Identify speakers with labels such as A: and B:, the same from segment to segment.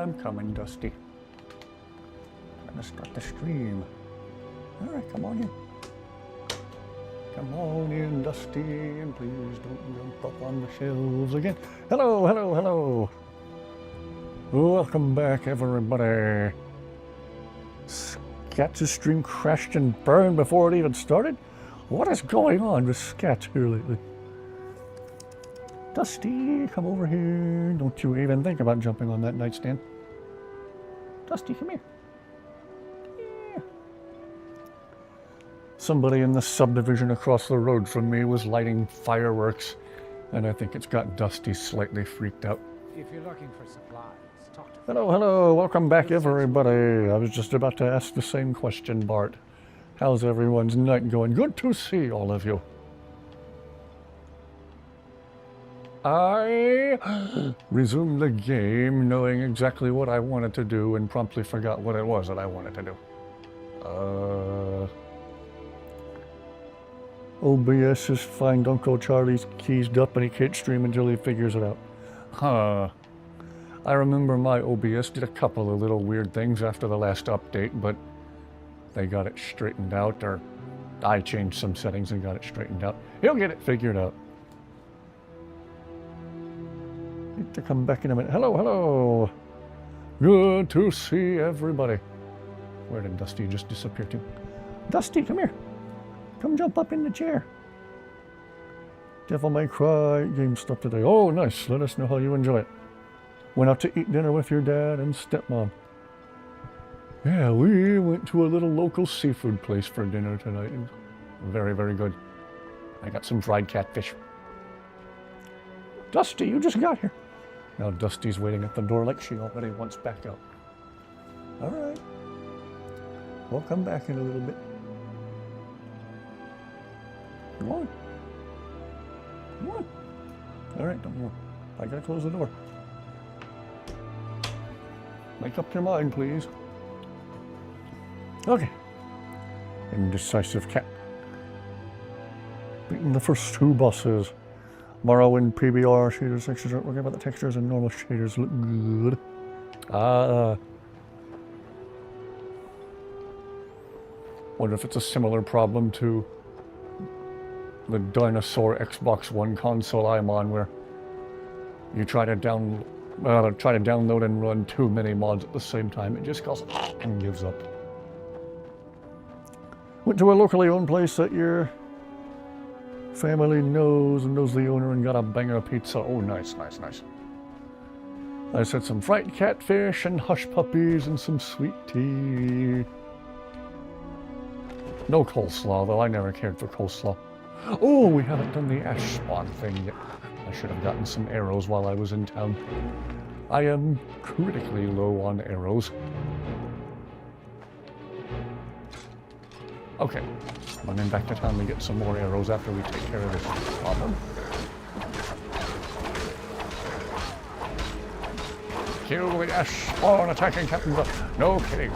A: I'm coming, Dusty. I'm gonna start the stream. Alright, come on in. Come on in, Dusty, and please don't jump up on the shelves again. Hello, hello, hello. Welcome back, everybody. Scat's stream crashed and burned before it even started? What is going on with Scat here lately? Dusty, come over here. Don't you even think about jumping on that nightstand. Dusty, come here. Yeah. Somebody in the subdivision across the road from me was lighting fireworks, and I think it's got Dusty slightly freaked out.
B: If you're looking for supplies, talk to
A: Hello, hello. Welcome back, everybody. I was just about to ask the same question, Bart. How's everyone's night going? Good to see all of you. I resumed the game knowing exactly what I wanted to do and promptly forgot what it was that I wanted to do. OBS is fine. Uncle Charlie's keysed up and he can't stream until he figures it out. Huh. I remember my OBS did a couple of little weird things after the last update, but they got it straightened out, or I changed some settings and got it straightened out. He'll get it figured out. Need to come back in a minute. Hello, hello. Good to see everybody. Where did Dusty just disappear to? Dusty, come here. Come jump up in the chair. Devil May Cry game stuff today. Oh, nice. Let us know how you enjoy it. Went out to eat dinner with your dad and stepmom. Yeah, we went to a little local seafood place for dinner tonight. It was very, very good. I got some fried catfish. Dusty, you just got here. Now Dusty's waiting at the door like she already wants back out. All right. We'll come back in a little bit. Come on. Come on. All right, don't move. I gotta close the door. Make up your mind, please. Okay. Indecisive cat. Beating the first two bosses. Morrowind PBR shaders, textures aren't working, but the textures and normal shaders look good. Wonder if it's a similar problem to the dinosaur Xbox One console I'm on, where you try to download and run too many mods at the same time. It just goes and gives up. Went to a locally owned place that your family knows the owner and got a banger pizza. Oh, nice, nice, nice. I said some fried catfish and hush puppies and some sweet tea. No coleslaw, though. I never cared for coleslaw. Oh, we haven't done the ash spawn thing yet. I should have gotten some arrows while I was in town. I am critically low on arrows. Okay, running back to town to get some more arrows after we take care of this problem. Kill the ash spawn attacking Captain Buck. No kidding.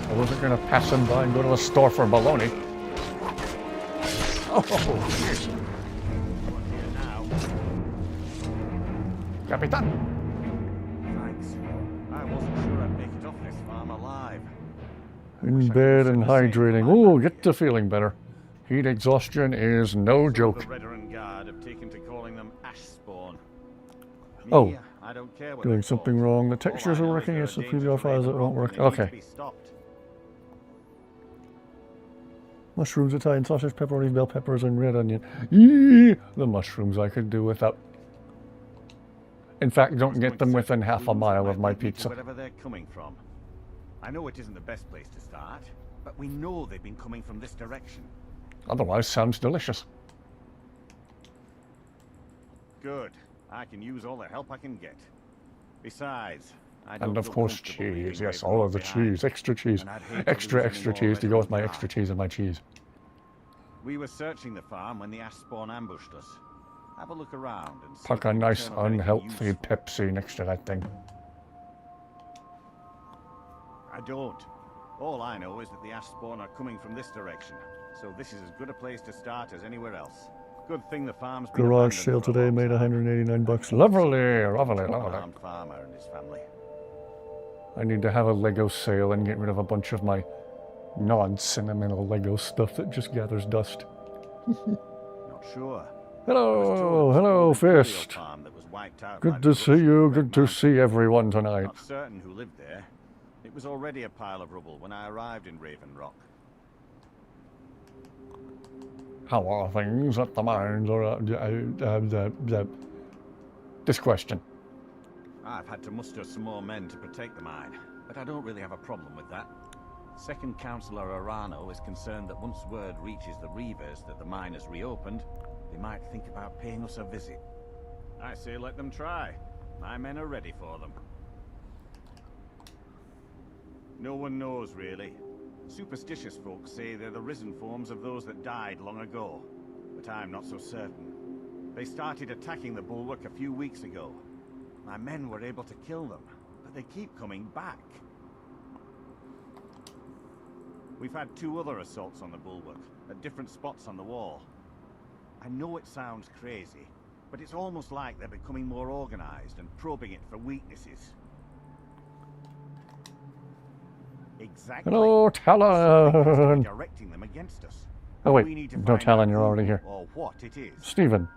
A: I wasn't going to pass him by and go to the store for bologna. Oh, jeez. Capitan.
C: Thanks. I wasn't sure I'd make it off this farm alive.
A: In bed and hydrating. Oh, get to feeling better. Heat exhaustion is no joke.
C: The Veteran Guard have taken to calling them ash spawn.
A: Oh,
C: I don't care what
A: doing something wrong. The textures are working. It's the PBR files that won't work. Okay. Mushrooms, Italian sausage, pepperoni, bell peppers, and red onion. Yee! The mushrooms I could do without. In fact, don't get them within half a mile of my pizza.
C: Wherever they're coming from. I know it isn't the best place to start, but we know they've been coming from this direction.
A: Otherwise, sounds delicious.
C: Good. I can use all the help I can get. Besides,
A: and of course cheese. Yes, all of the cheese. Extra cheese. Extra cheese to go with my extra cheese and my cheese.
C: We were searching the farm when the ash spawn ambushed us. Have a look around and see.
A: Pack a nice unhealthy Pepsi next to that thing.
C: I don't. All I know is that the ash spawn are coming from this direction, so this is as good a place to start as anywhere else. Good thing the farm's been
A: Garage
C: abandoned
A: sale
C: for a
A: today
C: long
A: made
C: time.
A: 189 bucks. Lovely, lovely,
C: A
A: lovely.
C: farm farmer and his family.
A: I need to have a Lego sale and get rid of a bunch of my non-sentimental Lego stuff that just gathers dust.
C: Not sure.
A: Hello, hello, Fist. Good to see you, good to see everyone tonight.
C: Not certain who lived there. It was already a pile of rubble when I arrived in Raven Rock.
A: How are things at the mines? Or this question.
C: I've had to muster some more men to protect the mine, but I don't really have a problem with that. Second Councillor Arano is concerned that once word reaches the Reavers that the mine has reopened, they might think about paying us a visit. I say let them try. My men are ready for them. No one knows, really. Superstitious folks say they're the risen forms of those that died long ago, but I'm not so certain. They started attacking the bulwark a few weeks ago. My men were able to kill them, but they keep coming back. We've had 2 other assaults on the bulwark, at different spots on the wall. I know it sounds crazy, but it's almost like they're becoming more organized and probing it for weaknesses. Exactly.
A: Hello, Talon.
C: Directing them against us.
A: Oh wait,
C: We need to
A: no,
C: find
A: Talon,
C: out
A: you're
C: who
A: already here.
C: Or what it is.
A: Stephen.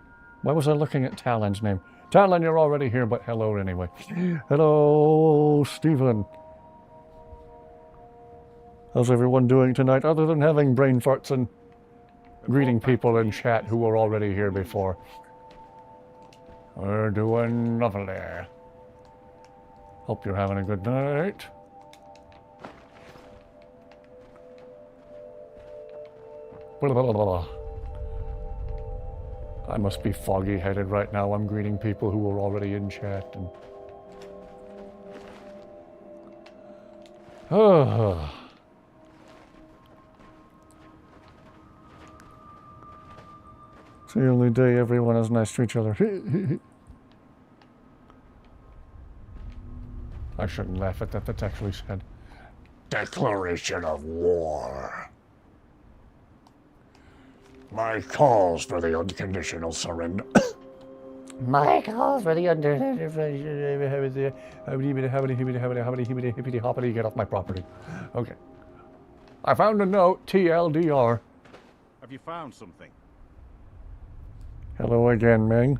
A: Why was I looking at Talon's name? Talon, you're already here, but hello anyway. Hello, Stephen. How's everyone doing tonight, other than having brain farts and greeting people in chat who were already here before? We're doing lovely. Hope you're having a good night. Blah, blah, blah, blah. I must be foggy-headed right now. I'm greeting people who are already in chat. And... It's the only day everyone is nice to each other. I shouldn't laugh at that. That's actually said. Declaration of war. My calls for the unconditional surrender. My calls for the hoppity, get off my property. Okay. I found a note, TLDR.
C: Have you found something?
A: Hello again, Ming.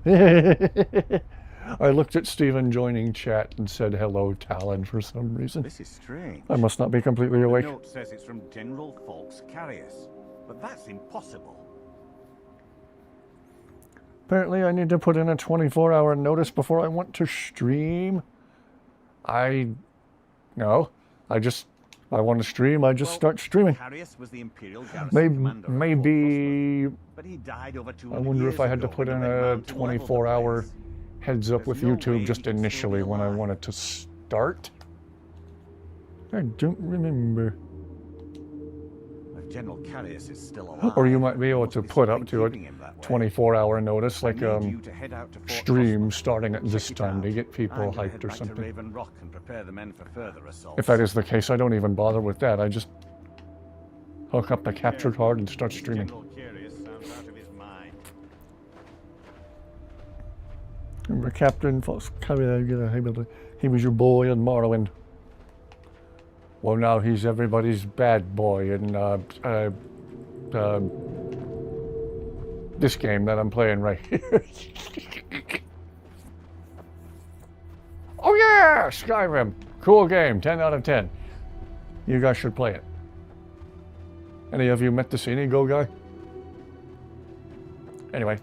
A: I looked at Stephen joining chat and said hello, Talon, for some reason.
C: This is strange.
A: I must not be completely
C: The
A: awake.
C: note says it's from General Falks Carius, but that's impossible.
A: Apparently I need to put in a 24-hour notice before I want to stream. I want to stream, I just start streaming.
C: Carius was the Imperial Garrison commander of
A: Maybe,
C: Fort Frostland, but he died over 200
A: I wonder if I had to
C: years
A: put
C: ago
A: in
C: when the
A: a
C: Red Mountain leveled the
A: 24-hour
C: place.
A: heads up with
C: There's no way
A: YouTube
C: he
A: just
C: can still be
A: initially when I
C: alive.
A: wanted to start. I don't remember.
C: If General Carius is still alive,
A: Or you might be able
C: there
A: to
C: must be
A: put up
C: something
A: to a
C: keeping him that way.
A: 24-hour notice, like
C: I need you to head out to Fort
A: stream
C: Frostland.
A: starting at this
C: Check it
A: time to
C: out.
A: get people
C: I'm gonna
A: hyped
C: head
A: or
C: back to
A: something.
C: Raven Rock and prepare the men for further assaults.
A: If that is the case, I don't even bother with that. I just hook up the capture card and start streaming.
C: General Carius sounds out of his mind.
A: Remember Captain Fox? He was your boy in Morrowind. Well, now he's everybody's bad boy in this game that I'm playing right here. Oh yeah, Skyrim. Cool game, 10 out of 10. You guys should play it. Any of you met the Go guy? Anyway.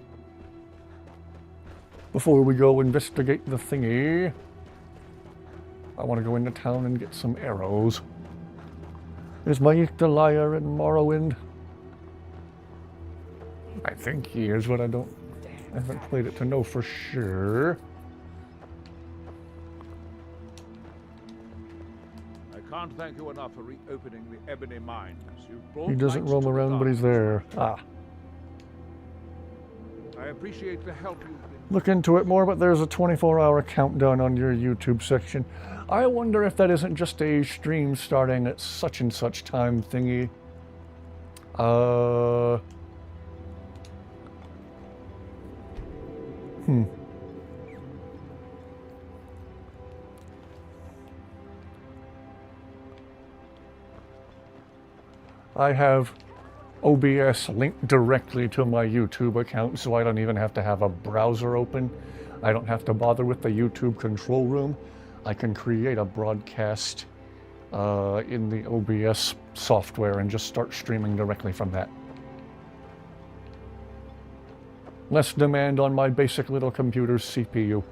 A: Before we go investigate the thingy, I want to go into town and get some arrows. Is my liar in Morrowind? I think he is, but I haven't played it to know for sure.
D: I can't thank you enough for reopening the Ebony Mines. You've brought
A: He doesn't
D: light
A: roam
D: to the
A: around, but he's there. Ah.
D: I appreciate the help you've been.
A: Look into it more, but there's a 24-hour countdown on your YouTube section. I wonder if that isn't just a stream starting at such and such time thingy. I have OBS linked directly to my YouTube account, so I don't even have to have a browser open. I don't have to bother with the YouTube control room. I can create a broadcast in the OBS software and just start streaming directly from that. Less demand on my basic little computer's CPU.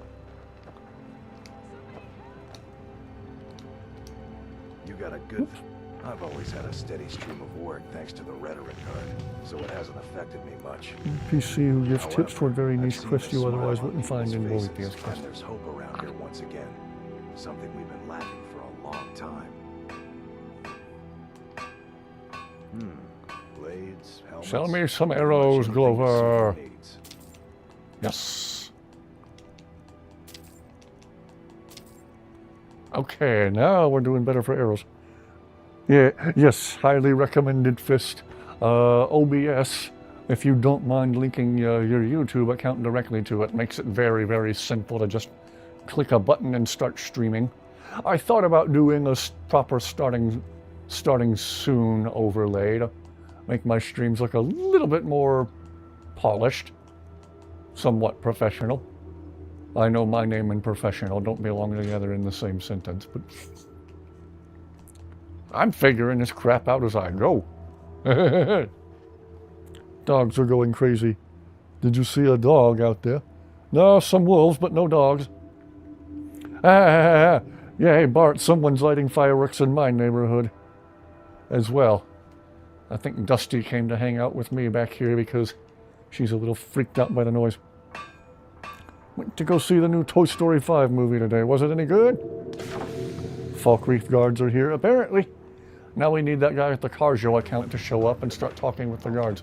E: You got a good... I've always had a steady stream of work thanks to the rhetoric card, so it hasn't affected me much.
A: PC who gives
E: However,
A: tips toward very
E: I've
A: niche
E: seen
A: quests
E: the
A: you
E: smile
A: otherwise
E: on
A: wouldn't find in
E: people's
A: Prometheus
E: faces,
A: quests.
E: and there's hope around here once again. Something we've been lacking for a long time. Blades, helmets...
A: Sell me some
E: pretty much
A: arrows,
E: anything
A: Glover.
E: someone needs.
A: Yes. Okay, now we're doing better for arrows. Yeah, yes, highly recommended Fist. OBS, if you don't mind linking your YouTube account directly to it, makes it very, very simple to just click a button and start streaming. I thought about doing a proper starting soon overlay to make my streams look a little bit more polished, somewhat professional. I know my name and professional don't belong together in the same sentence, but I'm figuring this crap out as I go. Dogs are going crazy. Did you see a dog out there? No, some wolves, but no dogs. Yeah, hey, Bart, someone's lighting fireworks in my neighborhood as well. I think Dusty came to hang out with me back here because she's a little freaked out by the noise. Went to go see the new Toy Story 5 movie today. Was it any good? Falkreath guards are here, apparently. Now we need that guy at the Carjo account to show up and start talking with the guards.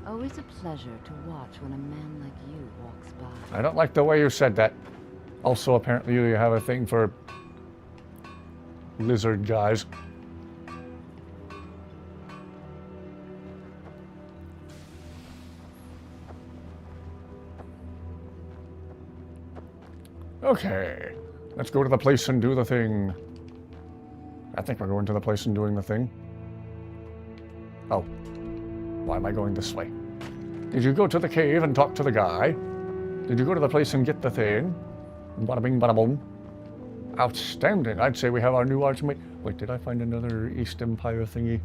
F: Always a pleasure to watch when a man like you walks by.
A: I don't like the way you said that. Also, apparently you have a thing for lizard guys. Okay, let's go to the place and do the thing. I think we're going to the place and doing the thing. Oh, why am I going this way? Did you go to the cave and talk to the guy? Did you go to the place and get the thing? Bada bing, bada boom. Outstanding. I'd say we have our new ultimate. Wait, did I find another East Empire thingy?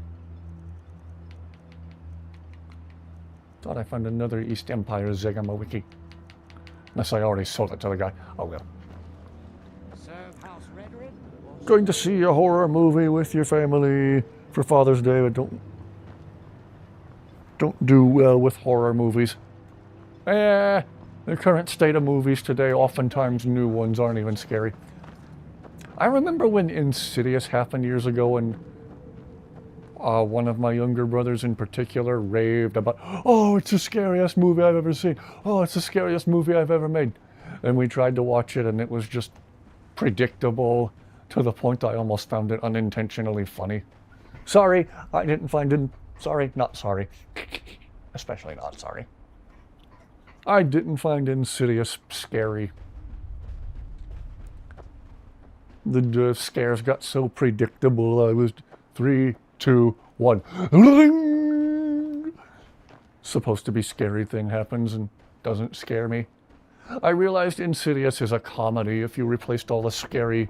A: Thought I found another East Empire Zegamawiki. Unless I already sold it to the guy. Oh well.
B: Serve House Rhetoric?
A: Going to see a horror movie with your family for Father's Day, but don't do well with horror movies. The current state of movies today, oftentimes new ones aren't even scary. I remember when Insidious happened years ago, and one of my younger brothers in particular raved about, oh, it's the scariest movie I've ever seen. Oh, it's the scariest movie I've ever made. And we tried to watch it, and it was just predictable to the point I almost found it unintentionally funny. Sorry, I didn't find it. Sorry, not sorry. Especially not sorry. I didn't find Insidious scary. The scares got so predictable. I was 3, 2, 1. Supposed to be scary thing happens and doesn't scare me. I realized Insidious is a comedy if you replaced all the scary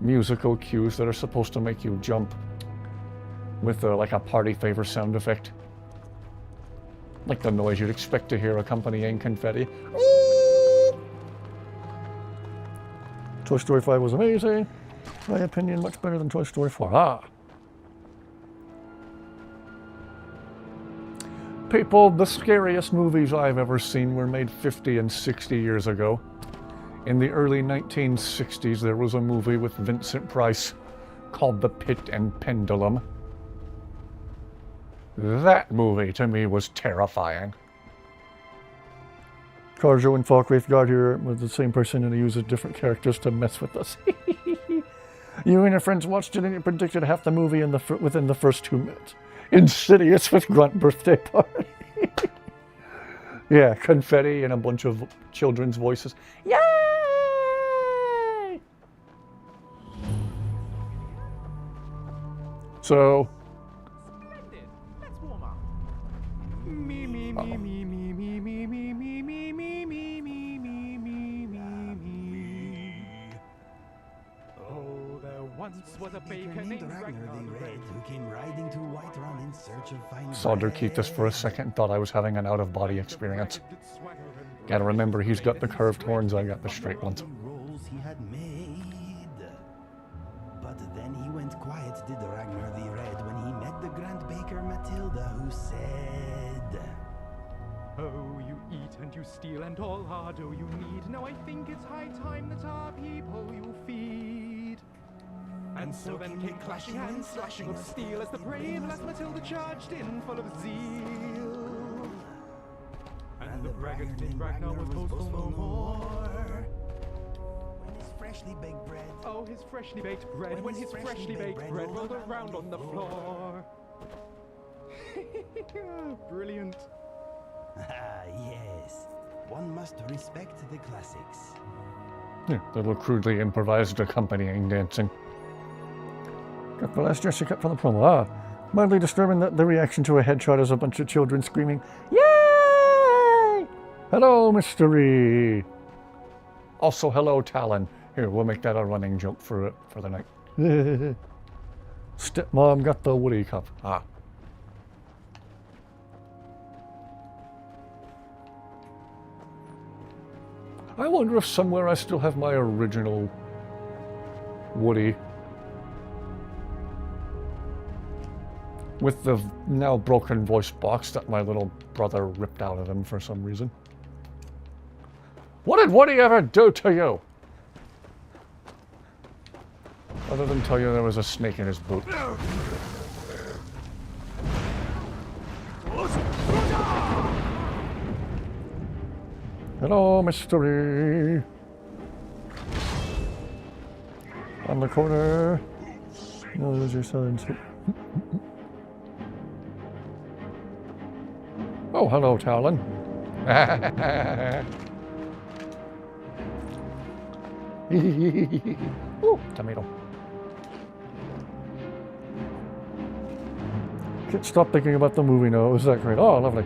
A: musical cues that are supposed to make you jump with like a party favor sound effect. Like the noise you'd expect to hear accompanying confetti. Toy Story 5 was amazing. My opinion, much better than Toy Story 4. Ah! People, the scariest movies I've ever seen were made 50 and 60 years ago. In the early 1960s, there was a movie with Vincent Price called The Pit and Pendulum. That movie, to me, was terrifying. Carjo and Falkreath got here with the same person, and he uses different characters to mess with us. You and your friends watched it, and you predicted half the movie within the first 2 minutes. Insidious with Grunt birthday party. Yeah, confetti and a bunch of children's voices. Yay! So,
B: Splendid. Let's warm up. Me, me, me, me, me, me, me, me, me, me, me, me, me, me, me, me. Oh, there once was a baker named Ragnar the Red
G: who came riding to Whiterun in search of fine
A: saw Dirkeethus for a second and thought I was having an out-of-body experience. Gotta remember, he's got the curved horns, I got the straight ones.
G: rolls he had made. But then he went quiet, did Ragnar the Red, when he met the Grand Baker Matilda, who said,
B: Oh, you eat and you steal and all are do you need. Now I think it's high time that our people you feed. And so then came clashing and slashing of steel as the brave lass Matilda charged in full of zeal. And the braggart named Ragnar was boastful no more.
G: when his freshly baked bread,
B: Oh, his freshly baked bread, when his freshly baked bread rolled around on the floor. Brilliant.
G: ah yes, one must respect the classics.
A: Yeah, little crudely improvised accompanying dancing. Got the last dress you cut from the promo. Ah, mildly disturbing that the reaction to a headshot is a bunch of children screaming, Yay! Hello, Mystery! Also, hello, Talon. Here, we'll make that a running joke for the night. Stepmom got the Woody cup. Ah. I wonder if somewhere I still have my original Woody. With the now broken voice box that my little brother ripped out of him for some reason. What did Woody ever do to you? Other than tell you there was a snake in his boot. Hello, Mystery. On the corner. No, there's your silence. Oh, hello, Talon. Ooh, tomato. Can't stop thinking about the movie now. Is that great? Oh, lovely.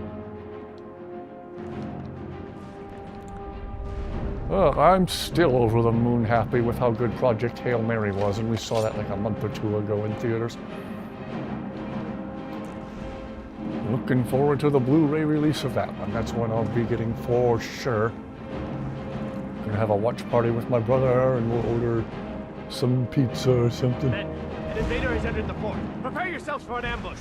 A: I'm still over the moon happy with how good Project Hail Mary was, and we saw that like a month or two ago in theaters. Looking forward to the Blu-ray release of that one. That's one I'll be getting for sure. Gonna have a watch party with my brother, and we'll order some pizza or something.
H: Men, an invader has entered the fort. Prepare yourselves for an ambush.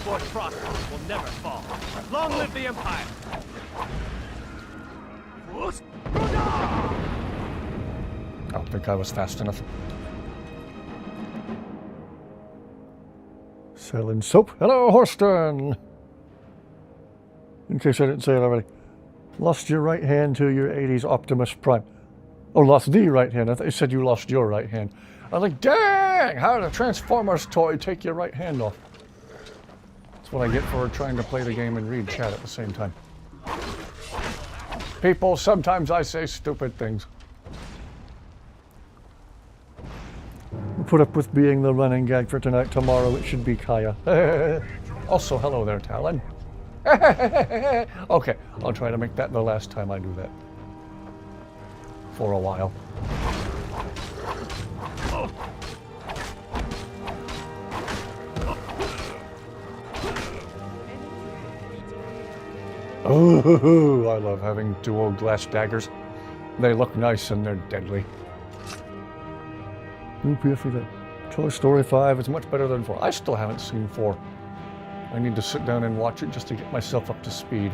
H: Fort Frost will never fall. Long live the Empire!
A: I don't think I was fast enough. Selling soap. Hello, Horston! In case I didn't say it already. Lost your right hand to your 80s Optimus Prime. Oh, lost the right hand. I thought you said you lost your right hand. I was like, dang! How did a Transformers toy take your right hand off? That's what I get for trying to play the game and read chat at the same time. People, sometimes I say stupid things. We'll put up with being the running gag for tonight. Tomorrow it should be Kaya. Also, hello there, Talon. Okay, I'll try to make that the last time I do that. For a while. Oh, I love having dual glass daggers. They look nice and they're deadly. Oop, here for that. Toy Story 5 is much better than 4. I still haven't seen 4. I need to sit down and watch it just to get myself up to speed.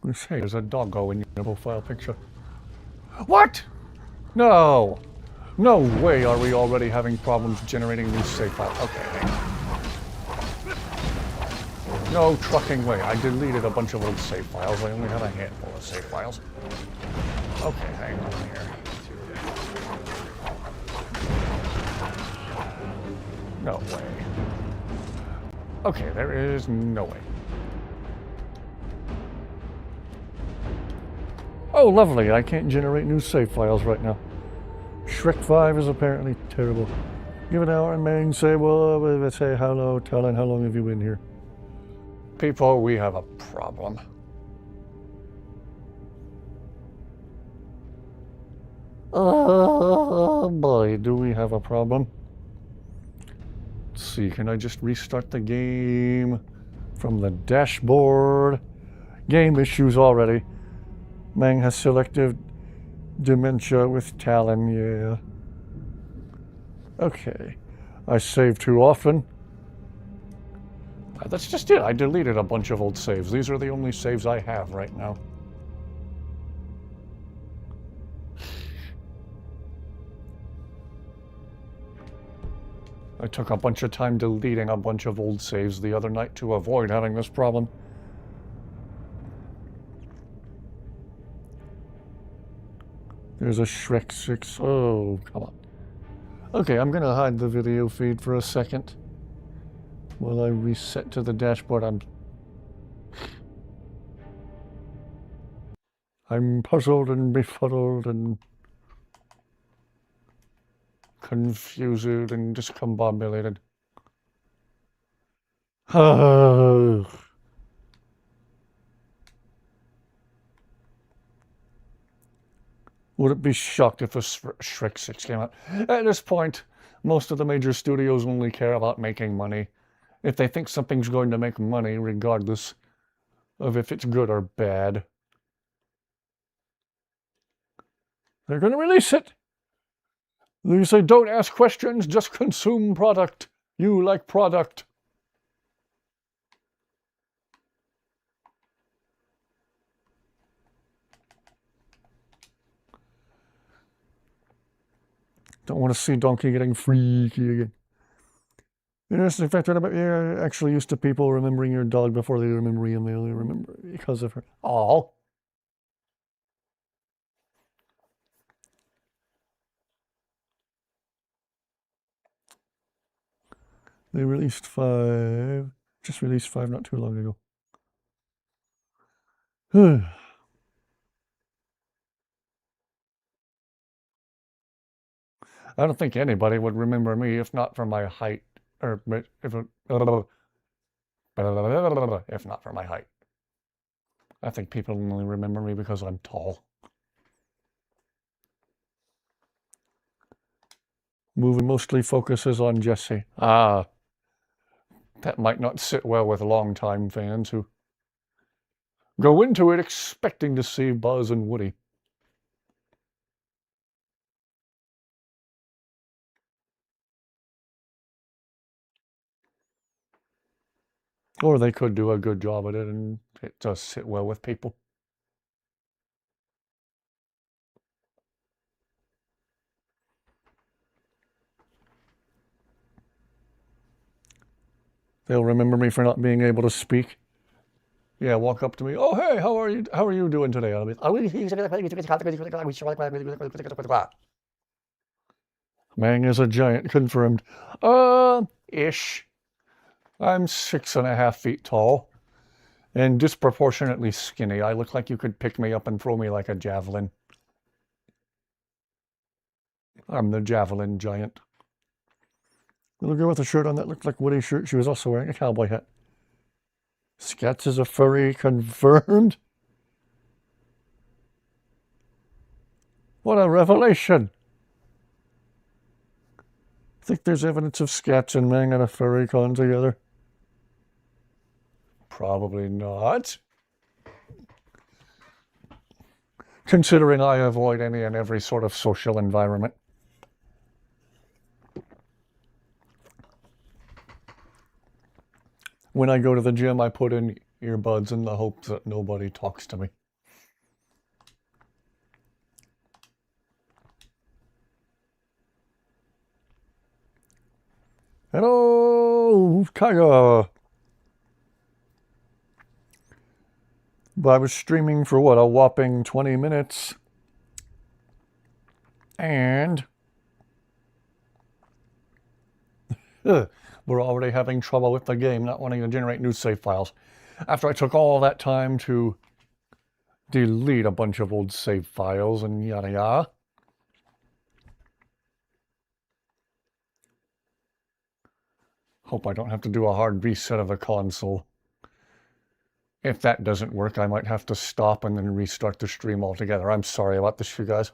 A: I'm gonna say, there's a doggo in your profile picture. What? No. No way are we already having problems generating new save files. Okay, hang on. No trucking way. I deleted a bunch of old save files. I only have a handful of save files. Okay, hang on here. No way. Okay, there is no way. Oh, lovely. I can't generate new save files right now. Shrek 5 is apparently terrible. Give an hour and Mang say, well, say hello, Talon, how long have you been here? People, we have a problem. Oh boy, do we have a problem. Let's see, can I just restart the game from the dashboard? Game issues already. Mang has selective dementia with Talon, yeah. Okay. I save too often. That's just it. I deleted a bunch of old saves. These are the only saves I have right now. I took a bunch of time deleting a bunch of old saves the other night to avoid having this problem. There's a Shrek 6. Oh, come on. Okay, I'm going to hide the video feed for a second. While I reset to the dashboard, I'm puzzled and befuddled and confused and discombobulated. Would be shocked if a Shrek 6 came out. At this point, most of the major studios only care about making money. If they think something's going to make money, regardless of if it's good or bad, they're going to release it. They say, don't ask questions, just consume product. You like product. Don't want to see Donkey getting freaky again. Interesting fact about you're actually used to people remembering your dog before they remember you, and they only remember because of her. Oh. They released 5. Just released 5 not too long ago. I don't think anybody would remember me if not for my height, or if not for my height. I think people only remember me because I'm tall. Movie mostly focuses on Jesse. Ah, that might not sit well with longtime fans who go into it expecting to see Buzz and Woody. Or they could do a good job at it and it does sit well with people. They'll remember me for not being able to speak. Yeah, walk up to me. Oh, hey, how are you? How are you doing today? I'll be, Mang is a giant, confirmed. Ish. I'm 6.5 feet tall and disproportionately skinny. I look like you could pick me up and throw me like a javelin. I'm the javelin giant. Little girl with a shirt on that looked like Woody's shirt. She was also wearing a cowboy hat. Skats is a furry, confirmed. What a revelation. I think there's evidence of Skats and Mang at a furry con together. Probably not. Considering I avoid any and every sort of social environment. When I go to the gym, I put in earbuds in the hopes that nobody talks to me. kinda. But I was streaming for what, a whopping 20 minutes. And we're already having trouble with the game not wanting to generate new save files. After I took all that time to delete a bunch of old save files and yada yada. Hope I don't have to do a hard reset of the console. If that doesn't work, I might have to stop and then restart the stream altogether. I'm sorry about this, you guys.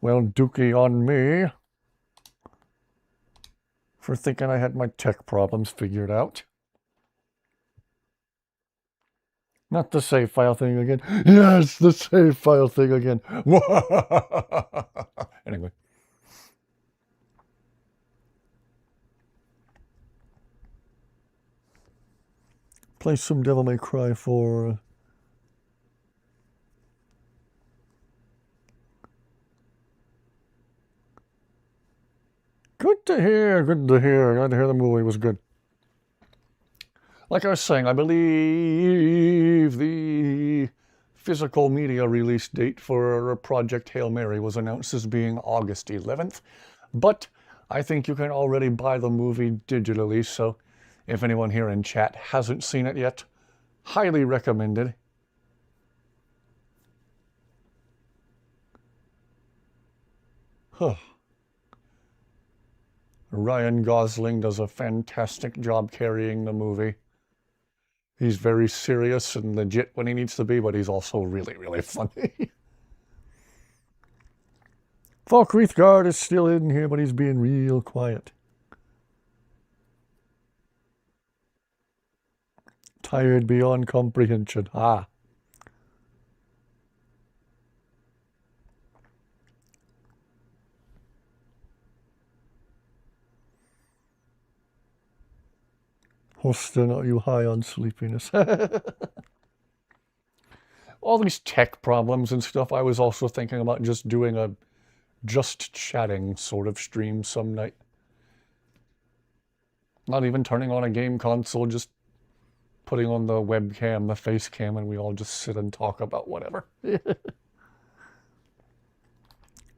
A: Well, dookie on me for thinking I had my tech problems figured out. Not the save file thing again. Yes, the save file thing again. Anyway. Play some Devil May Cry 4. Good to hear, good to hear. Glad to hear the movie was good. Like I was saying, I believe the physical media release date for Project Hail Mary was announced as being August 11th, but I think you can already buy the movie digitally, so if anyone here in chat hasn't seen it yet, highly recommended. Huh. Ryan Gosling does a fantastic job carrying the movie. He's very serious and legit when he needs to be, but he's also really, really funny. Falk Reithgard is still in here, but he's being real quiet. Tired beyond comprehension. Ah. Austin, are you high on sleepiness? All these tech problems and stuff, I was also thinking about just doing a just chatting sort of stream some night. Not even turning on a game console, just putting on the webcam, the face cam, and we all just sit and talk about whatever.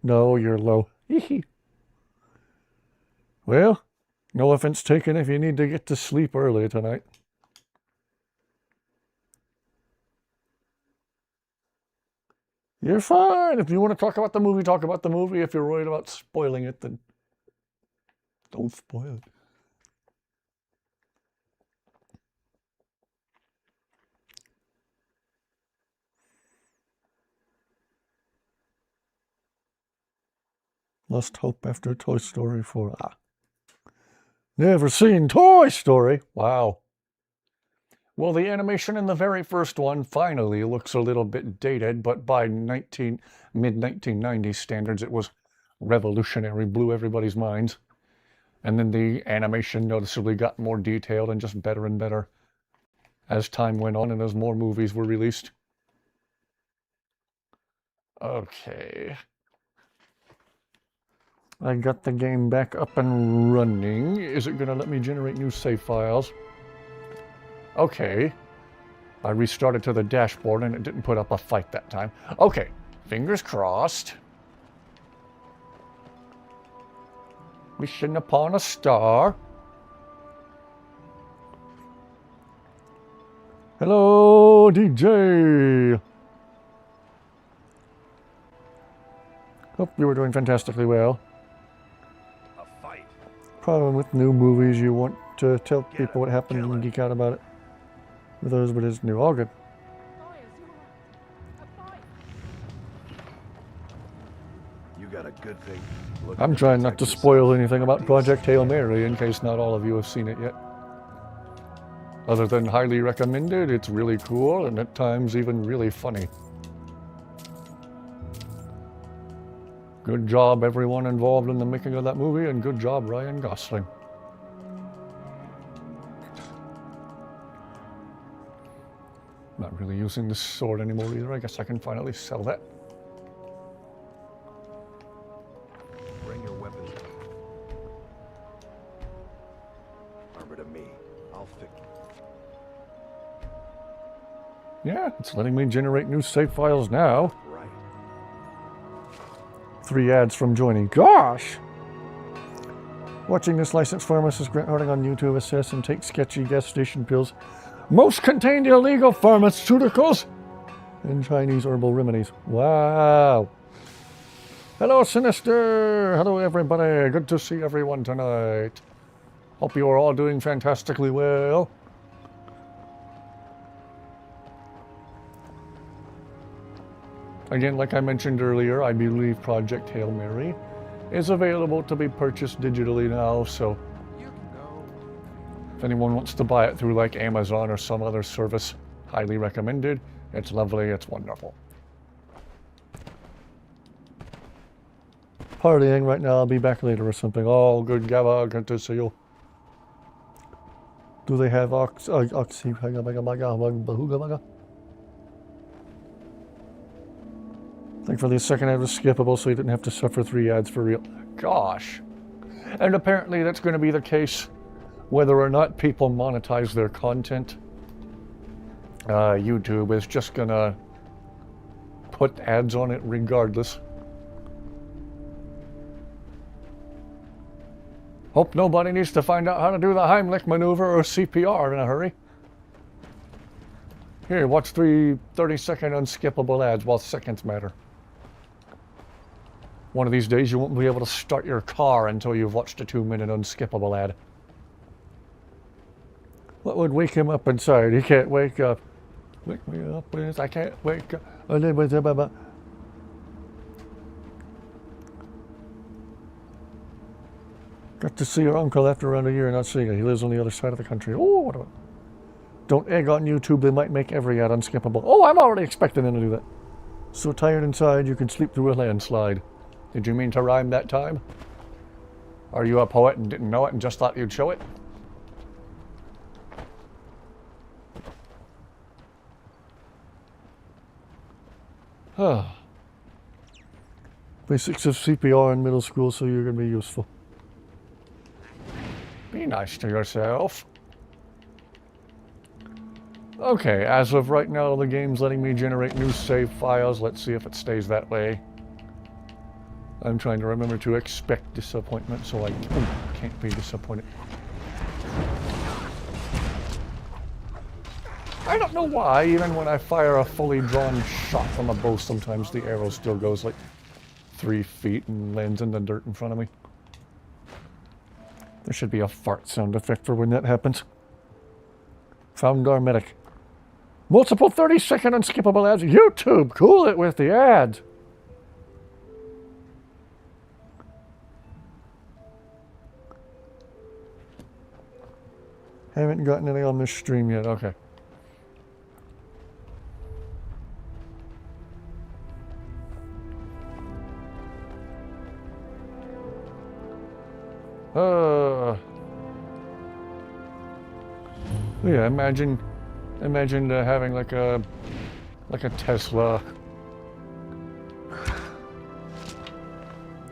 A: No, you're low. Well, no offense taken if you need to get to sleep early tonight. You're fine. If you want to talk about the movie, talk about the movie. If you're worried about spoiling it, then don't spoil it. Lost hope after Toy Story 4. Ah. Never seen Toy Story. Wow. Well, the animation in the very first one finally looks a little bit dated, but by mid-1990s standards, it was revolutionary, blew everybody's minds. And then the animation noticeably got more detailed and just better and better as time went on and as more movies were released. Okay. I got the game back up and running. Is it going to let me generate new save files? Okay. I restarted to the dashboard and it didn't put up a fight that time. Okay. Fingers crossed. Wishing upon a star. Hello, DJ. Hope you were doing fantastically well. Problem with new movies, you want to tell people what happened and geek out about it. With those, but it's new. All good.
E: You got a good thing.
A: I'm trying not to spoil anything about Project Hail Mary in case not all of you have seen it yet. Other than highly recommended, it's really cool and at times even really funny. Good job, everyone involved in the making of that movie, and good job, Ryan Gosling. Not really using this sword anymore either. I guess I can finally sell that.
E: Bring your weapons. to me. I'll fix.
A: Yeah, it's letting me generate new save files now.
E: Right.
A: 3 ads from joining. Gosh! Watching this licensed pharmacist Grant Harding on YouTube assess and take sketchy gas station pills. Most contained illegal pharmaceuticals and Chinese herbal remedies. Wow. Hello, Sinister. Hello, everybody. Good to see everyone tonight. Hope you are all doing fantastically well. Again, like I mentioned earlier, I believe Project Hail Mary is available to be purchased digitally now, so if anyone wants to buy it through like Amazon or some other service, highly recommended. It's lovely, it's wonderful. Partying right now, I'll be back later or something. Oh, good Gava, good to see you. Do they have oxy? Thankfully, the second ad was skippable, so you didn't have to suffer 3 ads for real. Gosh. And apparently that's going to be the case whether or not people monetize their content. YouTube is just going to put ads on it regardless. Hope nobody needs to find out how to do the Heimlich maneuver or CPR in a hurry. Here, watch 3 30-second unskippable ads while seconds matter. One of these days you won't be able to start your car until you've watched a 2-minute unskippable ad. What would wake him up inside? He can't wake up. Wake me up, please. I can't wake up. Got to see your uncle after around a year not seeing it. He lives on the other side of the country. Oh, what about? Don't egg on YouTube. They might make every ad unskippable. Oh, I'm already expecting them to do that. So tired inside you can sleep through a landslide. Did you mean to rhyme that time? Are you a poet and didn't know it and just thought you'd show it? Basics of CPR in middle school, so you're going to be useful. Be nice to yourself. Okay, as of right now, the game's letting me generate new save files. Let's see if it stays that way. I'm trying to remember to expect disappointment, so I can't be disappointed. I don't know why, even when I fire a fully drawn shot from a bow, sometimes the arrow still goes like 3 feet and lands in the dirt in front of me. There should be a fart sound effect for when that happens. Found our medic. Multiple 30-second unskippable ads. YouTube, cool it with the ads. Haven't gotten any on this stream yet. Okay. Yeah, imagine having like a Tesla,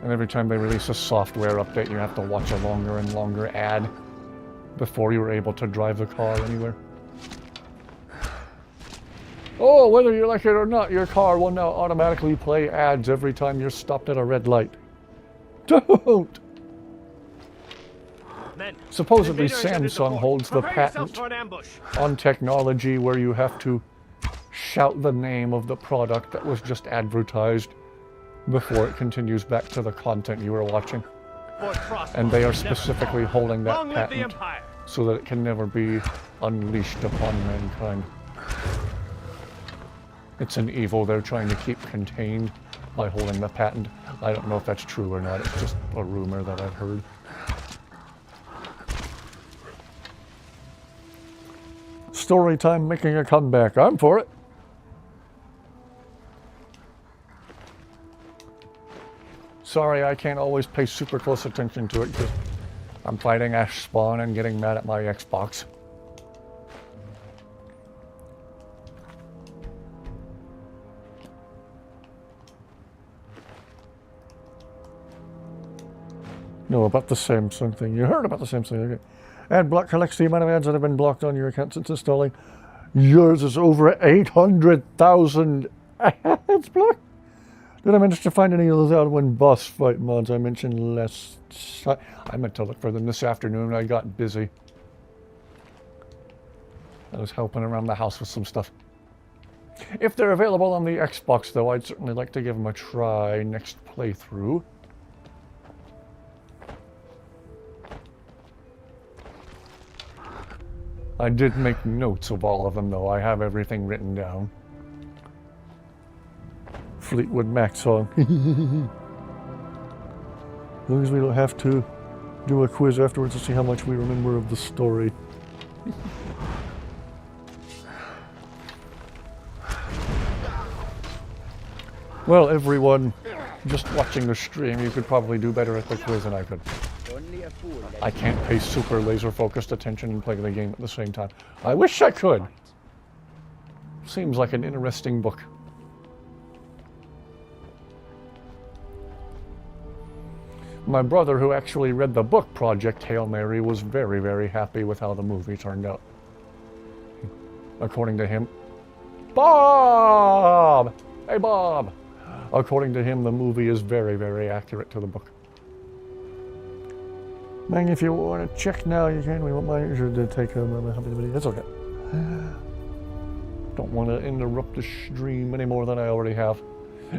A: and every time they release a software update, you have to watch a longer and longer ad before you were able to drive the car anywhere. Oh, whether you like it or not, your car will now automatically play ads every time you're stopped at a red light. Don't!
H: Men,
A: Supposedly
H: the invaders entered the
A: Samsung
H: fort.
A: holds the
H: Prepare yourselves
A: patent
H: for an ambush.
A: on technology where you have to shout the name of the product that was just advertised before it continues back to the content you were watching.
H: Fort Frost
A: And they are
H: will never
A: specifically
H: fall.
A: holding that
H: Long live the
A: patent
H: Empire.
A: so that it can never be unleashed upon mankind. It's an evil they're trying to keep contained by holding the patent. I don't know if that's true or not. It's just a rumor that I've heard. Story time making a comeback. I'm for it. Sorry, I can't always pay super close attention to it because I'm fighting Ash Spawn and getting mad at my Xbox. No, about the Samsung thing. You heard about the Samsung thing. Okay. Ad block collects the amount of ads that have been blocked on your account since installing. Yours is over 800,000 ads blocked. Did I manage to find any of those Alwyn boss fight mods I mentioned last time? I meant to look for them this afternoon. I got busy. I was helping around the house with some stuff. If they're available on the Xbox, though, I'd certainly like to give them a try next playthrough. I did make notes of all of them, though. I have everything written down. Fleetwood Mac song. As long as we don't have to do a quiz afterwards to see how much we remember of the story. Well, everyone, just watching the stream, you could probably do better at the quiz than I could. I can't pay super laser-focused attention and play the game at the same time. I wish I could. Seems like an interesting book. My brother, who actually read the book Project Hail Mary, was very, very happy with how the movie turned out. According to him... Bob! Hey, Bob! According to him, the movie is very, very accurate to the book. Man, if you want to check now, you can. We won't mind you to take a moment. That's okay. Don't want to interrupt the stream any more than I already have.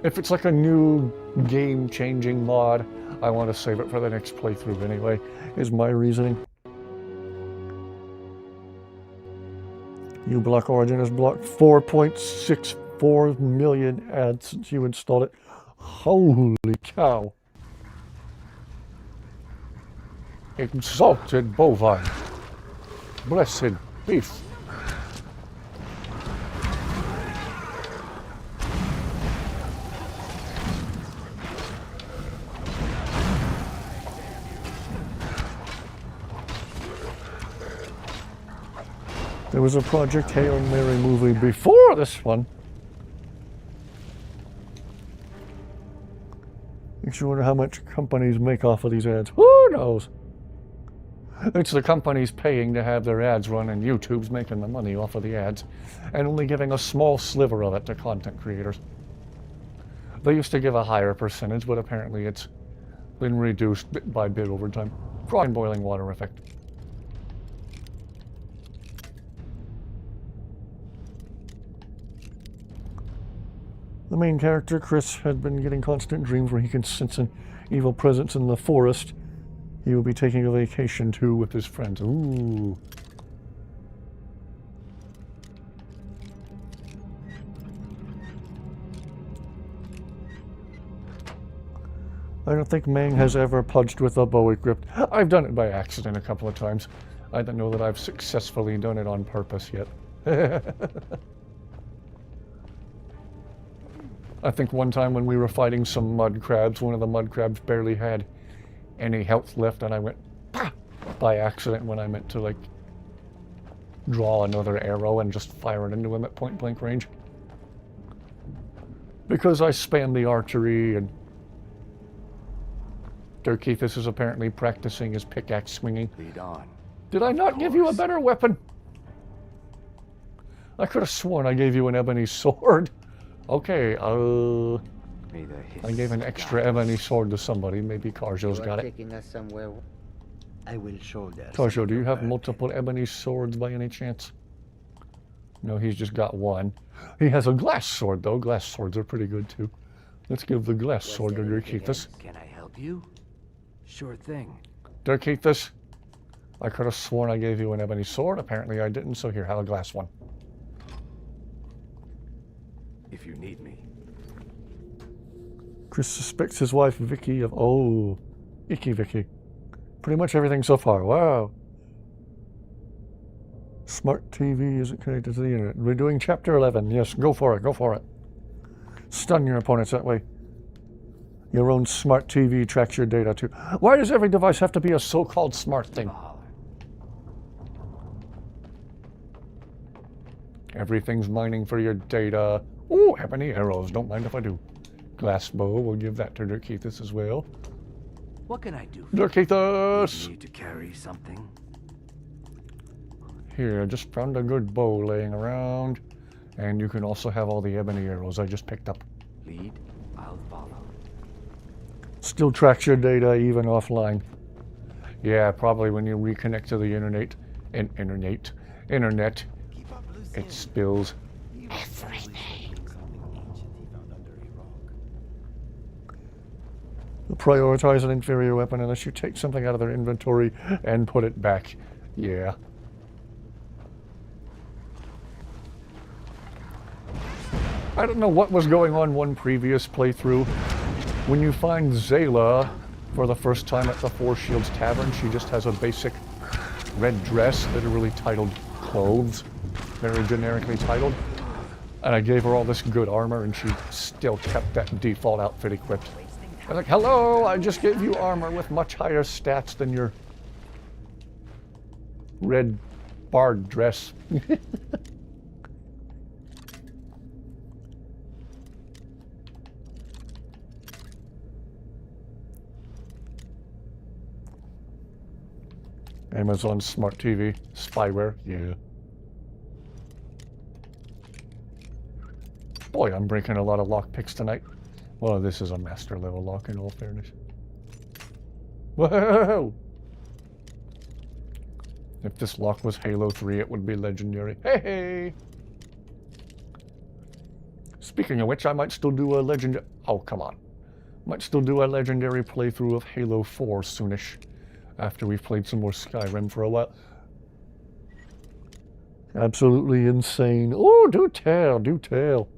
A: If it's like a new game-changing mod, I want to save it for the next playthrough anyway, is my reasoning. uBlock Origin has blocked 4.64 million ads since you installed it. Holy cow. Exalted bovine. Blessed beef. There was a Project Hail Mary movie before this one. Makes you wonder how much companies make off of these ads. Who knows? It's the companies paying to have their ads run, and YouTube's making the money off of the ads, and only giving a small sliver of it to content creators. They used to give a higher percentage, but apparently it's been reduced bit by bit over time. Frog and boiling water effect. The main character, Chris, had been getting constant dreams where he can sense an evil presence in the forest. He will be taking a vacation too with his friends. Ooh. I don't think Mang has ever punched with a bowie grip. I've done it by accident a couple of times. I don't know that I've successfully done it on purpose yet. I think one time when we were fighting some mud crabs, one of the mud crabs barely had any health left, and I went "Pah!" by accident when I meant to, like, draw another arrow and just fire it into him at point blank range. Because I spanned the archery, and Dirkeithus is apparently practicing his pickaxe swinging.
E: Lead on.
A: Did I not give you a better weapon? I could have sworn I gave you an ebony sword. Okay, I gave an extra ebony sword to somebody. Maybe Karjo's got it.
I: Taking us somewhere. I will shoulder.
A: Karjo, do you have multiple ebony swords by any chance? No, he's just got one. He has a glass sword, though. Glass swords are pretty good, too. Let's give the glass sword to Dirkeithus.
I: Can I help you? Sure thing.
A: Dirkeithus, I could have sworn I gave you an ebony sword. Apparently I didn't, so here, have a glass one.
E: If you need me.
A: Chris suspects his wife Vicky of... Oh, Icky Vicky. Pretty much everything so far. Wow. Smart TV isn't connected to the internet. We're doing chapter 11. Yes, go for it. Go for it. Stun your opponents that way. Your own smart TV tracks your data too. Why does every device have to be a so-called smart thing? Everything's mining for your data. Ooh, ebony arrows. Don't mind if I do. Glass bow. We'll give that to Dirkeithus as well.
I: What can I do?
A: Dirkeithus!
I: You need to carry something.
A: Here, I just found a good bow laying around. And you can also have all the ebony arrows I just picked up.
I: Lead, I'll follow.
A: Still tracks your data even offline. Yeah, probably when you reconnect to the internet,
G: Keep up, Lucien.
A: it spills
G: He was sadly studying something ancient he found under a rock.
A: prioritize an inferior weapon unless you take something out of their inventory and put it back. Yeah. I don't know what was going on one previous playthrough. When you find Zayla for the first time at the Four Shields Tavern, she just has a basic red dress, literally titled Clothes, very generically titled. And I gave her all this good armor and she still kept that default outfit equipped. I was like, hello, I just gave you armor with much higher stats than your red barred dress. Amazon Smart TV, spyware, yeah. Boy, I'm breaking a lot of lockpicks tonight. Well, this is a master level lock in all fairness. Whoa! If this lock was Halo 3, it would be legendary. Hey, hey! Speaking of which, I might still do a legendary... Oh, come on. Might still do a legendary playthrough of Halo 4 soonish. After we've played some more Skyrim for a while. Absolutely insane. Oh, do tell, do tell.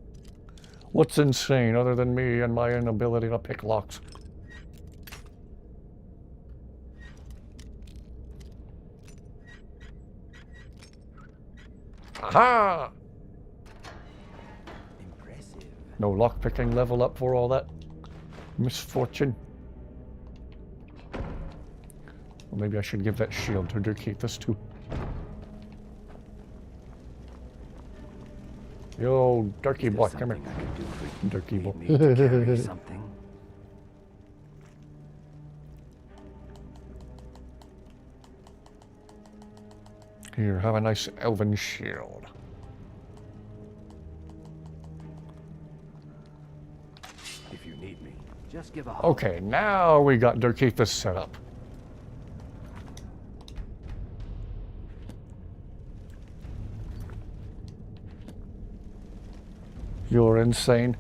A: What's insane other than me and my inability to pick locks? Aha!
G: Impressive.
A: No lockpicking level up for all that misfortune. Well, maybe I should give that shield to Dirkeithus too. Yo, Darky boy, come here. Darky boy.
I: Carry something.
A: Here, have a nice elven shield.
I: If you need me, just give a holler.
A: Okay, now we got Dirkeithus set up. You're insane.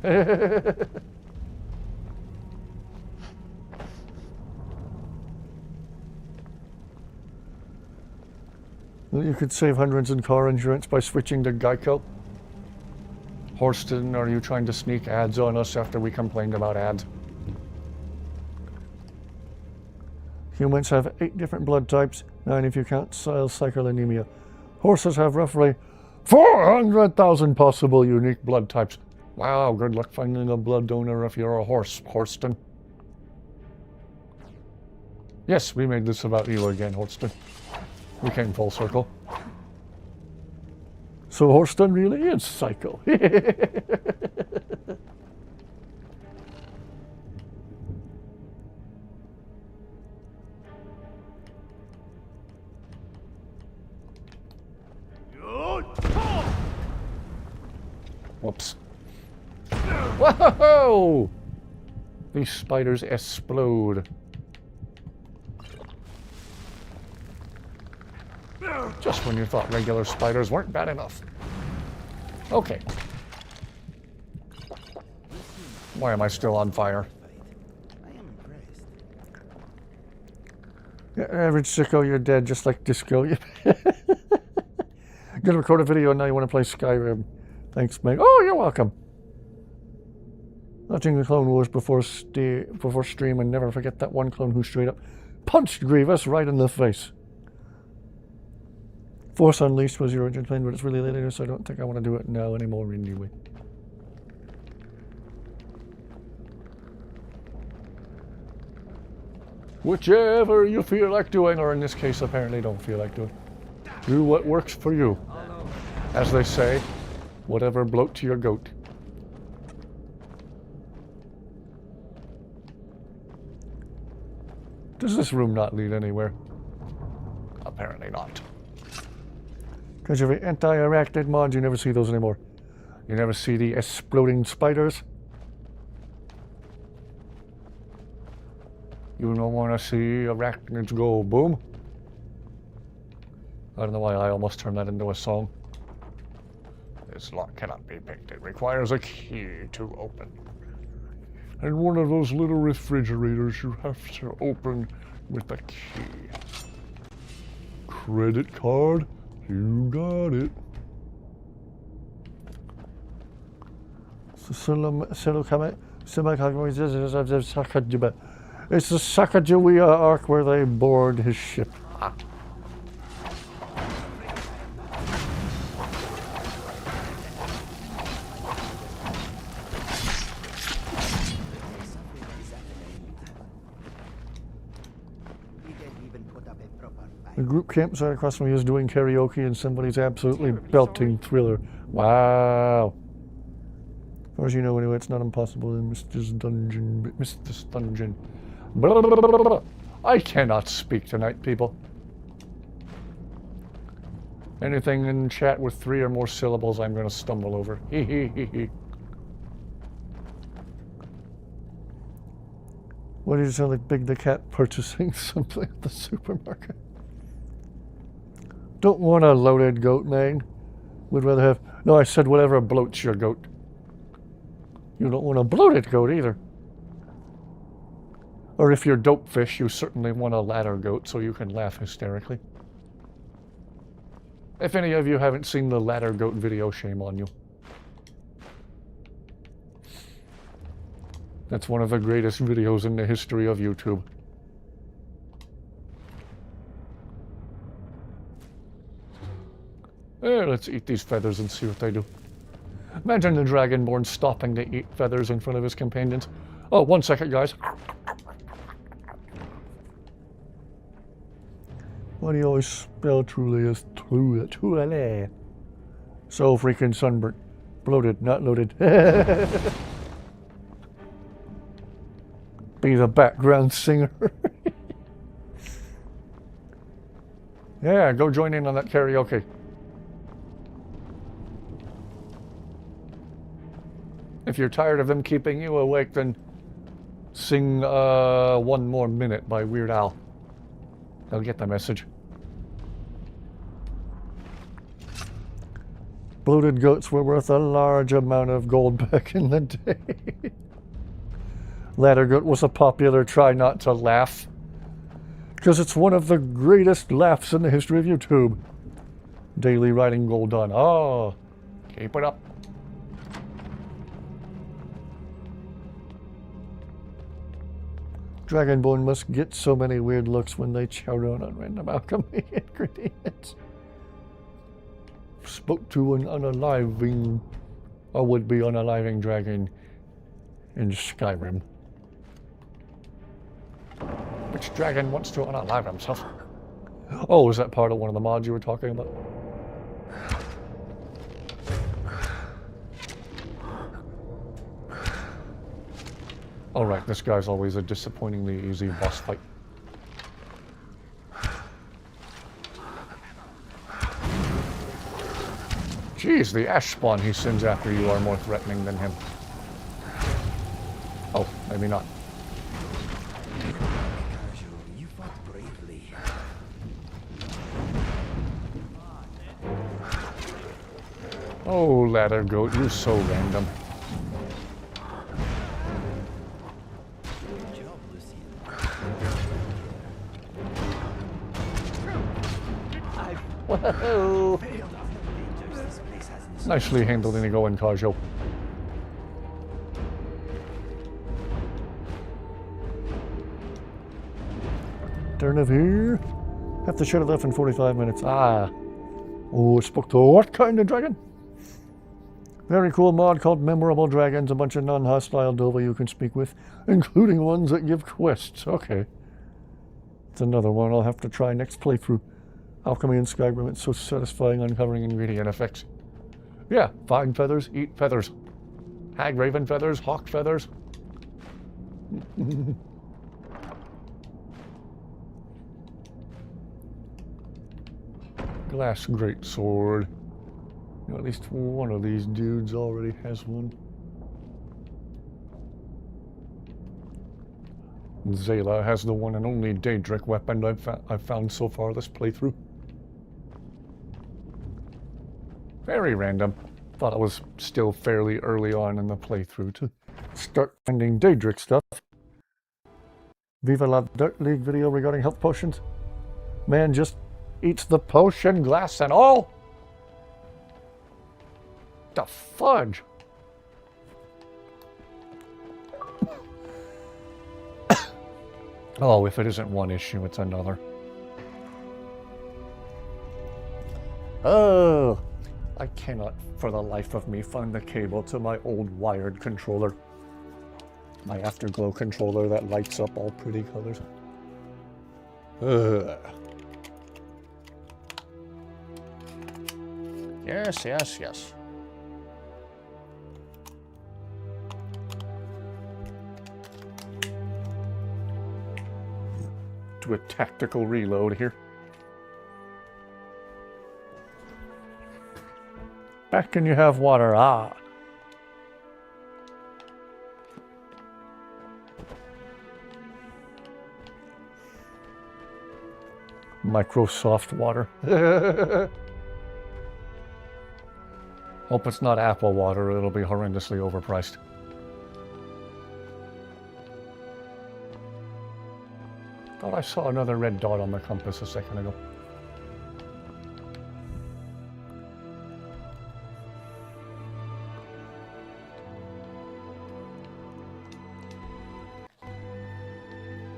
A: You could save hundreds in car insurance by switching to Geico. Horston, are you trying to sneak ads on us after we complained about ads? Humans have 8 different blood types, 9 if you count cyclonemia. Horses have roughly 400,000 possible unique blood types. Wow, good luck finding a blood donor if you're a horse, Horston. Yes, we made this about you again, Horston. We came full circle. So Horston really is psycho. Whoops. Whoa! These spiders explode. Just when you thought regular spiders weren't bad enough. Okay. Why am I still on fire?
G: I am impressed.
A: Yeah, average sicko, you're dead just like Disco. Gonna record a video and now you want to play Skyrim. Thanks, Meg. Oh, you're welcome. Watching the Clone Wars before stream and never forget that one clone who straight up punched Grievous right in the face. Force Unleashed was your original plan, but it's really late later, so I don't think I want to do it now anymore anyway. Whichever you feel like doing, or in this case apparently don't feel like doing. Do what works for you. As they say, whatever bloat to your goat. Does this room not lead anywhere? Apparently not. Because of the anti-arachnid mods, you never see those anymore. You never see the exploding spiders. You don't want to see arachnids go boom. I don't know why I almost turned that into a song. This lock cannot be picked. It requires a key to open. And one of those little refrigerators you have to open with a key. Credit card? You got it. It's the Sacagawea arc where they board his ship. Ah. The group campsite across from you is doing karaoke and somebody's absolutely belting Thriller. Wow. As far as you know, anyway, it's not impossible in Mr. Dungeon. Blah, blah, blah, blah. I cannot speak tonight, people. Anything in chat with 3 or more syllables, I'm going to stumble over. Hee hee hee hee. What did you sound like Big the Cat purchasing something at the supermarket? Don't want a loaded goat, man. Would rather have... No, I said whatever bloats your goat. You don't want a bloated goat either. Or if you're dope fish, you certainly want a ladder goat so you can laugh hysterically. If any of you haven't seen the ladder goat video, shame on you. That's one of the greatest videos in the history of YouTube. Let's eat these feathers and see what they do. Imagine the Dragonborn stopping to eat feathers in front of his companions. Oh, 1 second, guys. Why do you always spell truly as truly? So freaking sunburnt. Bloated, not loaded. Be the background singer. Yeah, go join in on that karaoke. If you're tired of them keeping you awake, then sing 1 More Minute by Weird Al. They'll get the message. Bloated goats were worth a large amount of gold back in the day. Ladder goat was a popular try not to laugh, because it's one of the greatest laughs in the history of YouTube. Daily writing gold done. Oh, keep it up. Dragonborn must get so many weird looks when they chow down on random alchemy ingredients. Spoke to an unaliving, or would-be unaliving dragon in Skyrim. Which dragon wants to unalive himself? Oh, is that part of one of the mods you were talking about? Alright, this guy's always a disappointingly easy boss fight. Jeez, the ash spawn he sends after you are more threatening than him. Oh, maybe not.
G: You fought bravely.
A: Oh, ladder goat, you're so random. Whoa! Nicely handled, Inigo and Kajo. Turn of here. Have to shut it off in 45 minutes. Ah. Oh, it spoke to what kind of dragon? Very cool mod called Memorable Dragons. A bunch of non-hostile Dova you can speak with, including ones that give quests. Okay. It's another one I'll have to try next playthrough. Alchemy in Skyrim, it's so satisfying uncovering ingredient effects. Yeah, find feathers, eat feathers. Hag raven feathers, hawk feathers. glass greatsword. You know, at least one of these dudes already has one. Zayla has the one and only Daedric weapon I've found so far this playthrough. Very random. Thought it was still fairly early on in the playthrough to start finding Daedric stuff. Viva la Dirt League video regarding health potions. Man just eats the potion, glass and all. The fudge. Oh, if it isn't one issue, it's another. Oh, I cannot for the life of me find the cable to my old wired controller. My Afterglow controller that lights up all pretty colors. Ugh. Yes, yes, yes. Do a tactical reload here. Back and you have water. Ah. Microsoft water. Hope it's not apple water, it'll be horrendously overpriced. Thought I saw another red dot on the compass a second ago.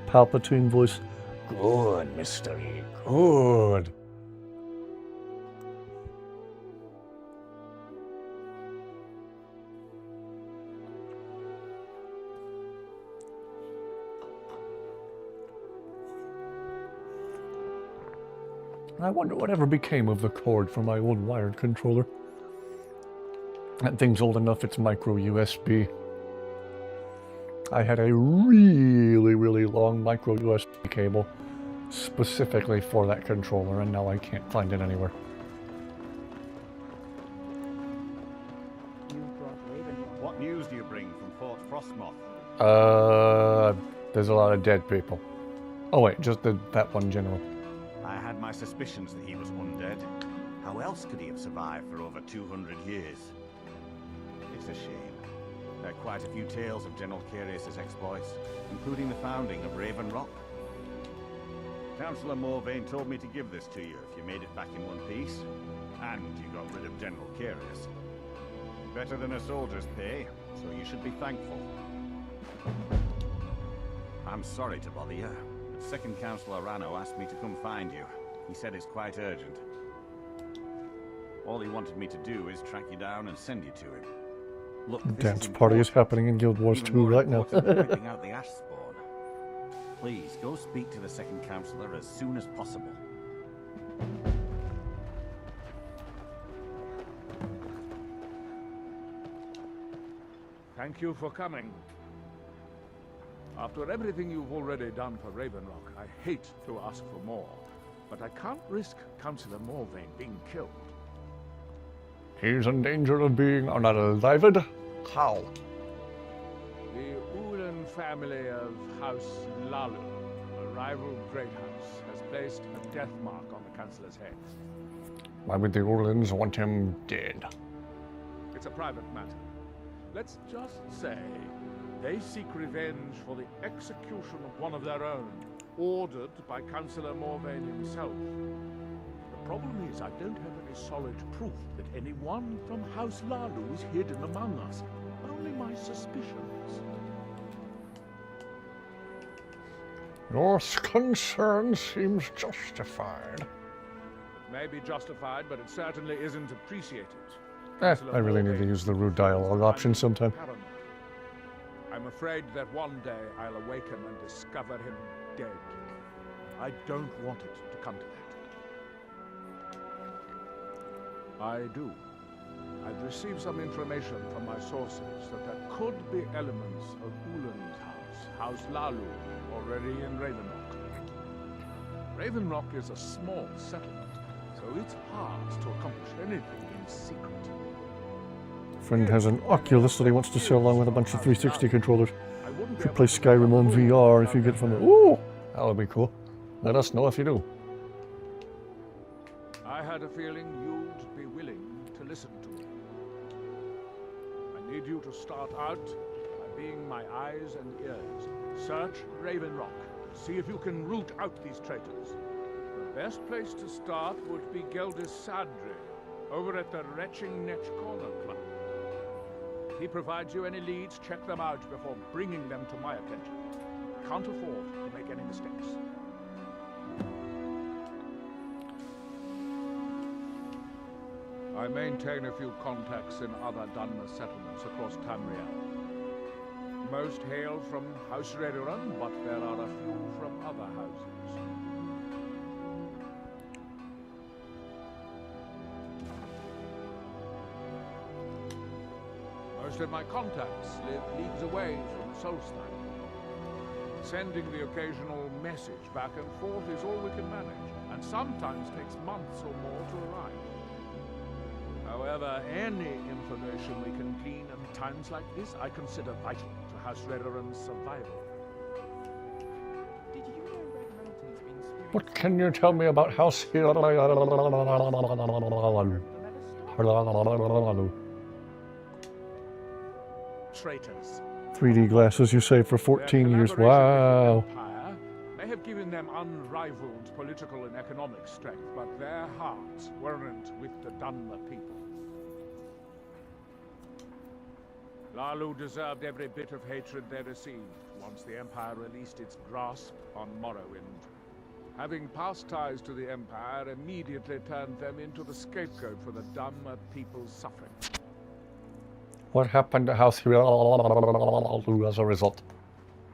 A: Palpatine voice. Good mystery. Good. I wonder whatever became of the cord for my old wired controller. That thing's old enough it's micro USB. I had a really, really long micro USB cable specifically for that controller, and now I can't find it anywhere.
C: What news do you bring from Fort Frostmoth?
A: There's a lot of dead people. Oh wait, just that one general.
C: I had my suspicions that he was undead. How else could he have survived for over 200 years? It's a shame. There are quite a few tales of General Curious' exploits, including the founding of Raven Rock. Councillor Morvain told me to give this to you if you made it back in one piece, and you got rid of General Curious. Better than a soldier's pay, so you should be thankful. I'm sorry to bother you, but Second Councillor Rano asked me to come find you. He said it's quite urgent. All he wanted me to do is track you down and send you to him. Look,
A: The dance party is happening in Guild Wars 2 right now.
C: Wiping out the Ashspawn. Please, go speak to the Second Councillor as soon as possible.
D: Thank you for coming. After everything you've already done for Ravenrock, I hate to ask for more, but I can't risk Councillor Morvain being killed.
A: He's in danger of being unalived. How?
D: The Ulan family of House Lalu, a rival great house, has placed a death mark on the Councillor's head.
A: Why would the Orlans want him dead?
D: It's a private matter. Let's just say they seek revenge for the execution of one of their own, ordered by Councillor Morvain himself. The problem is I don't have any solid proof that anyone from House Lalu is hidden among us. Only my suspicions.
A: Your concern seems justified.
D: It may be justified, but it certainly isn't appreciated.
A: I really need to use the rude dialogue option sometime.
D: I'm afraid that one day I'll awaken and discover him dead. I don't want it to come to that. I do. I've received some information from my sources that there could be elements of Ulan's house, House Lalu, already in Ravenrock. Ravenrock is a small settlement, so it's hard to accomplish anything in secret.
A: Friend has an Oculus that he wants to sell along with a bunch of 360 controllers. Could play Skyrim on VR if you get from it. Ooh, that would be cool. Let us know if you do.
D: I had a feeling you'd be willing to listen to me. I need you to start out by being my eyes and ears. Search Raven Rock. See if you can root out these traitors. The best place to start would be Geldis Sadri, over at the Retching Netch Corner Club. If he provides you any leads, check them out before bringing them to my attention. Can't afford to make any mistakes. I maintain a few contacts in other Dunmer settlements across Tamriel. Most hail from House Redoran, but there are a few from other houses. Most of my contacts live leagues away from Solstheim. Sending the occasional message back and forth is all we can manage, and sometimes takes months or more to arrive. However, any information we can glean in times like this, I consider vital to House Redoran's survival.
B: Did you know Red Mountain's been spewing
A: What can you tell me about House
D: Traitors.
A: 3D glasses, you say, for 14 years.
D: Their collaboration
A: Wow.
D: with the Empire may have given them unrivaled political and economic strength, but their hearts weren't with the Dunmer people. Lalu deserved every bit of hatred they received once the Empire released its grasp on Morrowind. Having past ties to the Empire immediately turned them into the scapegoat for the Dunmer people's suffering.
A: What happened to House as a result?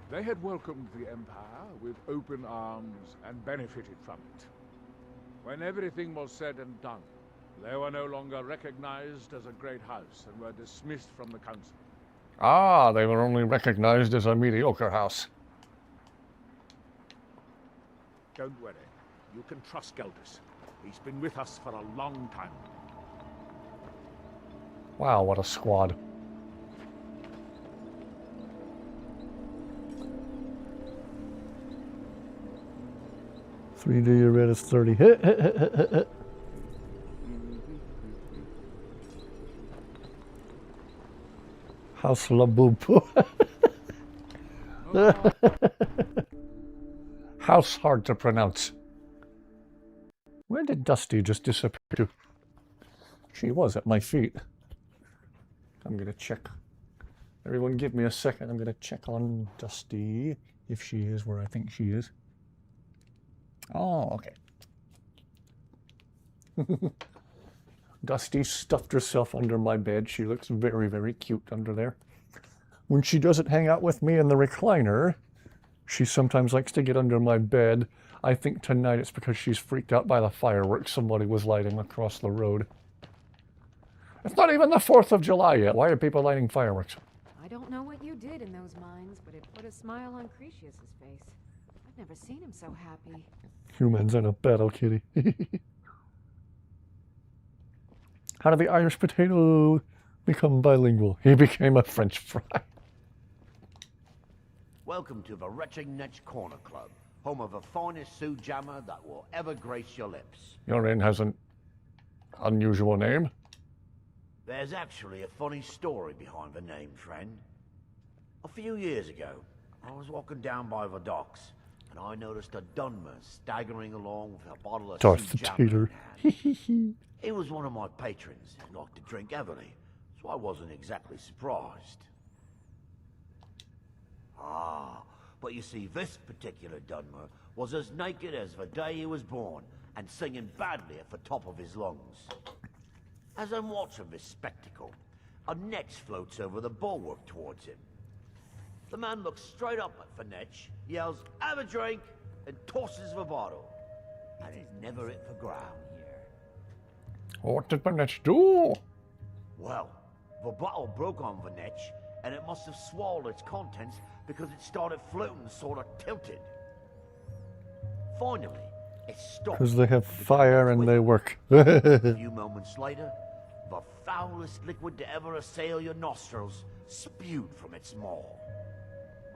D: They had welcomed the Empire with open arms and benefited from it. When everything was said and done, they were no longer recognized as a great house and were dismissed from the council.
A: Ah, they were only recognized as a mediocre house.
D: Don't worry, you can trust Geldis. He's been with us for a long time.
A: Wow, what a squad. $3D red is 30. House Laboop. House hard to pronounce. Where did Dusty just disappear to? She was at my feet. I'm gonna check. Everyone give me a second. I'm gonna check on Dusty, if she is where I think she is. Oh, okay. Dusty stuffed herself under my bed. She looks very, very cute under there. When she doesn't hang out with me in the recliner, she sometimes likes to get under my bed. I think tonight it's because she's freaked out by the fireworks somebody was lighting across the road. It's not even the 4th of July yet. Why are people lighting fireworks?
J: I don't know what you did in those mines, but it put a smile on Cretius's face. I've never seen him so happy.
A: Humans in a battle, kitty. How did the Irish potato become bilingual? He became a French fry.
H: Welcome to the Retching Netch Corner Club, home of the finest Sioux jammer that will ever grace your lips.
A: Your inn has an unusual name.
H: There's actually a funny story behind the name, friend. A few years ago, I was walking down by the docks, and I noticed a Dunmer staggering along with a bottle of
A: Darth
H: Sioux jammer
A: Vader.
H: in hand. He was one of my patrons and liked to drink heavily, so I wasn't exactly surprised. Ah, but you see, this particular Dunmer was as naked as the day he was born, and singing badly at the top of his lungs. As I'm watching this spectacle, a netch floats over the bulwark towards him. The man looks straight up at the netch, yells, "Have a drink," and tosses the bottle. And it never hit the ground.
A: What did the netch do?
H: Well, the bottle broke on the netch, and it must have swallowed its contents because it started floating sort of tilted. Finally, It stopped.
A: Because they have fire and they work.
H: A few moments later, the foulest liquid to ever assail your nostrils spewed from its maw.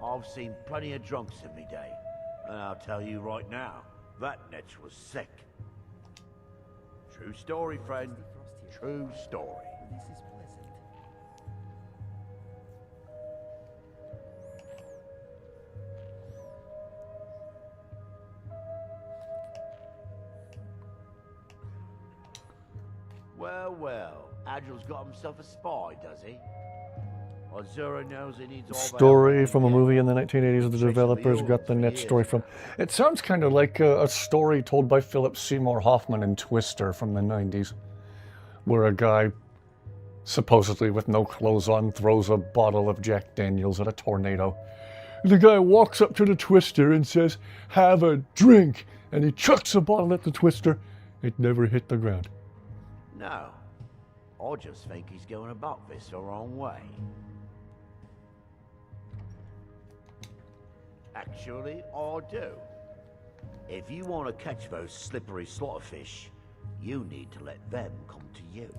H: I've seen plenty of drunks in me day, and I'll tell you right now, that netch was sick. True story, friend. True story.
G: This is pleasant.
H: Well, well, Adril's got himself a spy, does he? Azura knows he needs all the
A: Story
H: help he
A: from a
H: can
A: movie
H: get.
A: in the 1980s the developers got the net story from. It sounds kind of like a story told by Philip Seymour Hoffman in Twister from the 90s, where a guy, supposedly with no clothes on, throws a bottle of Jack Daniels at a tornado. The guy walks up to the Twister and says, "Have a drink," and he chucks a bottle at the Twister. It never hit the ground.
H: No. I just think he's going about this the wrong way. Actually, I do. If you want to catch those slippery slaughterfish, you need to let them come to you.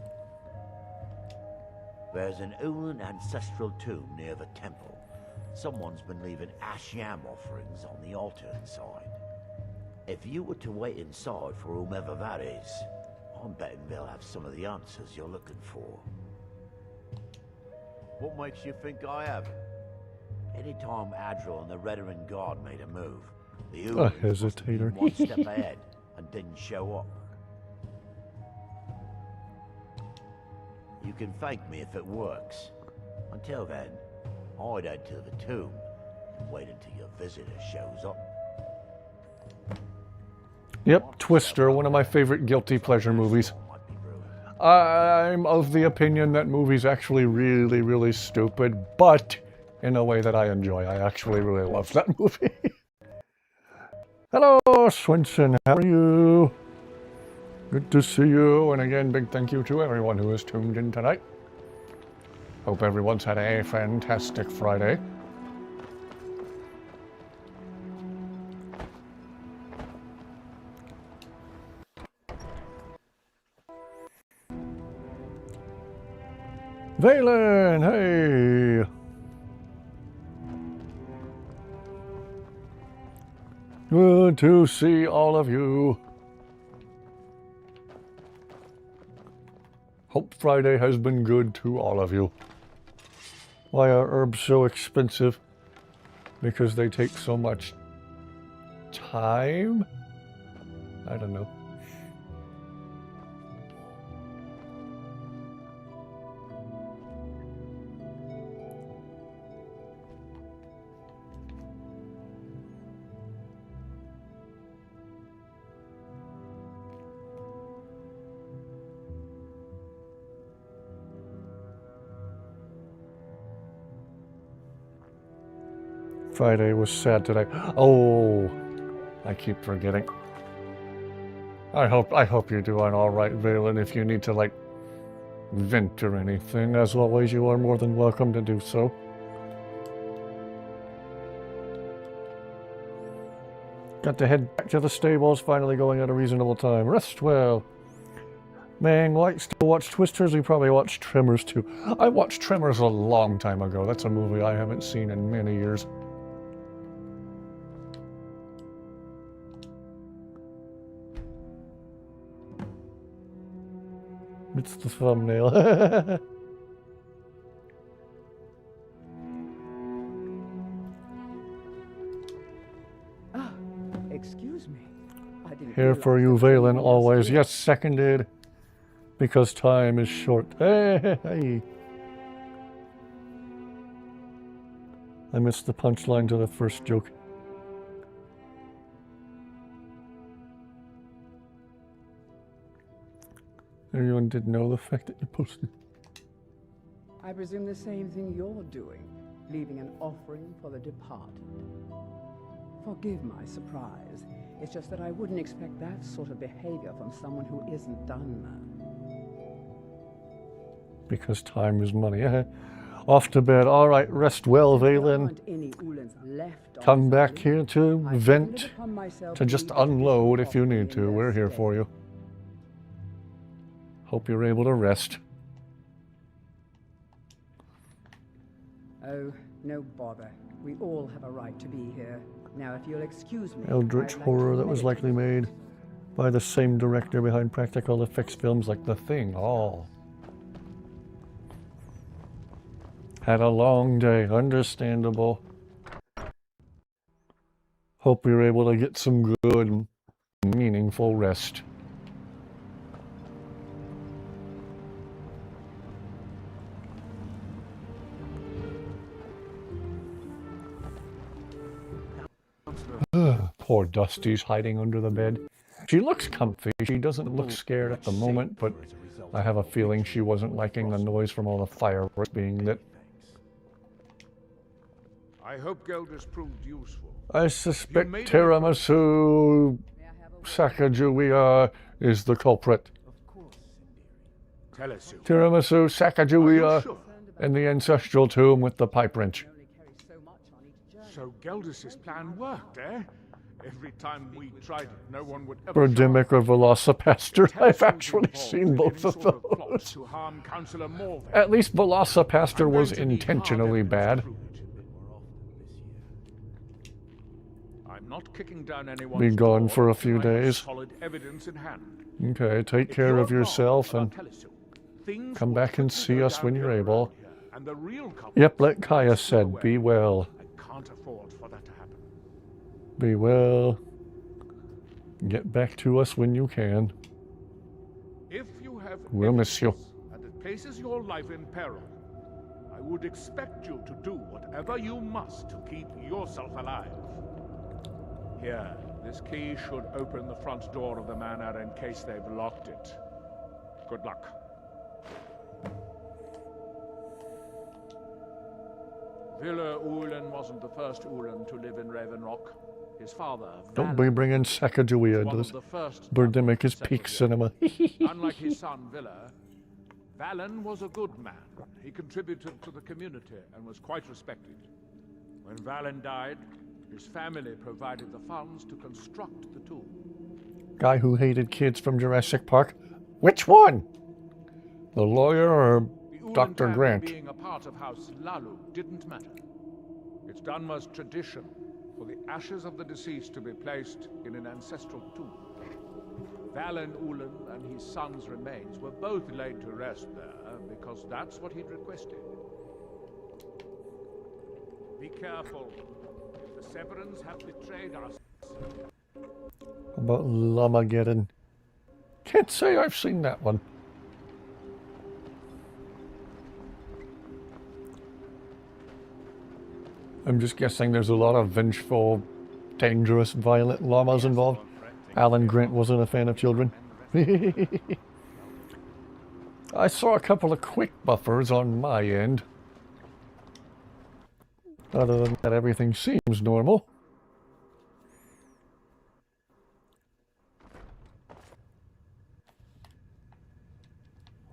H: There's an Ulan ancestral tomb near the temple. Someone's been leaving ash yam offerings on the altar inside. If you were to wait inside for whomever that is, I'm betting they'll have some of the answers you're looking for. What makes you think I haven't? Anytime Adril and the Redarin Guard made a move, the Ulans must have been
A: hesitator.
H: one step ahead and didn't show up. You can thank me if it works. Until then, I'd head to the tomb and wait until your visitor shows up.
A: Yep, Twister, one of my favorite guilty pleasure movies. I'm of the opinion that movie's actually really, really stupid, but in a way that I enjoy. I actually really love that movie. Hello, Swinson, how are you? Good to see you, and again, big thank you to everyone who has tuned in tonight. Hope everyone's had a fantastic Friday. Valen, hey! Good to see all of you. Hope Friday has been good to all of you. Why are herbs so expensive? Because they take so much time? I don't know. Friday was sad today. Oh, I keep forgetting. I hope you're doing all right, Valen. If you need to like vent or anything, as always, you are more than welcome to do so. Got to head back to the stables, finally going at a reasonable time. Rest well. Man, likes to watch Twisters. You probably watched Tremors too. I watched Tremors a long time ago. That's a movie I haven't seen in many years. It's the thumbnail.
K: Excuse me. I didn't
A: Here for you, Valen, always. Yes, seconded. Because time is short. Hey. I missed the punchline to the first joke. Everyone did know the fact that you posted.
K: I presume the same thing you're doing, leaving an offering for the departed. Forgive my surprise. It's just that I wouldn't expect that sort of behavior from someone who isn't done.
A: Because time is money. Off to bed. All right, rest well,
K: There
A: Valen.
K: aren't any Ulans left on
A: Come back
K: Skyrim.
A: here to
K: I've
A: vent,
K: taken it upon myself
A: to just
K: lead a
A: unload
K: fishing
A: if you
K: offering
A: need to.
K: in
A: We're
K: their
A: here for
K: stead.
A: you. Hope you're able to rest.
K: Oh, no bother. We all have a right to be here. Now, if you'll excuse me,
A: Eldritch
K: I'd like
A: horror
K: to
A: that was likely
K: meditate.
A: made by the same director behind practical effects films like The Thing. Oh. Had a long day. Understandable. Hope you're able to get some good, meaningful rest. Poor Dusty's hiding under the bed. She looks comfy. She doesn't look scared at the moment, but I have a feeling she wasn't liking the noise from all the fireworks being lit.
D: I hope Gelders proved useful.
A: I suspect Tiramisu Sacagawea is the culprit.
D: Tell us, you.
A: Tiramisu Sacagawea
D: sure?
A: in the ancestral tomb with the pipe wrench.
D: So Gelders' plan worked, eh? Every time we tried it, no one would ever show up.
A: Birdemic or Velocipaster.
D: Tell us
A: I've
D: who's
A: actually
D: involved
A: seen
D: in
A: both
D: any
A: of
D: sort of plot
A: those.
D: to harm Councillor Morvan.
A: At least Velocipaster
D: I'm
A: was
D: going to need hard
A: intentionally
D: evidence
A: bad.
D: to prove it. I'm not kicking down anyone's
A: Be gone
D: door
A: for a
D: until
A: few
D: I have
A: days.
D: solid evidence in hand.
A: Okay, take
D: If
A: care
D: you're
A: of
D: wrong
A: yourself
D: about
A: and
D: Telesur, things
A: come
D: will
A: back and
D: quickly
A: see
D: go
A: us when
D: downhill
A: you're able.
D: around here, and the real culprits
A: Yep, like
D: will
A: Kaya
D: still
A: said,
D: away.
A: be well.
D: I can't afford for that to happen.
A: Be well. Get back to us when you can.
D: If you have
A: We'll miss you.
D: evidence and it places your life in peril, I would expect you to do whatever you must to keep yourself alive. Here, this key should open the front door of the manor in case they've locked it. Good luck. Villa Ulen wasn't the first Ulen to live in Raven Rock. His father,
A: Don't
D: Valen,
A: be bringing Sacagawea
D: was
A: into
D: one
A: this.
D: of the first
A: Birdemic is
D: settled
A: peak
D: here.
A: cinema.
D: Unlike his son Villa, Valen was a good man. He contributed to the community and was quite respected. When Valen died, his family provided the funds to construct the tomb.
A: Guy who hated kids from Jurassic Park. Which one? The lawyer or
D: The Ulen
A: Dr.
D: family
A: Grant?
D: being a part of House Lalu didn't matter. It's Dunmer's tradition for the ashes of the deceased to be placed in an ancestral tomb. Valen Ulen and his son's remains were both laid to rest there because that's what he'd requested. Be careful. If the Severans have betrayed us,
A: About Lamageddon. Can't say I've seen that one. I'm just guessing there's a lot of vengeful, dangerous, violent llamas involved. Alan Grant wasn't a fan of children. I saw a couple of quick buffers on my end. Other than that, everything seems normal.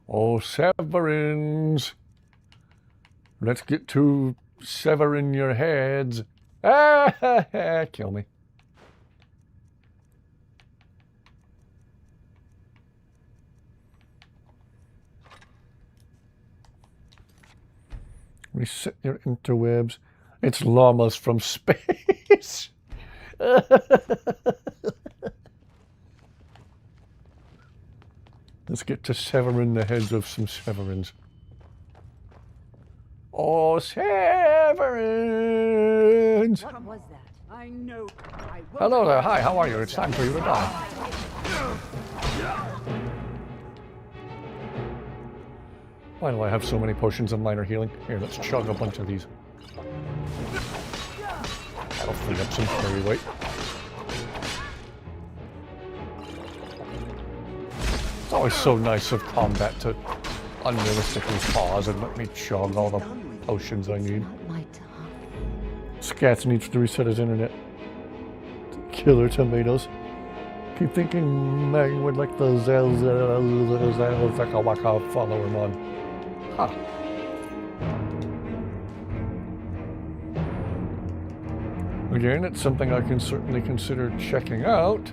A: Oh, Severins! Let's get to severing your heads. Ah, kill me. Reset your interwebs. It's llamas from space. Let's get to severing the heads of some Severins. Oh, Severins!
F: What was that?
K: I know. I won't
A: Hello there.
K: let
A: Hi,
K: you
A: how are
K: do
A: you? It's
K: so.
A: time for you to die. Why do I have so many potions of minor healing? Here, let's chug a bunch of these. That'll free up some carry weight. It's always so nice of combat to unrealistically pause and let me chug all the potions I need.
F: Not my time.
A: Scats needs to reset his internet. Killer tomatoes. Keep thinking Megan would like the Zelzakawaka follow him on. Huh. Again, it's something I can certainly consider checking out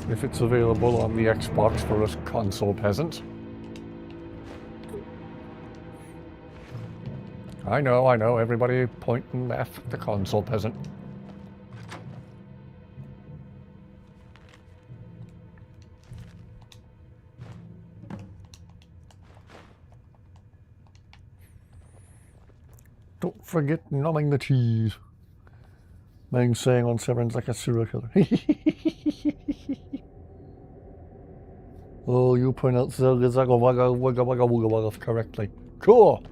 A: if it's available on the Xbox for us console peasants. I know, everybody point and laugh at the console peasant. Don't forget numbing the cheese. Mang saying on Severance like a serial killer. Oh, you pronounce the correctly. Cool.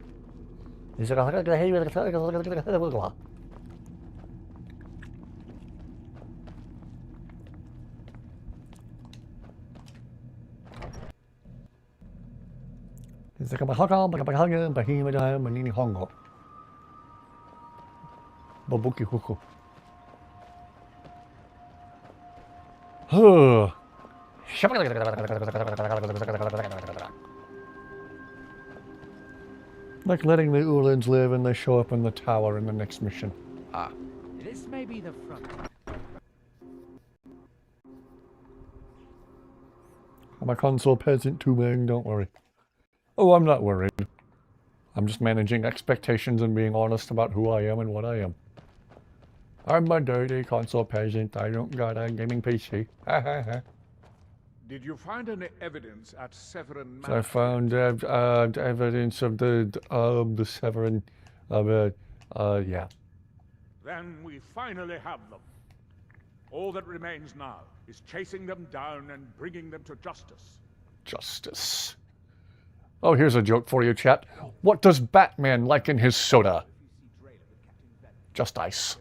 A: Babuki huku. Like letting the Ulans live and they show up in the tower in the next mission. Ah.
I: This may be the front.
A: I'm a console peasant too, man, don't worry. Oh, I'm not worried. I'm just managing expectations and being honest about who I am and what I am. I'm a dirty console peasant. I don't got a gaming PC. Ha ha ha.
D: Did you find any evidence at Severin
A: So I
D: Manor?
A: found evidence of the Severin, yeah.
D: Then we finally have them. All that remains now is chasing them down and bringing them to justice.
A: Justice. Oh, here's a joke for you, chat. What does Batman like in his soda? Just ice.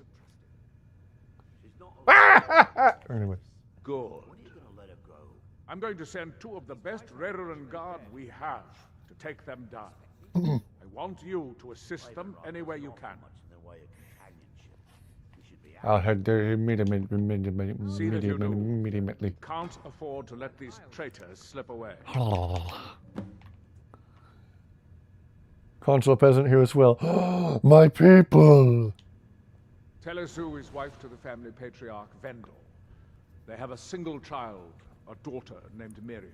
A: Anyway.
D: Good. I'm going to send 2 of the best Redoran Guard we have to take them down. I want you to assist them any way you can.
A: I'll head there immediately.
D: See that you do. Can't afford to let these traitors slip away.
A: Console peasant here as well. My people!
D: Telesu is wife to the family patriarch Vendel. They have a single child, a daughter named Miri.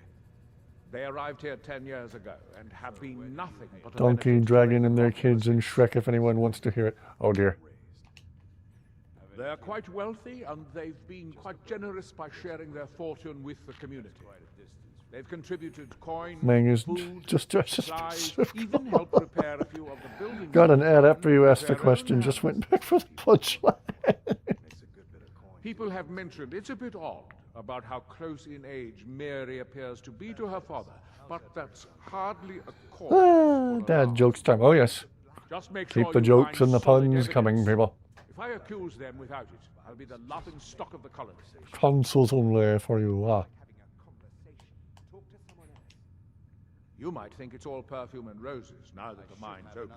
D: They arrived here 10 years ago and have been nothing but a
A: Donkey, Dragon, and their kids in Shrek if anyone wants to hear it. Oh dear.
D: They're quite wealthy and they've been quite generous by sharing their fortune with the community. They've contributed coin,
A: Mang is
D: food,
A: just
D: supplies, even helped repair a few of the buildings.
A: Got an ad after you asked the question, just went back for the punchline.
D: People have mentioned it's a bit odd about how close in age Mary appears to be to her father, but that's hardly a cause.
A: Dad jokes time. Oh yes.
D: Just make
A: Keep
D: sure
A: the
D: you
A: jokes
D: find
A: and the
D: solid
A: puns coming,
D: evidence.
A: people.
D: If I accuse them without it, I'll be the laughing stock of the colony.
A: Consoles only for you. Ah.
D: You might think it's all perfume and roses now that the mine's open.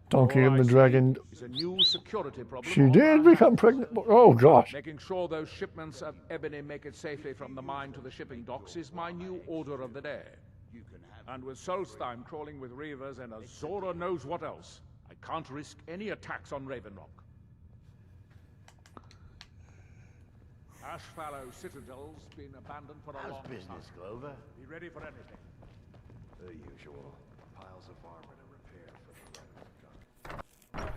A: Donkey
D: All
A: and
D: I
A: the
D: see
A: Dragon.
D: is a new security problem.
A: She did become pregnant. Oh gosh.
D: Making sure those shipments of ebony make it safely from the mine to the shipping docks is my new order of the day. And with Solstheim crawling with reavers and Azora knows what else, I can't risk any attacks on Ravenrock. Ashfallow Citadel's been abandoned for a long
H: business,
D: time.
H: Clover?
D: Be ready for anything.
E: The usual. Piles of armor to repair for the Redoran.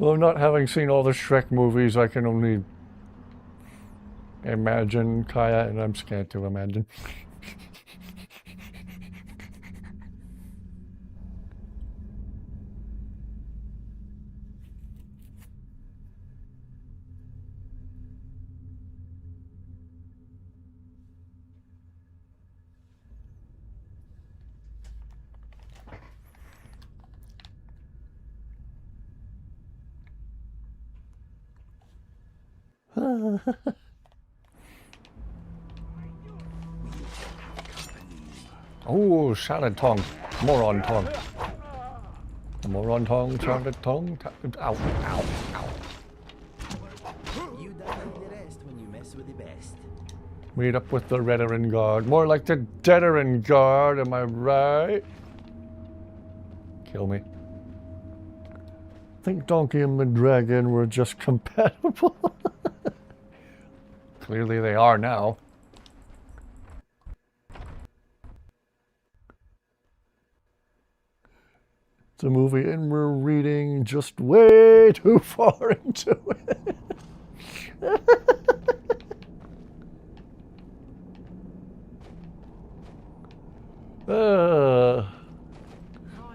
A: Well, not having seen all the Shrek movies, I can only imagine Kaya, and I'm scared to imagine. Oh, salad tongue. Moron tongue. Moron tongue, salad tongue. Ow, ow, ow.
G: You die like the rest when you mess with the best.
A: Meet up with the Redderin Guard. More like the Deaderin Guard, am I right? Kill me. I think Donkey and the Dragon were just compatible. Clearly they are now. It's a movie and we're reading just way too far into it.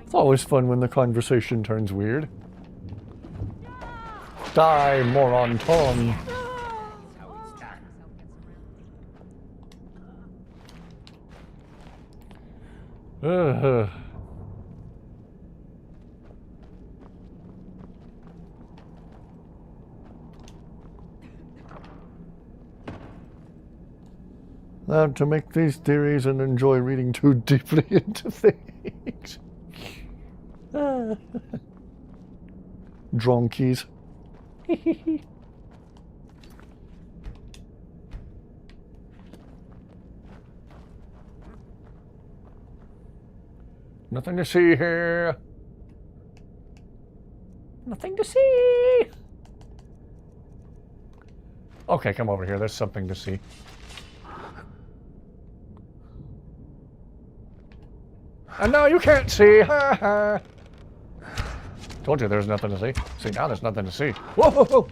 A: It's always fun when the conversation turns weird. Die, moron Tom. Allowed to make these theories and enjoy reading too deeply into things. Dronkies. Nothing to see here. Nothing to see. Okay, come over here. There's something to see. And now you can't see. Told you there's nothing to see. See, now there's nothing to see. Whoa, whoa, whoa.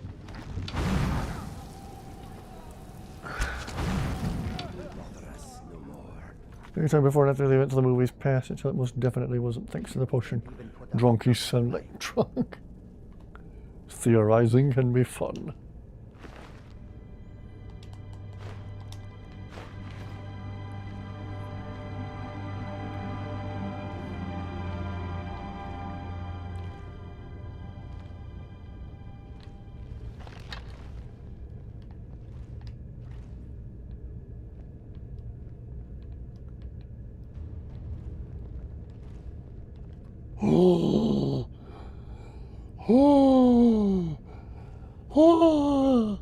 A: Anytime before and after the events of the movies passed, it most definitely wasn't thanks to the potion. Drunkies sound like drunk. Theorizing can be fun. Oh. Oh. Oh.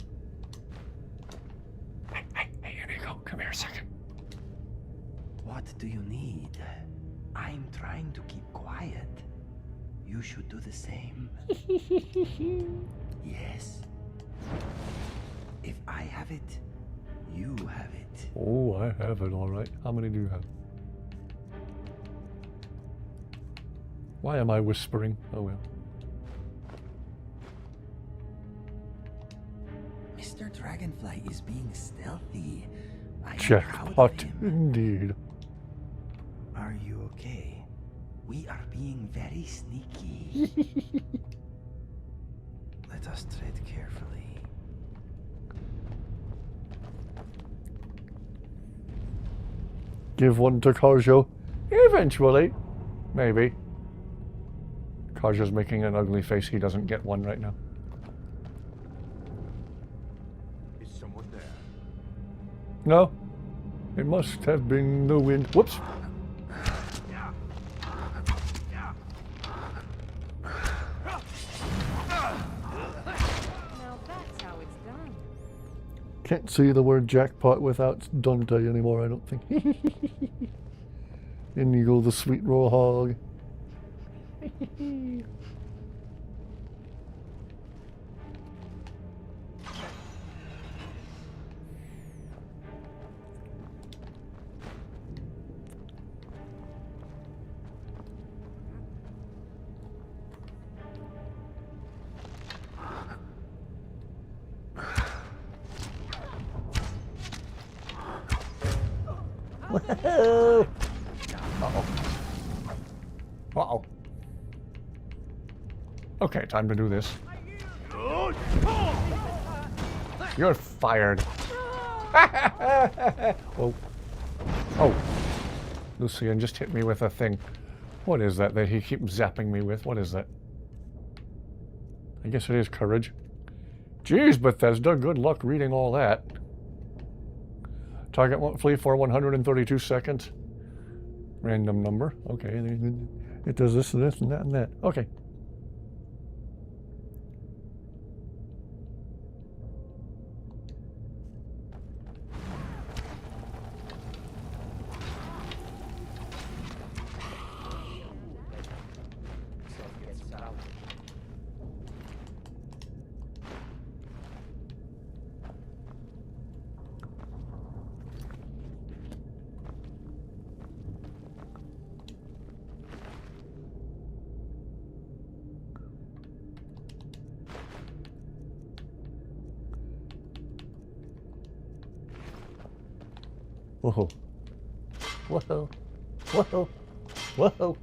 A: Hey, here we go. Come here a second.
G: What do you need? I'm trying to keep quiet. You should do the same. Yes. If I have it, you have it.
A: Oh, I have it, all right. How many do you have? Why am I whispering? Oh, well.
G: Mr. Dragonfly is being stealthy. I'm proud of
A: Jackpot,
G: him.
A: indeed.
G: Are you okay? We are being very sneaky. Let us tread carefully.
A: Give one to Karjo. Eventually. Maybe. Karjo's making an ugly face. He doesn't get one right now.
D: Is someone there?
A: No. It must have been the wind. Whoops.
J: Now that's how it's done.
A: Can't see the word jackpot without Dante anymore, I don't think. In you go, the sweet raw hog. Uh-oh. Uh-oh. Okay, time to do this. You're fired. Whoa. Oh. Lucian just hit me with a thing. What is that he keeps zapping me with? What is that? I guess it is courage. Jeez, Bethesda, good luck reading all that. Target won't flee for 132 seconds. Random number. Okay. It does this and this and that and that. Okay. Whoa. Whoa. Whoa. Whoa.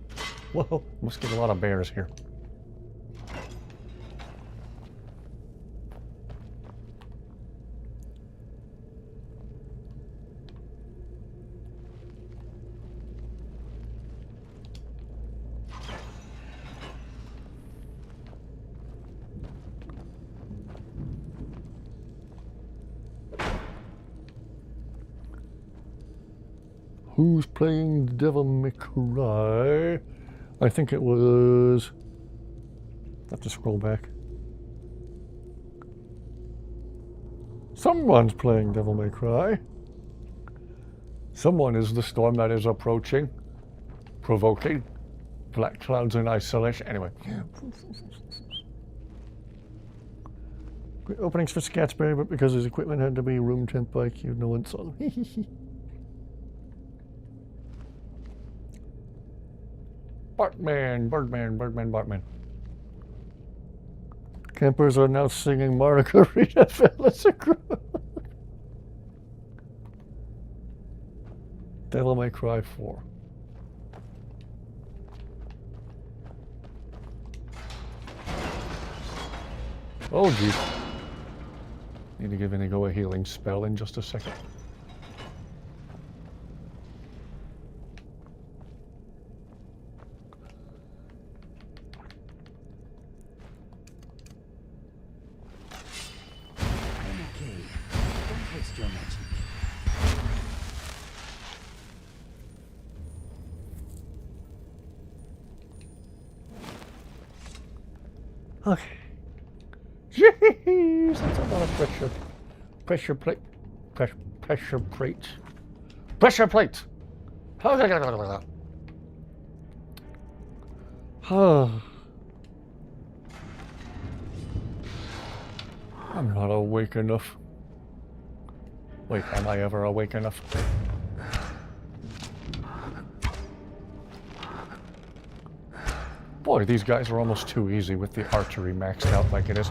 A: Whoa. Must get a lot of bears here. Who's playing Devil May Cry? I think it was... I have to scroll back. Someone's playing Devil May Cry. Someone is the storm that is approaching, provoking black clouds in isolation. Anyway. Great openings for Scatsbury, but because his equipment had to be room temp IQ, no one saw them. Bartman. Campers are now singing Margarita Phyllis Devil May Cry 4. Oh, geez. Need to give Inigo a healing spell in just a second. Okay. Jeez, that's a lot of pressure. Pressure plate. Pressure plate. Pressure plate! I'm not awake enough. Wait, am I ever awake enough? Boy, these guys are almost too easy with the archery maxed out like it is.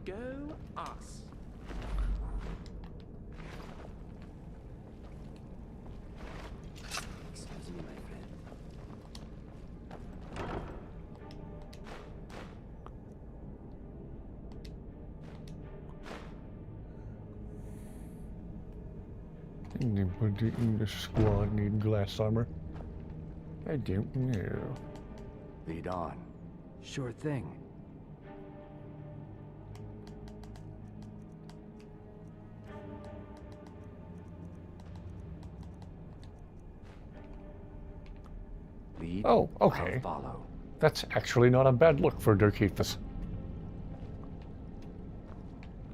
B: Go us.
G: Excuse me, my friend.
A: Anybody in the squad need glass armor? I don't know.
G: Lead on. Sure thing. Lead,
A: Oh, okay.
G: I'll follow.
A: That's actually not a bad look for Dirkethus.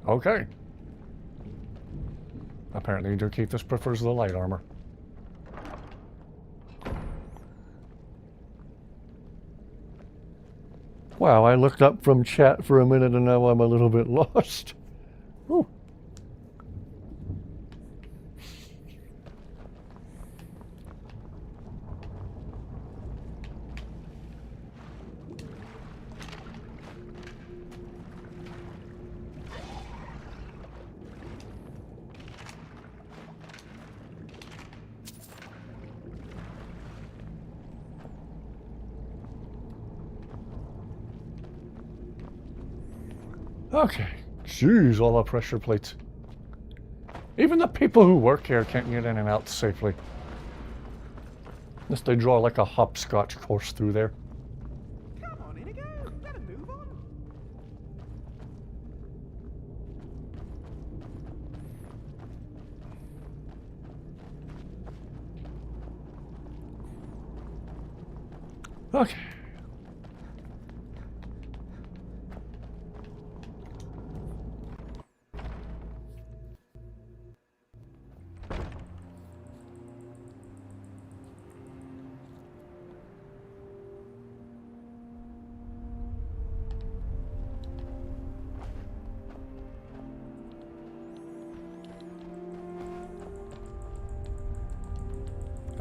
A: Okay. Apparently Dirkethus prefers the light armor. Wow, I looked up from chat for a minute and now I'm a little bit lost. Whew. Okay. Jeez, all the pressure plates. Even the people who work here can't get in and out safely. Unless they draw like a hopscotch course through there.
B: Come on, Inigo. Better move on.
A: Okay.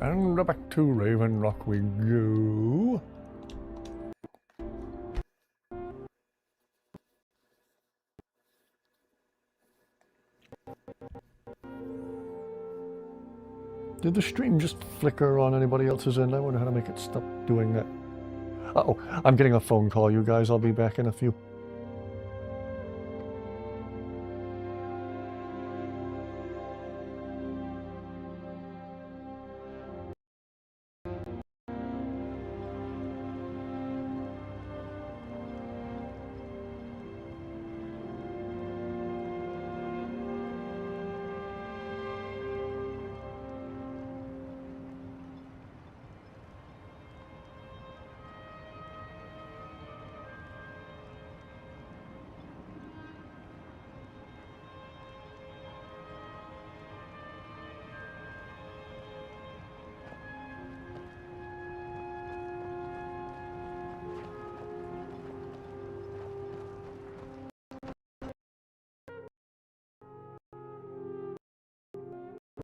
A: And back to Raven Rock we go. Did the stream just flicker on anybody else's end? I wonder how to make it stop doing that. Uh-oh, I'm getting a phone call, you guys. I'll be back in a few.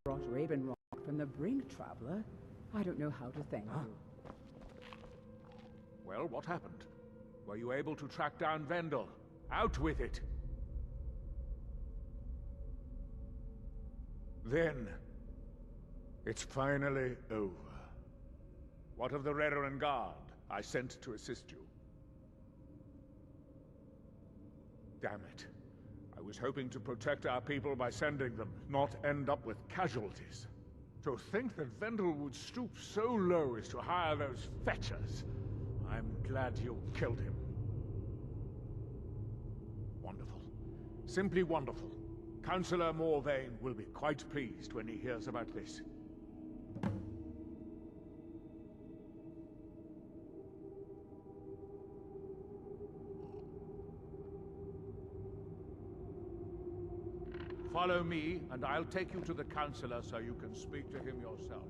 K: Brought Raven Rock from the brink, traveler. I don't know how to thank you.
D: Well, what happened? Were you able to track down Vendel? Out with it! Then, it's finally over. What of the Redoran Guard I sent to assist you? Damn it. I was hoping to protect our people by sending them, not end up with casualties. To think that Vendel would stoop so low as to hire those fetchers. I'm glad you killed him. Wonderful. Simply wonderful. Councillor Morvain will be quite pleased when he hears about this. Follow me, and I'll take you to the Councillor so you can speak to him yourself.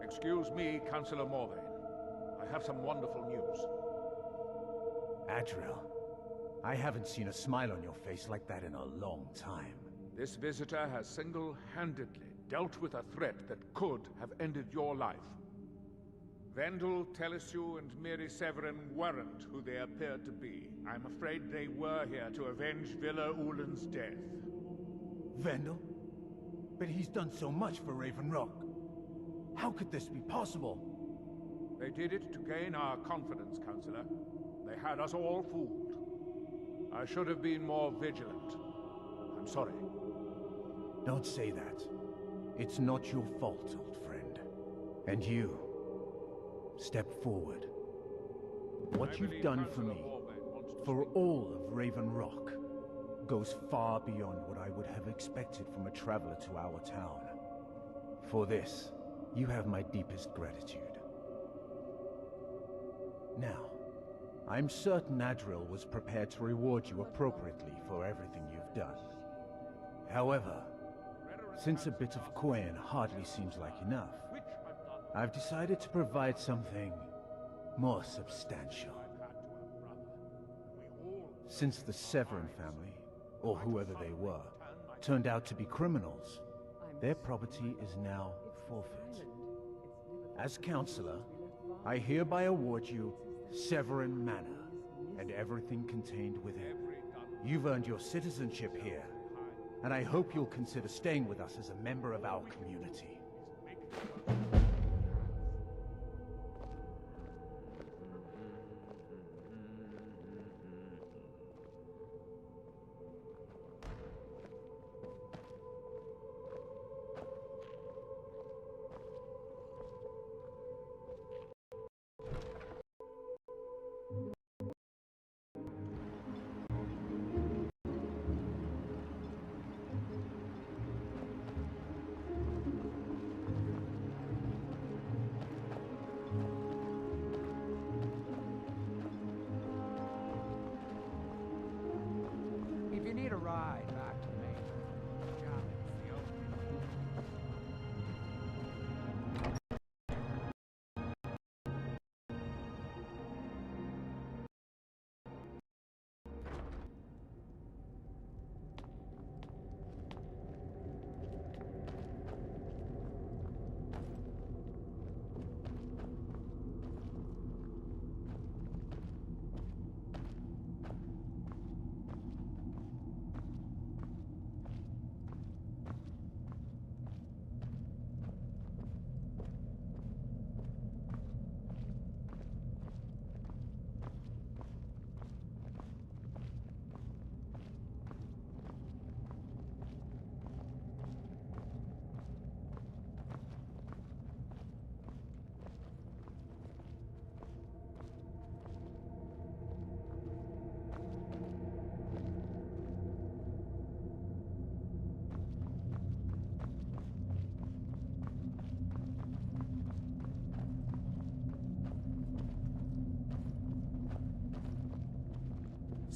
D: Excuse me, Councillor Morvain. I have some wonderful news.
L: Adriel, I haven't seen a smile on your face like that in a long time.
D: This visitor has single-handedly dealt with a threat that could have ended your life. Vendel, Telesue, and Miri Severin weren't who they appeared to be. I'm afraid they were here to avenge Villa Ulen's death.
L: Vendel? But he's done so much for Raven Rock. How could this be possible?
D: They did it to gain our confidence, Councillor. They had us all fooled. I should have been more vigilant. I'm sorry.
L: Don't say that. It's not your fault, old friend. And you, step forward. What you've done for me, for all of Raven Rock, goes far beyond what I would have expected from a traveler to our town. For this, you have my deepest gratitude. Now, I'm certain Adriel was prepared to reward you appropriately for everything you've done. However, since a bit of coin hardly seems like enough, I've decided to provide something more substantial. Since the Severin family, or whoever they were, turned out to be criminals, their property is now forfeit. As Councillor, I hereby award you Severin Manor, and everything contained within. You've earned your citizenship here, and I hope you'll consider staying with us as a member of our community.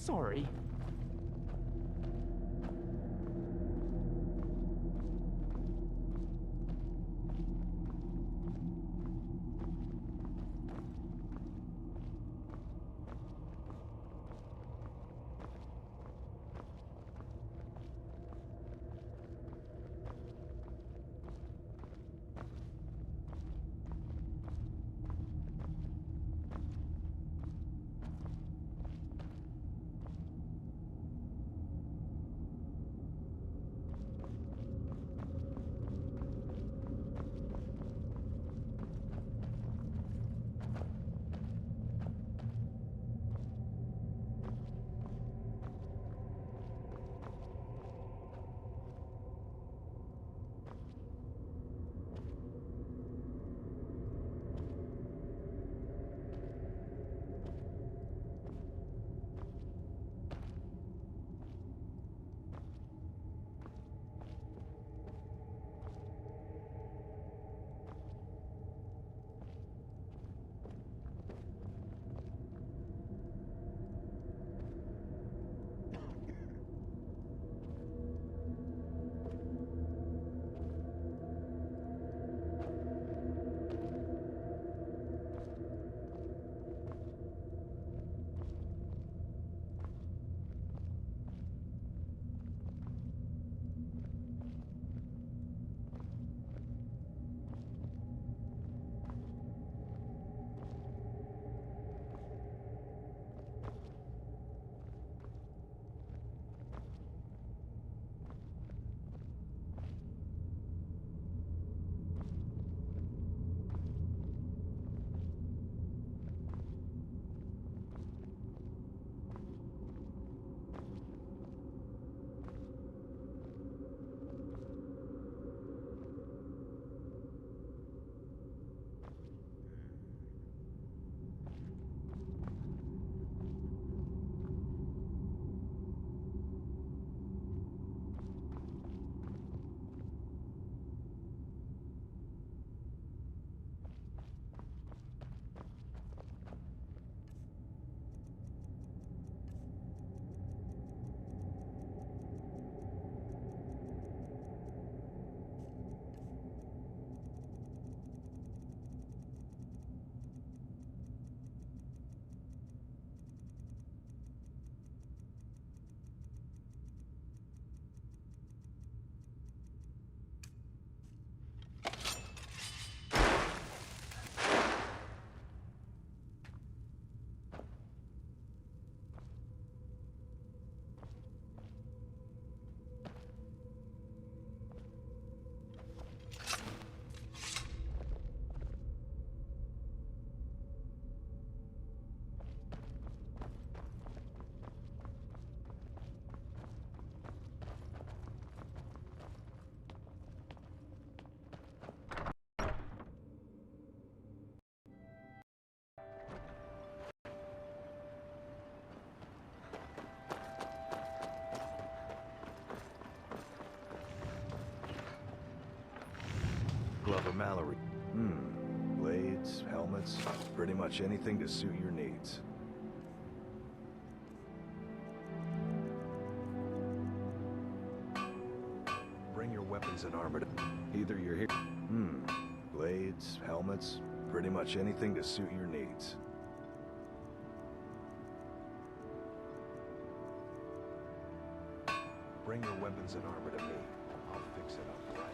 I: Sorry.
E: Glover Mallory. Blades, helmets, pretty much anything to suit your needs. Bring your weapons and armor to... Either you're here... Blades, helmets, pretty much anything to suit your needs. Bring your weapons and armor to me. I'll fix it up right.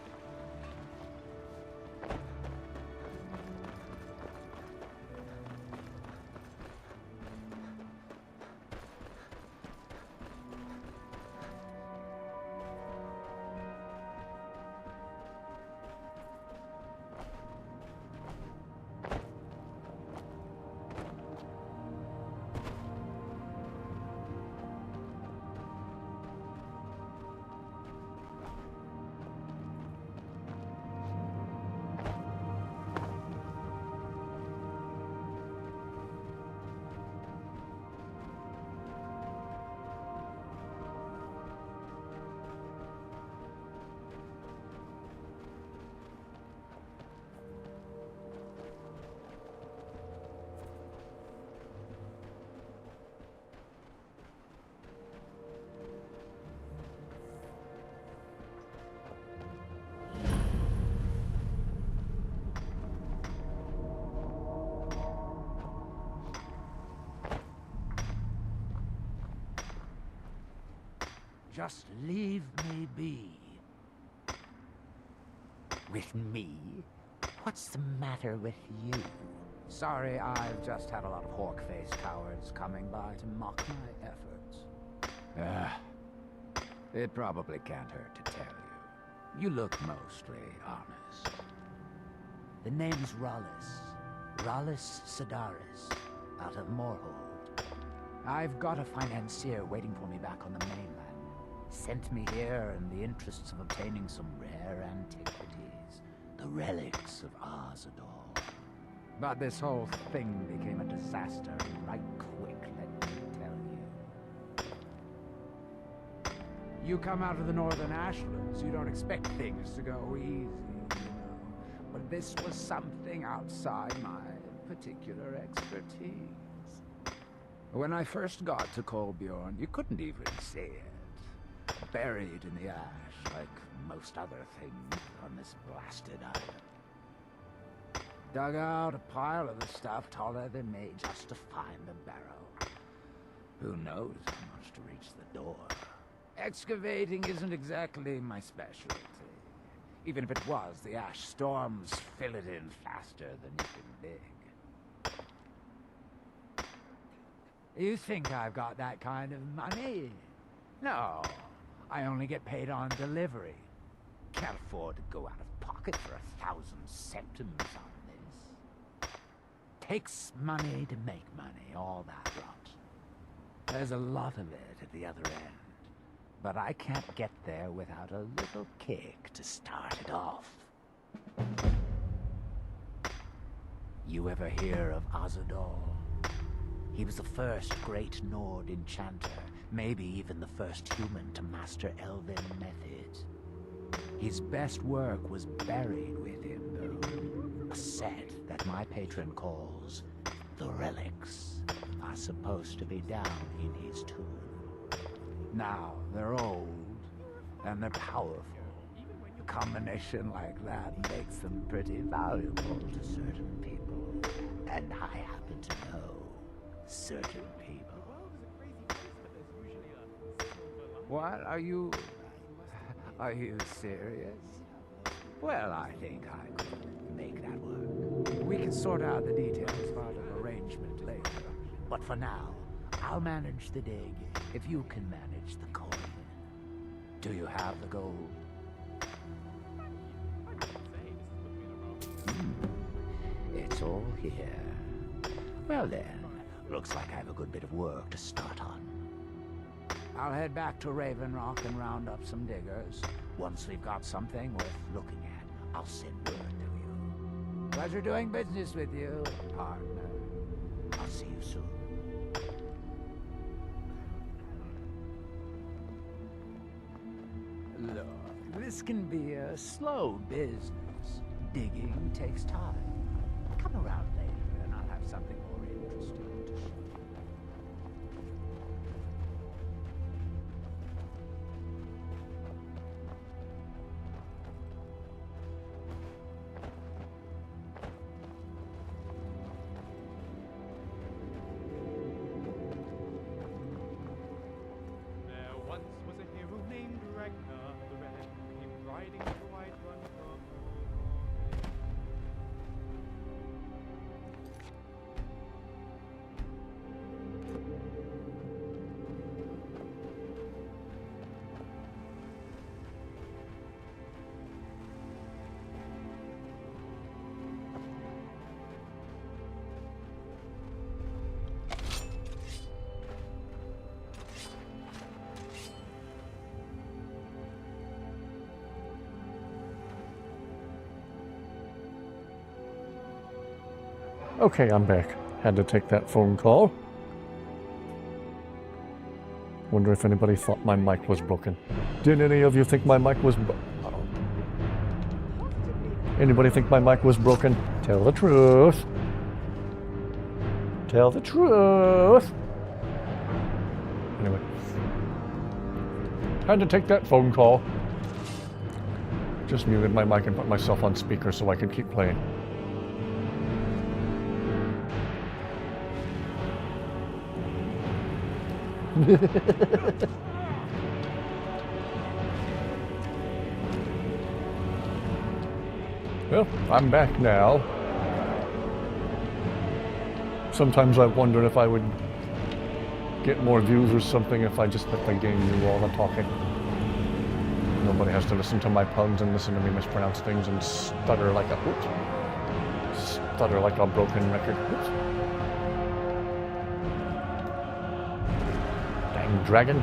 I: Just leave me be.
M: With me? What's the matter with you?
I: Sorry, I've just had a lot of hawk-faced cowards coming by to mock my efforts. It probably can't hurt to tell you. You look mostly honest.
M: The name's Rollis Sedaris, out of Moorhold.
I: I've got a financier waiting for me back on the mainland. Sent me here in the interests of obtaining some rare antiquities.
M: The relics of Azador.
I: But this whole thing became a disaster right quick, let me tell you. You come out of the Northern Ashlands, you don't expect things to go easy, you know. But this was something outside my particular expertise. When I first got to Kolbjorn, you couldn't even see it. Buried in the ash, like most other things on this blasted island. Dug out a pile of the stuff taller than me just to find the barrel. Who knows how much to reach the door. Excavating isn't exactly my specialty. Even if it was, the ash storms fill it in faster than you can dig. You think I've got that kind of money? No, I only get paid on delivery. Can't afford to go out of pocket for 1,000 centimes on this. Takes money to make money, all that rot. There's a lot of it at the other end. But I can't get there without a little kick to start it off. You ever hear of Azador? He was the first great Nord enchanter, maybe even the first human to master elven methods. His best work was buried with him, though. A set that my patron calls the relics are supposed to be down in his tomb. Now, they're old, and they're powerful. A combination like that makes them pretty valuable to certain people. And I happen to know certain people. What? Are you serious? Well, I think I could make that work. We can sort out the details part of arrangement later. But for now, I'll manage the dig if you can manage the coin. Do you have the gold? It's all here. Well then, looks like I have a good bit of work to start on. I'll head back to Raven Rock and round up some diggers. Once we've got something worth looking at, I'll send word to you. Pleasure doing business with you, partner. I'll see you soon. Look, this can be a slow business. Digging takes time. Come around later and I'll have something more interesting to show.
B: There once was a hero named Ragnar the Red. He came riding the white run from
A: Okay, I'm back. Had to take that phone call. Wonder if anybody thought my mic was broken. Did any of you think my mic was Anybody think my mic was broken? Tell the truth. Tell the truth. Anyway. Had to take that phone call. Just muted my mic and put myself on speaker so I could keep playing. Well, I'm back now. Sometimes I've wondered if I would get more views or something if I just let the game do all the talking. Nobody has to listen to my puns and listen to me mispronounce things and stutter like a broken record. Whoops. Dang dragon.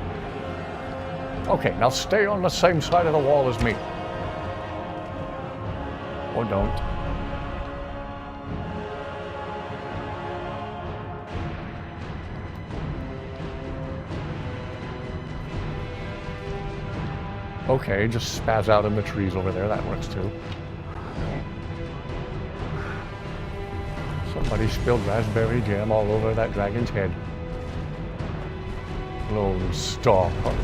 A: Okay, now stay on the same side of the wall as me. Or don't. Okay, just spaz out in the trees over there. That works too. Somebody spilled raspberry jam all over that dragon's head. Lone Stalker.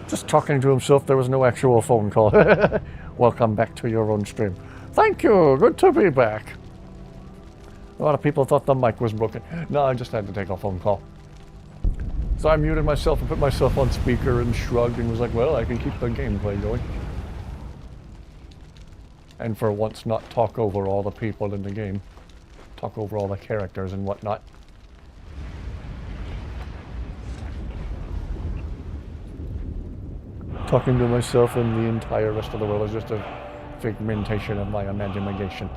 A: Just talking to himself, there was no actual phone call. Welcome back to your own stream. Thank you, good to be back. A lot of people thought the mic was broken. No, I just had to take a phone call. So I muted myself and put myself on speaker and shrugged and was like, well, I can keep the gameplay going. And for once not talk over all the people in the game. Talk over all the characters and whatnot. Talking to myself and the entire rest of the world is just a figmentation of my imagination.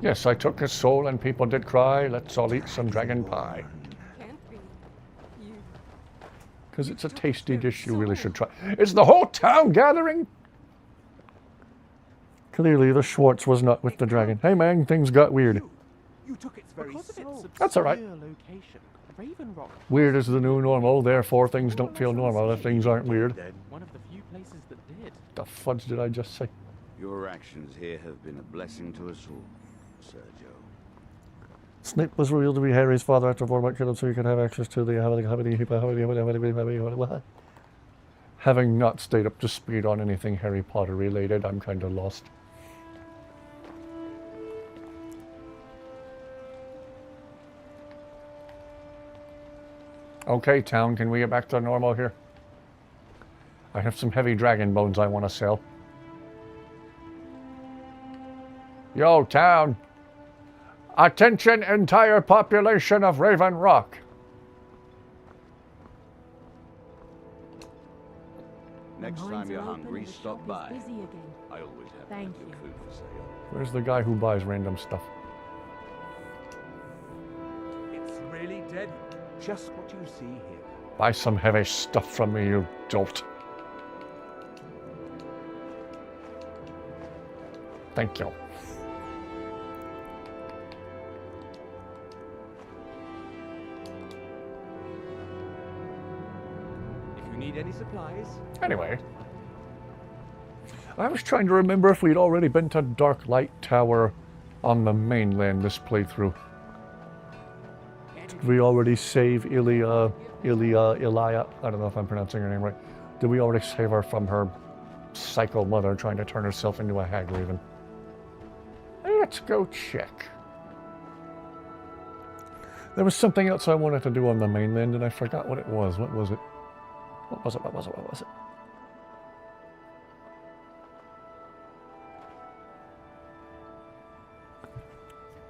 A: Yes, I took his soul and people did cry. Let's all eat some dragon pie. Because it's a tasty dish you really should try. Is the whole town gathering? Clearly the Schwartz was not with the dragon. Hey man, things got weird.
B: You took its very soul.
A: That's alright. Weird is the new normal, therefore things don't feel normal if things aren't weird.
B: One of the few places that did.
A: The fudge did I just say?
N: Your actions here have been a blessing to us all, Sergio.
A: Snape was revealed to be Harry's father after Voldemort killed him so he could have access to the Having not stayed up to speed on anything Harry Potter related, I'm kind of lost. Okay, town, can we get back to normal here? I have some heavy dragon bones I want to sell. Yo, town! Attention, entire population of Raven Rock!
N: Next time you're hungry, stop by. I always have plenty of food for sale.
A: Where's the guy who buys random stuff?
B: It's really dead. Just what you see here.
A: Buy some heavy stuff from me, you dolt. Thank you.
B: If you need any supplies.
A: Anyway. I was trying to remember if we'd already been to Dark Light Tower on the mainland this playthrough. Did we already save Ilia, I don't know if I'm pronouncing her name right. Did we already save her from her psycho mother trying to turn herself into a hag raven? Let's go check. There was something else I wanted to do on the mainland and I forgot what it was. What was it? What was it? What was it? What was it?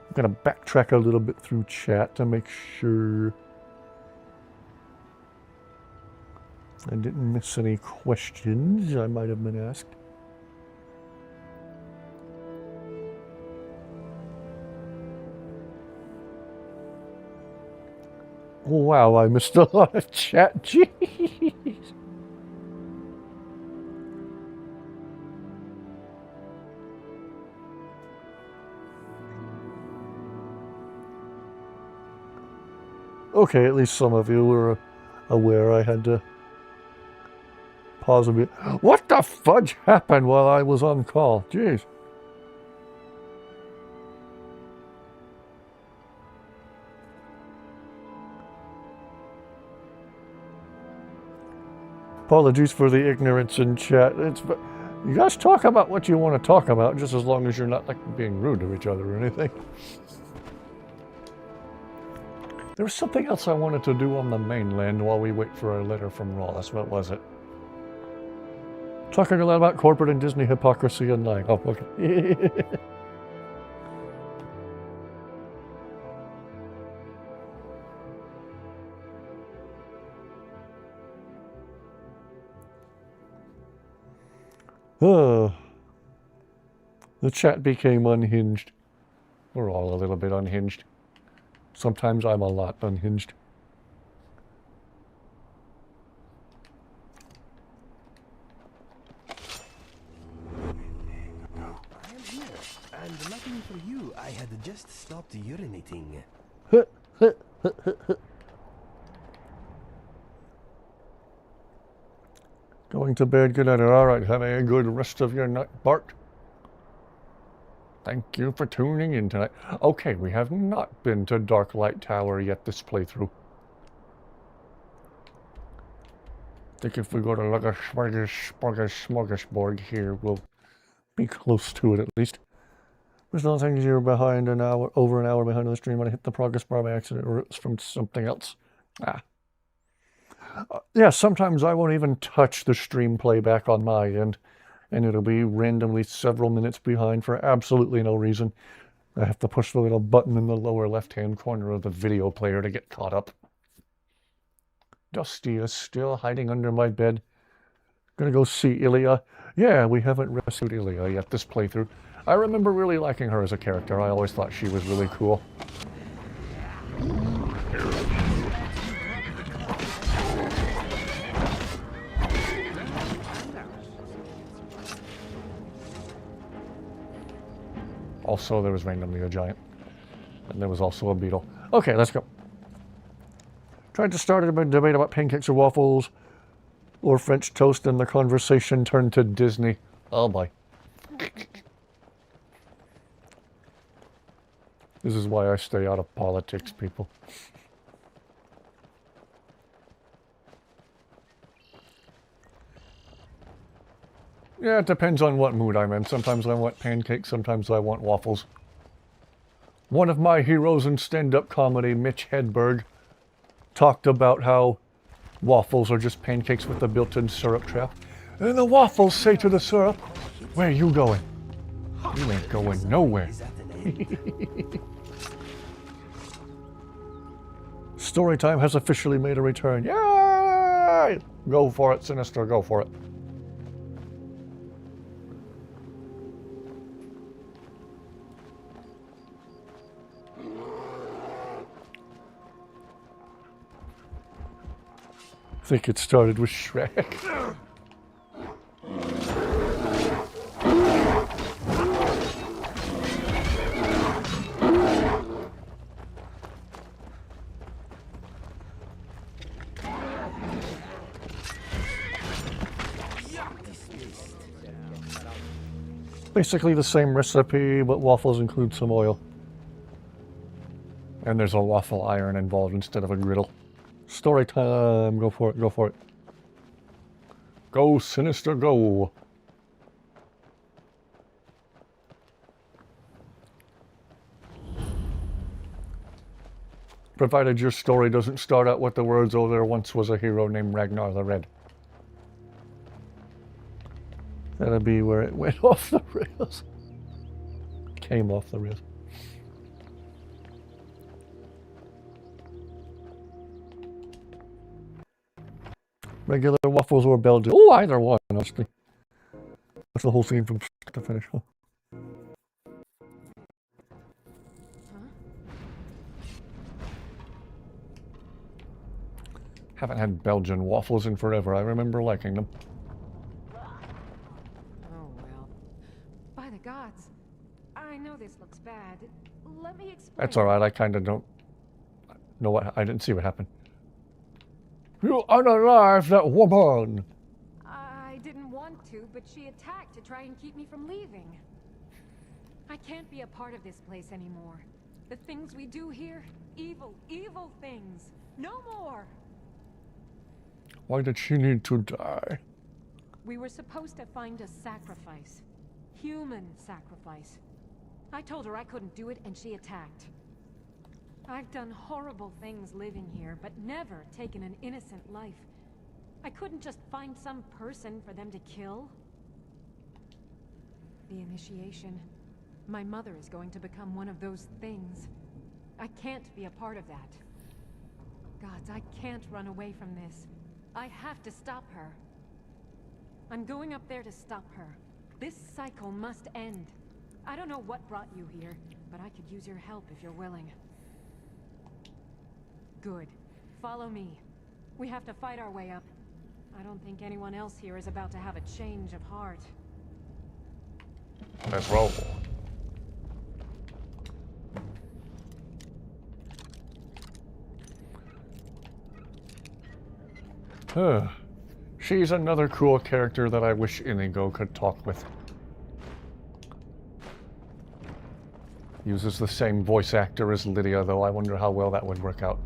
A: I'm going to backtrack a little bit through chat to make sure I didn't miss any questions I might have been asked. Wow, I missed a lot of chat. Jeez. Okay, at least some of you were aware I had to pause a bit. What the fudge happened while I was on call? Jeez. Apologies for the ignorance in chat. You guys talk about what you want to talk about, just as long as you're not like being rude to each other or anything. There was something else I wanted to do on the mainland while we wait for a letter from Rawless. What was it? Talking a lot about corporate and Disney hypocrisy and lying. Oh, okay. The chat became unhinged. We're all a little bit unhinged. Sometimes I'm a lot unhinged.
G: I am here, and luckily for you, I had just stopped urinating.
A: Going to bed, good night. All right, have a good rest of your night, Bart. Thank you for tuning in tonight. Okay, we have not been to Darklight Tower yet this playthrough. I think if we go to like a smorgasbord here, we'll be close to it at least. There's no things you're behind an hour, over an hour behind on the stream. I hit the progress bar by accident, or it's from something else. Yeah, sometimes I won't even touch the stream playback on my end, and it'll be randomly several minutes behind for absolutely no reason. I have to push the little button in the lower left-hand corner of the video player to get caught up. Dusty is still hiding under my bed. Gonna go see Ilya. Yeah, we haven't rescued Ilya yet this playthrough. I remember really liking her as a character. I always thought she was really cool. Also, there was randomly a giant. And there was also a beetle. Okay, let's go. Tried to start a debate about pancakes or waffles or French toast, and the conversation turned to Disney. Oh boy. This is why I stay out of politics, people. Yeah, it depends on what mood I'm in. Sometimes I want pancakes, sometimes I want waffles. One of my heroes in stand-up comedy, Mitch Hedberg, talked about how waffles are just pancakes with a built-in syrup trap. And the waffles say to the syrup, "Where you going? You ain't going nowhere." Storytime has officially made a return. Yay! Go for it, Sinister, go for it. I think it started with Shrek. Basically the same recipe, but waffles include some oil. And there's a waffle iron involved instead of a griddle. Story time. Go for it, go for it. Go, Sinister, go. Provided your story doesn't start out with the words, "Oh, there once was a hero named Ragnar the Red." That'll be where it went off the rails. Came off the rails. Regular waffles or Belgian. Oh, either one, honestly. That's the whole scene from start to finish. Huh? Haven't had Belgian waffles in forever. I remember liking them.
J: Oh, well. By the gods. I know this looks bad. Let me explain.
A: That's alright, I kinda don't know what... I didn't see what happened. You unalived that woman!
J: I didn't want to, but she attacked to try and keep me from leaving. I can't be a part of this place anymore. The things we do here, evil, evil things. No more!
A: Why did she need to die?
J: We were supposed to find a sacrifice. Human sacrifice. I told her I couldn't do it, and she attacked. I've done horrible things living here, but never taken an innocent life. I couldn't just find some person for them to kill. The initiation. My mother is going to become one of those things. I can't be a part of that. Gods, I can't run away from this. I have to stop her. I'm going up there to stop her. This cycle must end. I don't know what brought you here, but I could use your help if you're willing. Good. Follow me. We have to fight our way up. I don't think anyone else here is about to have a change of heart.
A: Let's roll. She's another cool character that I wish Inigo could talk with. Uses the same voice actor as Lydia, though I wonder how well that would work out.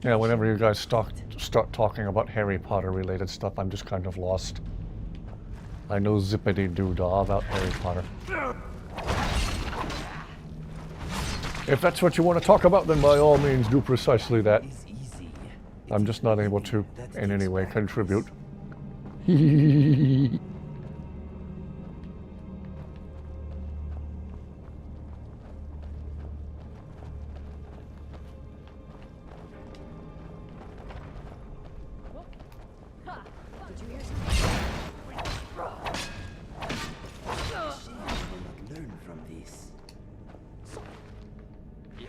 A: Yeah, whenever you guys start talking about Harry Potter related stuff, I'm just kind of lost. I know zippity-doo-dah about Harry Potter. If that's what you want to talk about, then by all means do precisely that. I'm just not able to in any way contribute.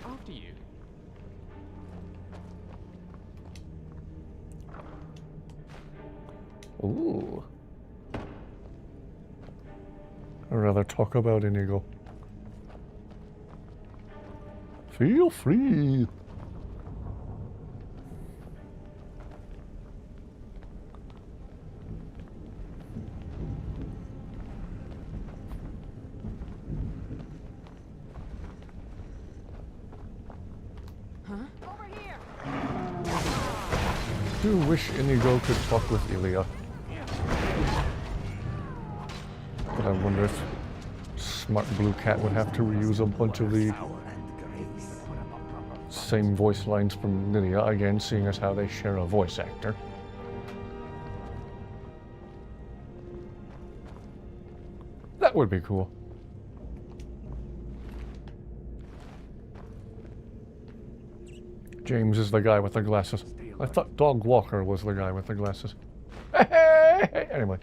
B: After you.
A: Ooh. I'd rather talk about Inigo. Feel free. I do wish Inigo could talk with Ilya. But I wonder if Smart Blue Cat would have to reuse a bunch of the same voice lines from Lydia, again, seeing as how they share a voice actor. That would be cool. James is the guy with the glasses. I thought Dog Walker was the guy with the glasses. Hey! Anyway.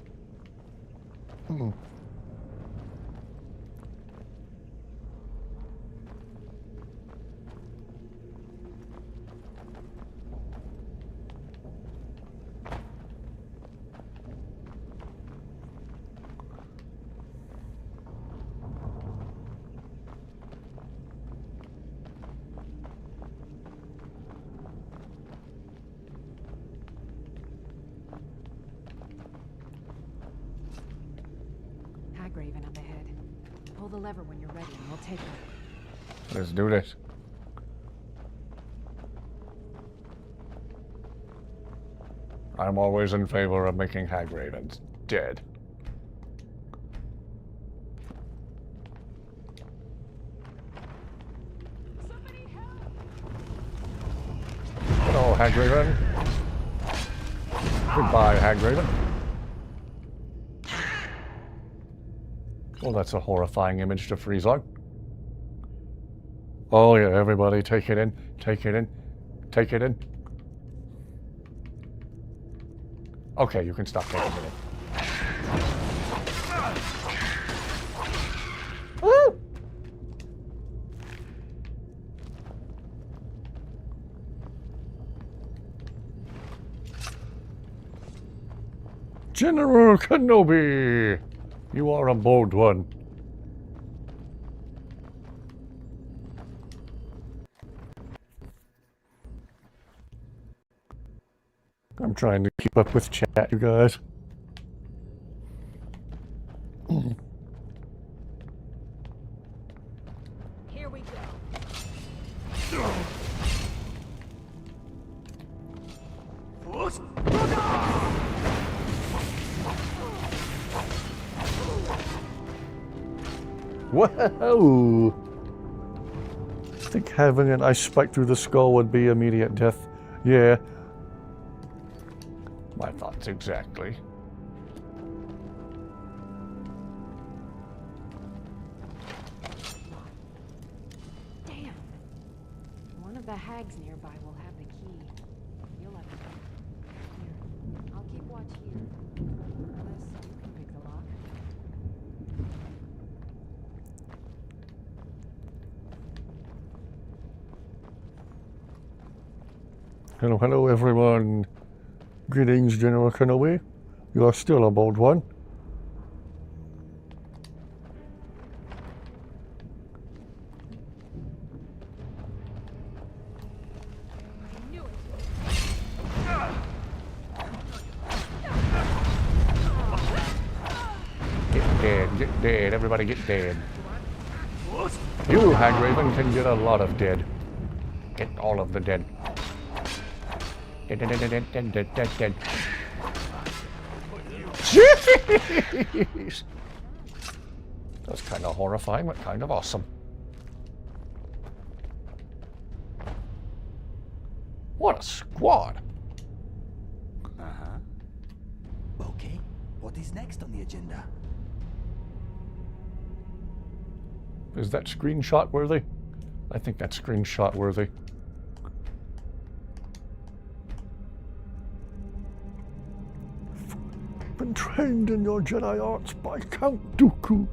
J: Raven up ahead. Pull the lever when you're ready and we'll take her.
A: Let's do this. I'm always in favor of making Hag Ravens dead. Hello, Hag Raven. Goodbye, Hag Raven. Well, that's a horrifying image to freeze on. Oh yeah, everybody take it in, take it in, take it in. Okay, you can stop taking it in. Woo! General Kenobi! You are a bold one. I'm trying to keep up with chat, you guys.
J: Here we go.
A: Whoa! I think having an ice spike through the skull would be immediate death. Yeah. My thoughts exactly.
J: Damn. One of the hags nearby will have the key. You'll have to here. I'll keep watch here. Unless you can pick the lock.
A: Hello, hello everyone. Greetings, General Kenobi. You are still a bold one. Get dead, everybody get dead. You, Hagraven, can get a lot of dead. Get all of the dead. Dead. Jeez! That's kind of horrifying, but kind of awesome. What a squad!
G: Uh-huh. Okay, what is next on the agenda?
A: Is that screenshot worthy? I think that's screenshot worthy. Been trained in your Jedi arts by Count Dooku.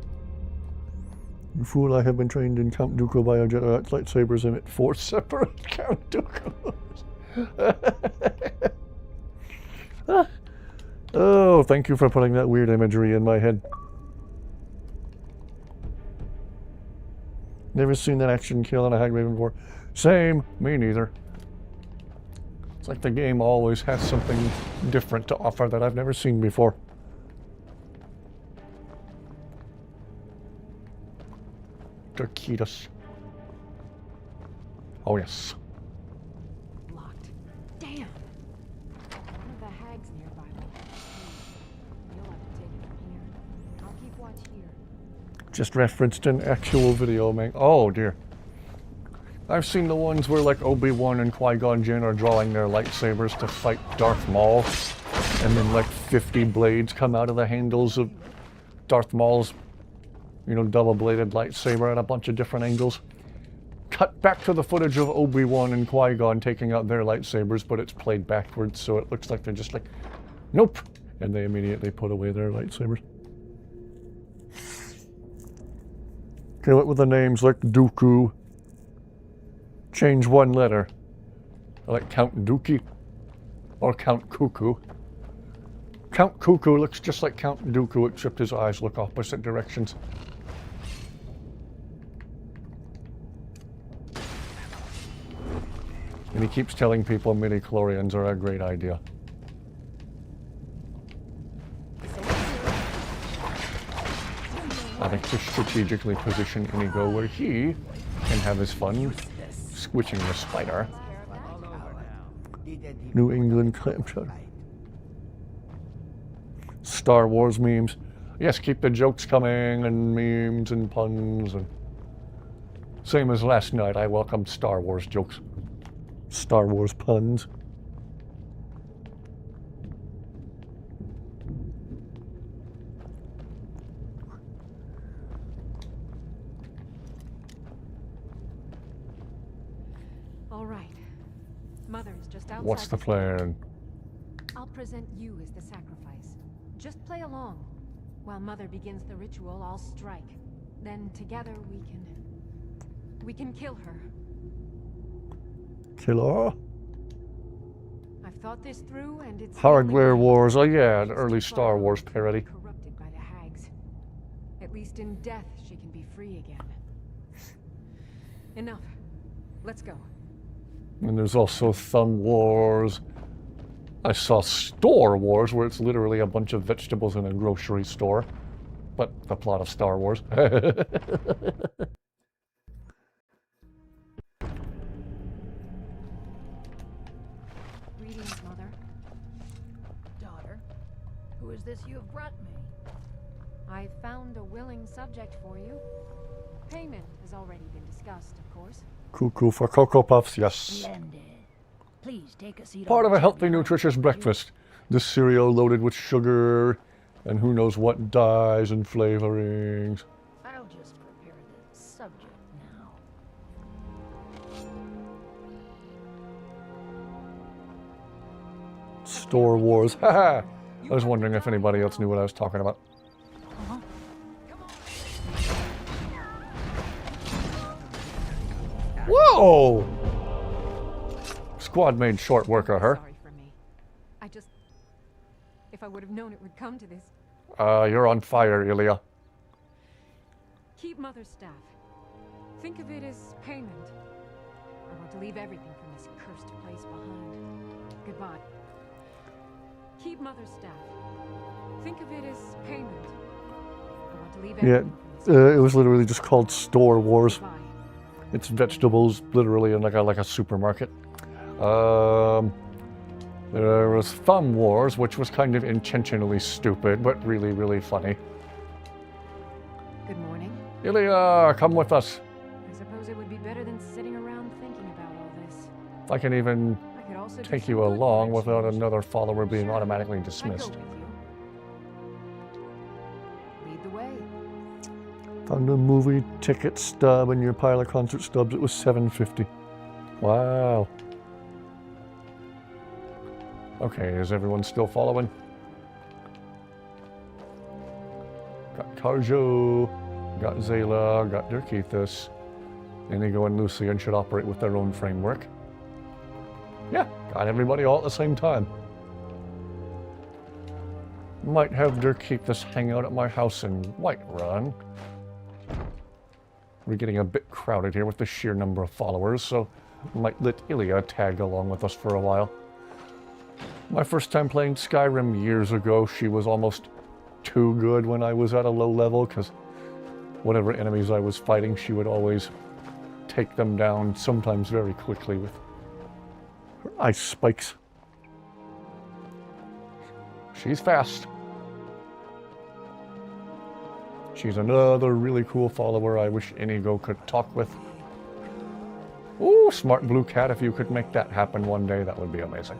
A: You fool, I have been trained in Count Dooku by a Jedi arts. Lightsabers emit 4 separate Count Dookus. Oh, thank you for putting that weird imagery in my head. Never seen that action kill on a Hagraven before. Same, me neither. It's like the game always has something different to offer that I've never seen before. Turkitas. Oh yes.
J: Locked. Damn. One of the hags nearby. You'll have to take it from here. I'll keep watch here.
A: Just referenced an actual video, man. Oh dear. I've seen the ones where like Obi-Wan and Qui-Gon Jinn are drawing their lightsabers to fight Darth Maul, and then like 50 blades come out of the handles of Darth Maul's, you know, double-bladed lightsaber at a bunch of different angles. Cut back to the footage of Obi-Wan and Qui-Gon taking out their lightsabers, but it's played backwards, so it looks like they're just like, nope, and they immediately put away their lightsabers. Kill it with the names like Dooku. Change one letter. Like Count Dookie. Or Count Cuckoo. Count Cuckoo looks just like Count Dooku, except his eyes look opposite directions. And he keeps telling people midi-chlorians are a great idea. I think to strategically position Inigo where he can have his fun squishing the spider. New England clamshell. Star Wars memes. Yes, keep the jokes coming and memes and puns and same as last night, I welcomed Star Wars jokes. Star Wars puns.
J: All right. Mother is just outside.
A: What's the plan?
J: I'll present you as the sacrifice. Just play along. While Mother begins the ritual, I'll strike. Then together we can kill her.
A: Kill her?
J: I've thought this through, and it's
A: Hardware Wars. Oh yeah, an early Star Wars parody.
J: Corrupted by the hags. At least in death, she can be free again. Enough. Let's go.
A: And there's also Thumb Wars. I saw Store Wars, where it's literally a bunch of vegetables in a grocery store. But the plot of Star Wars.
J: Greetings, Mother.
O: Daughter, who is this you have brought me?
J: I found a willing subject for you. Payment has already been discussed, of course.
A: Cuckoo for Cocoa Puffs, yes.
O: Splendid. Please take a seat.
A: Part of a healthy, nutritious breakfast. This cereal loaded with sugar and who knows what dyes and flavorings.
O: I'll just prepare the subject now.
A: Store Wars. Haha! I was wondering if anybody else knew what I was talking about. Whoa! Squad made short work of her.
J: Sorry for me. I just... If I would have known it would come to this.
A: You're on fire, Ilya.
J: Keep Mother's staff. Think of it as payment. I want to leave everything from this cursed place behind. Goodbye. Keep Mother's staff. Think of it as payment. I want to leave everything from this
A: it was literally just called Store Wars.
J: Goodbye.
A: It's vegetables, literally in like a supermarket. There was Thumb Wars, which was kind of intentionally stupid, but really, really funny.
J: Good morning.
A: Ilya, come with us.
J: I suppose it would be better than sitting around thinking about all this.
A: I can even
J: I could also do
A: take
J: some
A: you
J: good
A: along
J: for a
A: without
J: change.
A: another follower being
J: Sure,
A: automatically
J: I'd go
A: dismissed.
J: with you. Lead the way.
A: Found a movie ticket stub in your pile of concert stubs. It was $7.50. Wow. Okay, is everyone still following? Got Karjo, got Zayla, got Dirkethus. Inigo and Lucian should operate with their own framework. Yeah, got everybody all at the same time. Might have Dirkethus hang out at my house in Whiterun. We're getting a bit crowded here with the sheer number of followers, so might let Ilya tag along with us for a while. My first time playing Skyrim years ago, she was almost too good when I was at a low level, because whatever enemies I was fighting, she would always take them down, sometimes very quickly with her ice spikes. She's fast. She's another really cool follower I wish Inigo could talk with. Ooh, smart blue cat, if you could make that happen one day, that would be amazing.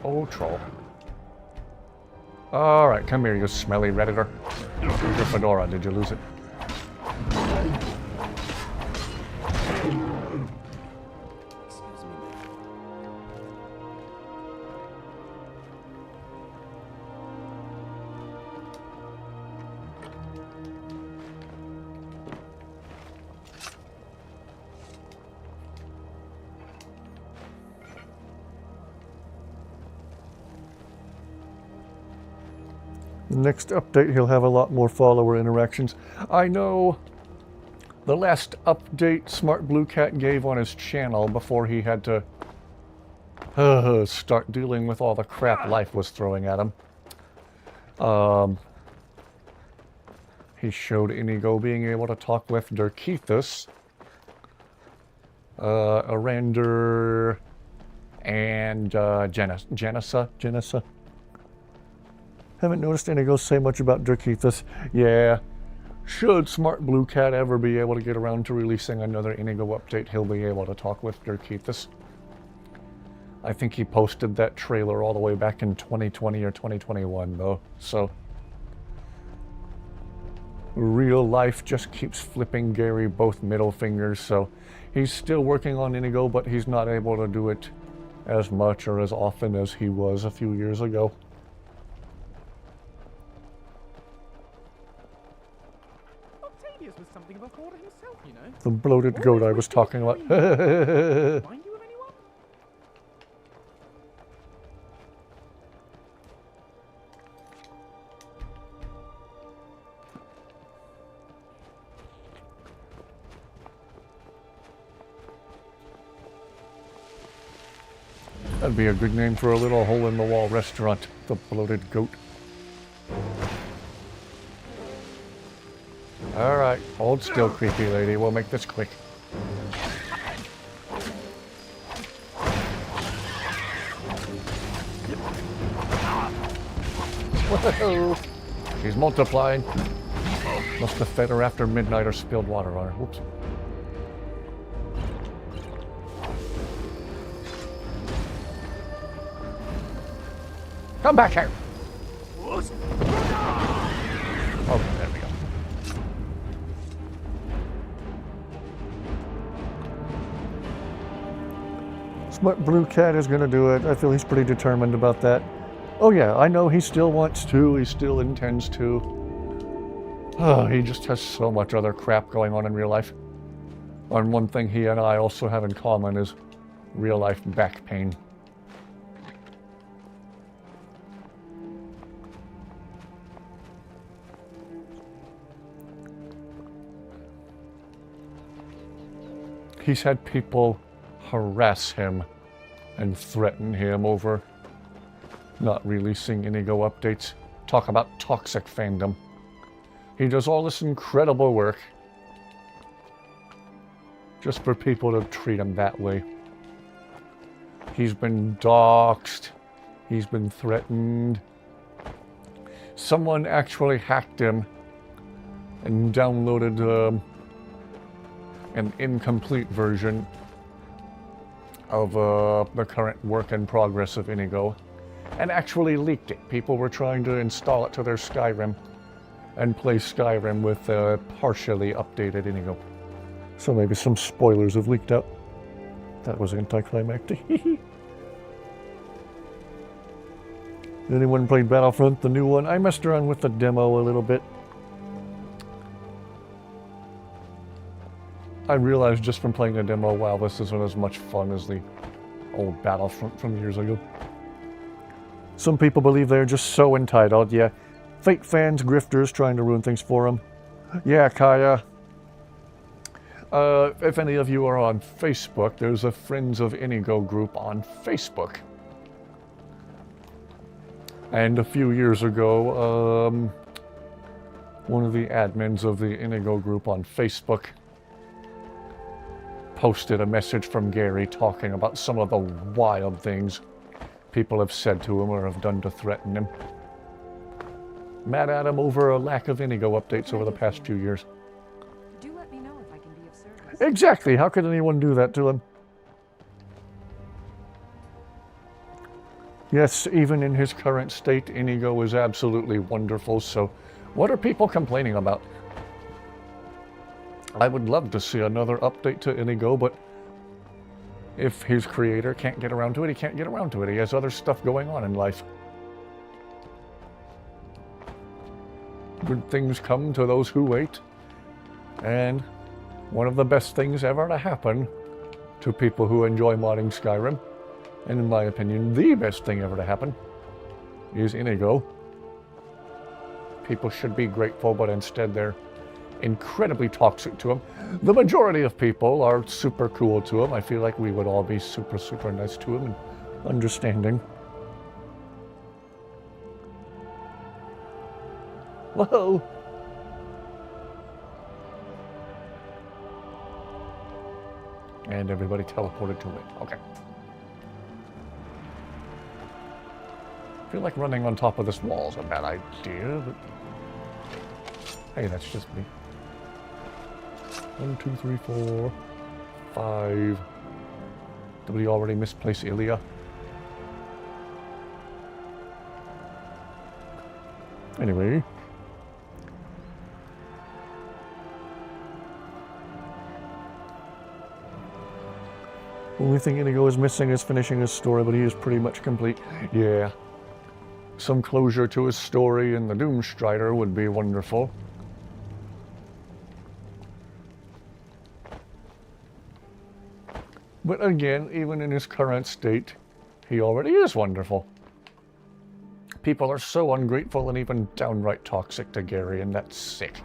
A: Oh, troll. Alright, come here, you smelly redditor. Where's your fedora? Did you lose it? Next update, he'll have a lot more follower interactions. I know the last update Smart Blue Cat gave on his channel before he had to start dealing with all the crap life was throwing at him. He showed Inigo being able to talk with Dirkethus, Arander, and Janissa. Haven't noticed Inigo say much about Dirkethus. Yeah. Should Smart Blue Cat ever be able to get around to releasing another Inigo update, he'll be able to talk with Dirkethus. I think he posted that trailer all the way back in 2020 or 2021, though, so... Real life just keeps flipping Gary both middle fingers, so he's still working on Inigo, but he's not able to do it as much or as often as he was a few years ago.
B: Octavius was some something of a hoarder himself, you know.
A: The bloated goat I was talking about.
B: Mind you of anyone?
A: That'd be a good name for a little hole-in-the-wall restaurant. The bloated goat. Alright, hold still, creepy lady. We'll make this quick. Whoa! She's multiplying. Must have fed her after midnight or spilled water on her. Whoops. Come back here! Oh, there we go. Smart Blue Cat is going to do it. I feel he's pretty determined about that. Oh yeah, I know he still wants to. He still intends to. Oh, he just has so much other crap going on in real life. And one thing he and I also have in common is real-life back pain. He's had people harass him and threaten him over not releasing Inigo updates. Talk about toxic fandom. He does all this incredible work just for people to treat him that way. He's been doxxed. He's been threatened. Someone actually hacked him and downloaded an incomplete version of the current work in progress of Inigo and actually leaked it. People were trying to install it to their Skyrim and play Skyrim with partially updated Inigo. So maybe some spoilers have leaked out. That was anticlimactic. Anyone played Battlefront, the new one? I messed around with the demo a little bit. I realized just from playing the demo, wow, this isn't as much fun as the old Battlefront from years ago. Some people believe they're just so entitled, yeah. Fake fans, grifters, trying to ruin things for them. Yeah, Kaya. If any of you are on Facebook, there's a Friends of Inigo group on Facebook. And a few years ago, one of the admins of the Inigo group on Facebook posted a message from Gary talking about some of the wild things people have said to him or have done to threaten him. Mad at him over a lack of Inigo updates over the past few years.
J: Do let me know if I can be of service.
A: Exactly! How could anyone do that to him? Yes, even in his current state, Inigo is absolutely wonderful, so what are people complaining about? I would love to see another update to Inigo, but if his creator can't get around to it, he can't get around to it. He has other stuff going on in life. Good things come to those who wait. And one of the best things ever to happen to people who enjoy modding Skyrim, and in my opinion, the best thing ever to happen, is Inigo. People should be grateful, but instead they're incredibly toxic to him. The majority of people are super cool to him. I feel like we would all be super, super nice to him and understanding. Whoa! And everybody teleported to it. Okay. I feel like running on top of this wall is a bad idea, but hey, that's just me. 1, 2, 3, 4, 5. Did we already misplace Ilya? Anyway. Only thing Inigo is missing is finishing his story, but he is pretty much complete. Yeah. Some closure to his story in the Doomstrider would be wonderful. But again, even in his current state, he already is wonderful. People are so ungrateful and even downright toxic to Gary, and that's sick.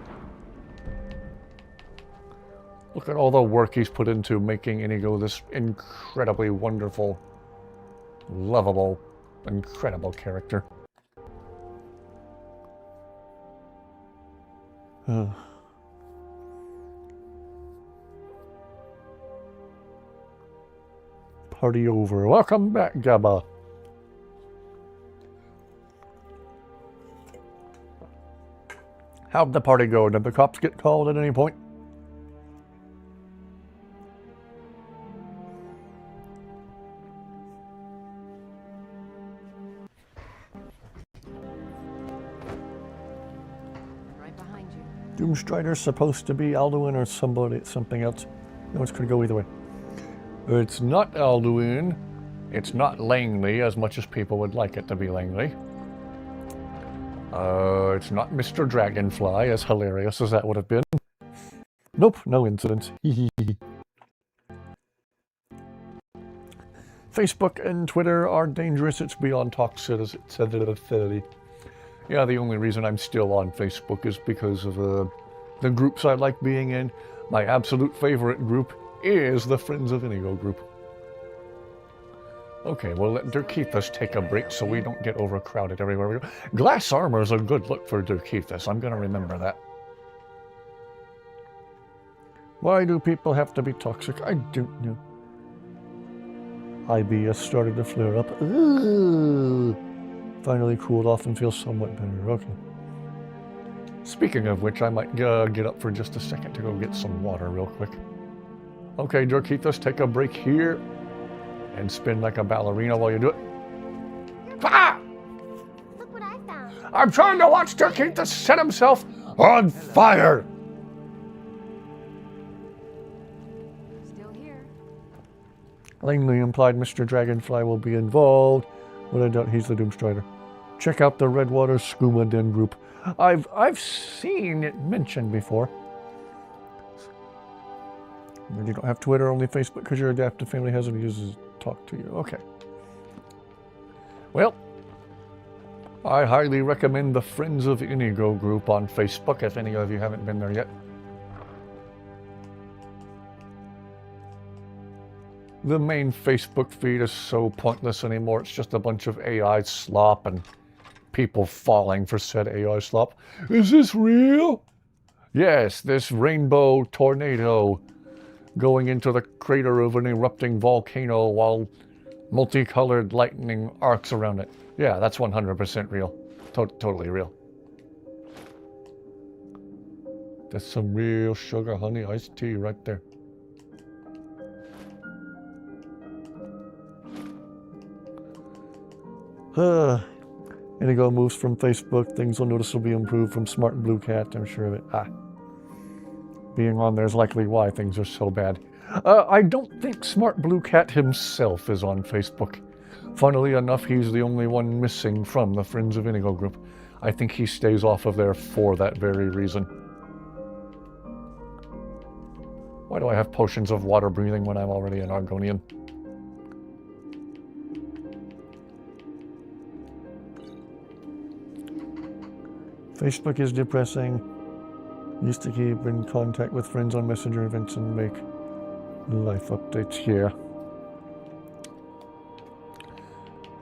A: Look at all the work he's put into making Inigo this incredibly wonderful, lovable, incredible character. Party over. Welcome back, Gabba. How'd the party go? Did the cops get called at any point?
J: Right behind you.
A: Doomstrider's supposed to be Alduin or something else. No, it's could go either way. It's not Alduin. It's not Langley, as much as people would like it to be Langley. It's not Mr. Dragonfly, as hilarious as that would have been. Nope, no incidents. Facebook and Twitter are dangerous. It's beyond toxicity. Yeah, the only reason I'm still on Facebook is because of the groups I like being in. My absolute favorite group is the Friends of Inigo group. Okay, we'll let Dirkethus take a break so we don't get overcrowded everywhere we go. Glass armor is a good look for Dirkethus. I'm going to remember that. Why do people have to be toxic? I don't know. IBS started to flare up. Ugh. Finally cooled off and feels somewhat better. Okay. Speaking of which, I might get up for just a second to go get some water real quick. Okay, Dirkethus, take a break here. And spin like a ballerina while you do it. Ah!
P: Look what I found.
A: I'm trying to watch Dirkethus set himself on fire!
J: Still here.
A: Langley implied Mr. Dragonfly will be involved, but I doubt he's the Doomstrider. Check out the Redwater Skooma Den group. I've seen it mentioned before. You don't have Twitter, only Facebook, because your adaptive family has and uses talk to you. Okay. Well, I highly recommend the Friends of Inigo group on Facebook if any of you haven't been there yet. The main Facebook feed is so pointless anymore. It's just a bunch of AI slop and people falling for said AI slop. Is this real? Yes, this rainbow tornado going into the crater of an erupting volcano while multicolored lightning arcs around it. Yeah, that's 100% real. Totally real. That's some real sugar honey iced tea right there. Inigo moves from Facebook. Things will noticeably improve from Smart Blue Cat. I'm sure of it. Being on there is likely why things are so bad. I don't think Smart Blue Cat himself is on Facebook. Funnily enough, he's the only one missing from the Friends of Inigo group. I think he stays off of there for that very reason. Why do I have potions of water breathing when I'm already an Argonian? Facebook is depressing. Used to keep in contact with friends on Messenger events and make life updates here.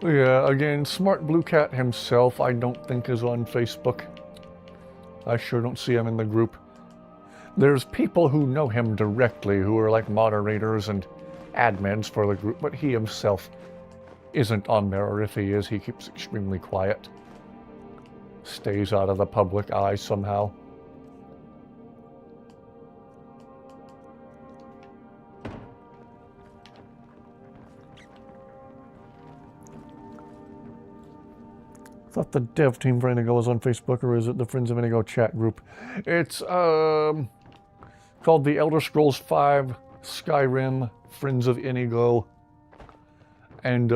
A: Yeah, again, Smart Blue Cat himself I don't think is on Facebook. I sure don't see him in the group. There's people who know him directly who are like moderators and admins for the group, but he himself isn't on there, or if he is, he keeps extremely quiet. Stays out of the public eye somehow. I thought the dev team for Inigo was on Facebook, or is it the Friends of Inigo chat group? It's called the Elder Scrolls V Skyrim Friends of Inigo. And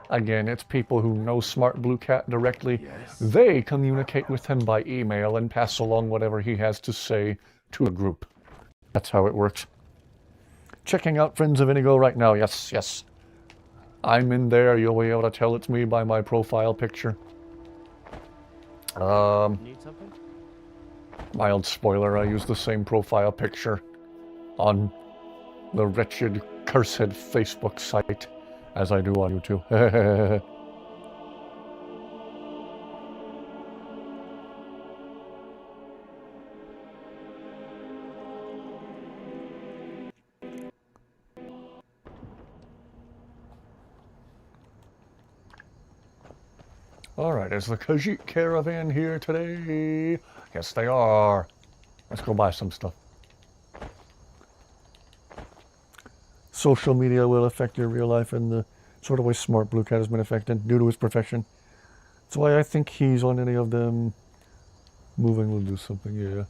A: again, it's people who know Smart Blue Cat directly. Yes. They communicate with him by email and pass along whatever he has to say to a group. That's how it works. checking out Friends of Inigo right now. Yes, yes. I'm in there. You'll be able to tell it's me by my profile picture.
Q: Need something?
A: Mild spoiler, I use the same profile picture on the wretched, cursed Facebook site as I do on YouTube. Alright, is the Khajiit caravan here today? Yes, they are. Let's go buy some stuff. Social media will affect your real life in the sort of way Smart Blue Cat has been affected due to his profession. That's why I think he's on any of them. Moving will do something, yeah.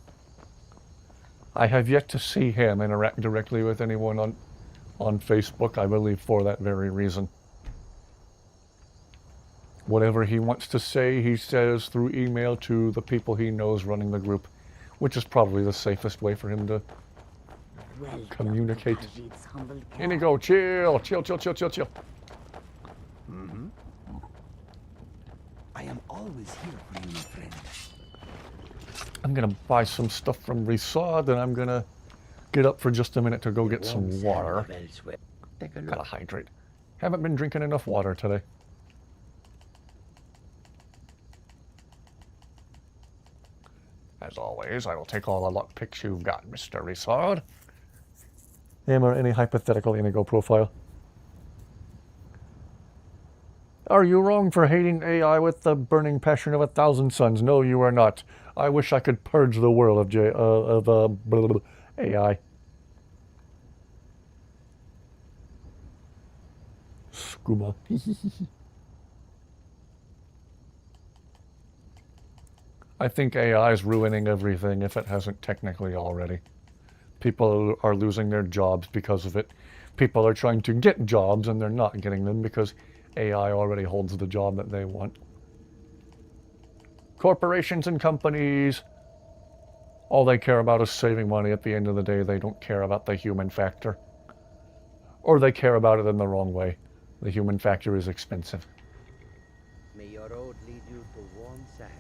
A: I have yet to see him interact directly with anyone on Facebook, I believe, for that very reason. Whatever he wants to say, he says through email to the people he knows running the group, which is probably the safest way for him to communicate. Inigo, chill, chill, chill, chill, chill, chill.
G: Mm-hmm. I am always here for you, my friend.
A: I'm gonna buy some stuff from Resod, and I'm gonna get up for just a minute to go get some water. Gotta hydrate. Haven't been drinking enough water today. As always, I will take all the luck picks you've got, Mr. Resod. Him or any hypothetical Inigo profile. Are you wrong for hating AI with the burning passion of 1,000 suns? No, you are not. I wish I could purge the world of AI. Skooma. I think AI is ruining everything if it hasn't technically already. People are losing their jobs because of it. People are trying to get jobs and they're not getting them because AI already holds the job that they want. Corporations and companies, all they care about is saving money at the end of the day. They don't care about the human factor. Or they care about it in the wrong way. The human factor is expensive.
R: May your road lead you to warm sands.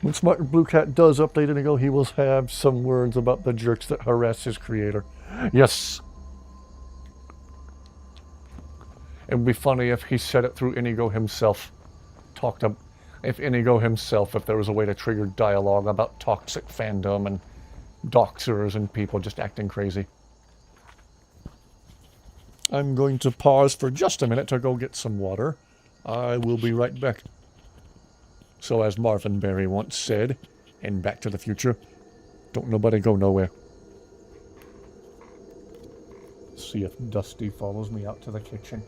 A: When Smart Blue Cat does update Inigo, he will have some words about the jerks that harass his creator. Yes. It would be funny if he said it through Inigo himself. If Inigo himself, if there was a way to trigger dialogue about toxic fandom and doxers and people just acting crazy. I'm going to pause for just a minute to go get some water. I will be right back. So as Marvin Berry once said in Back to the Future, don't nobody go nowhere. See if Dusty follows me out to the kitchen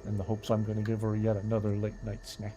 A: in the hopes I'm going to give her yet another late night snack.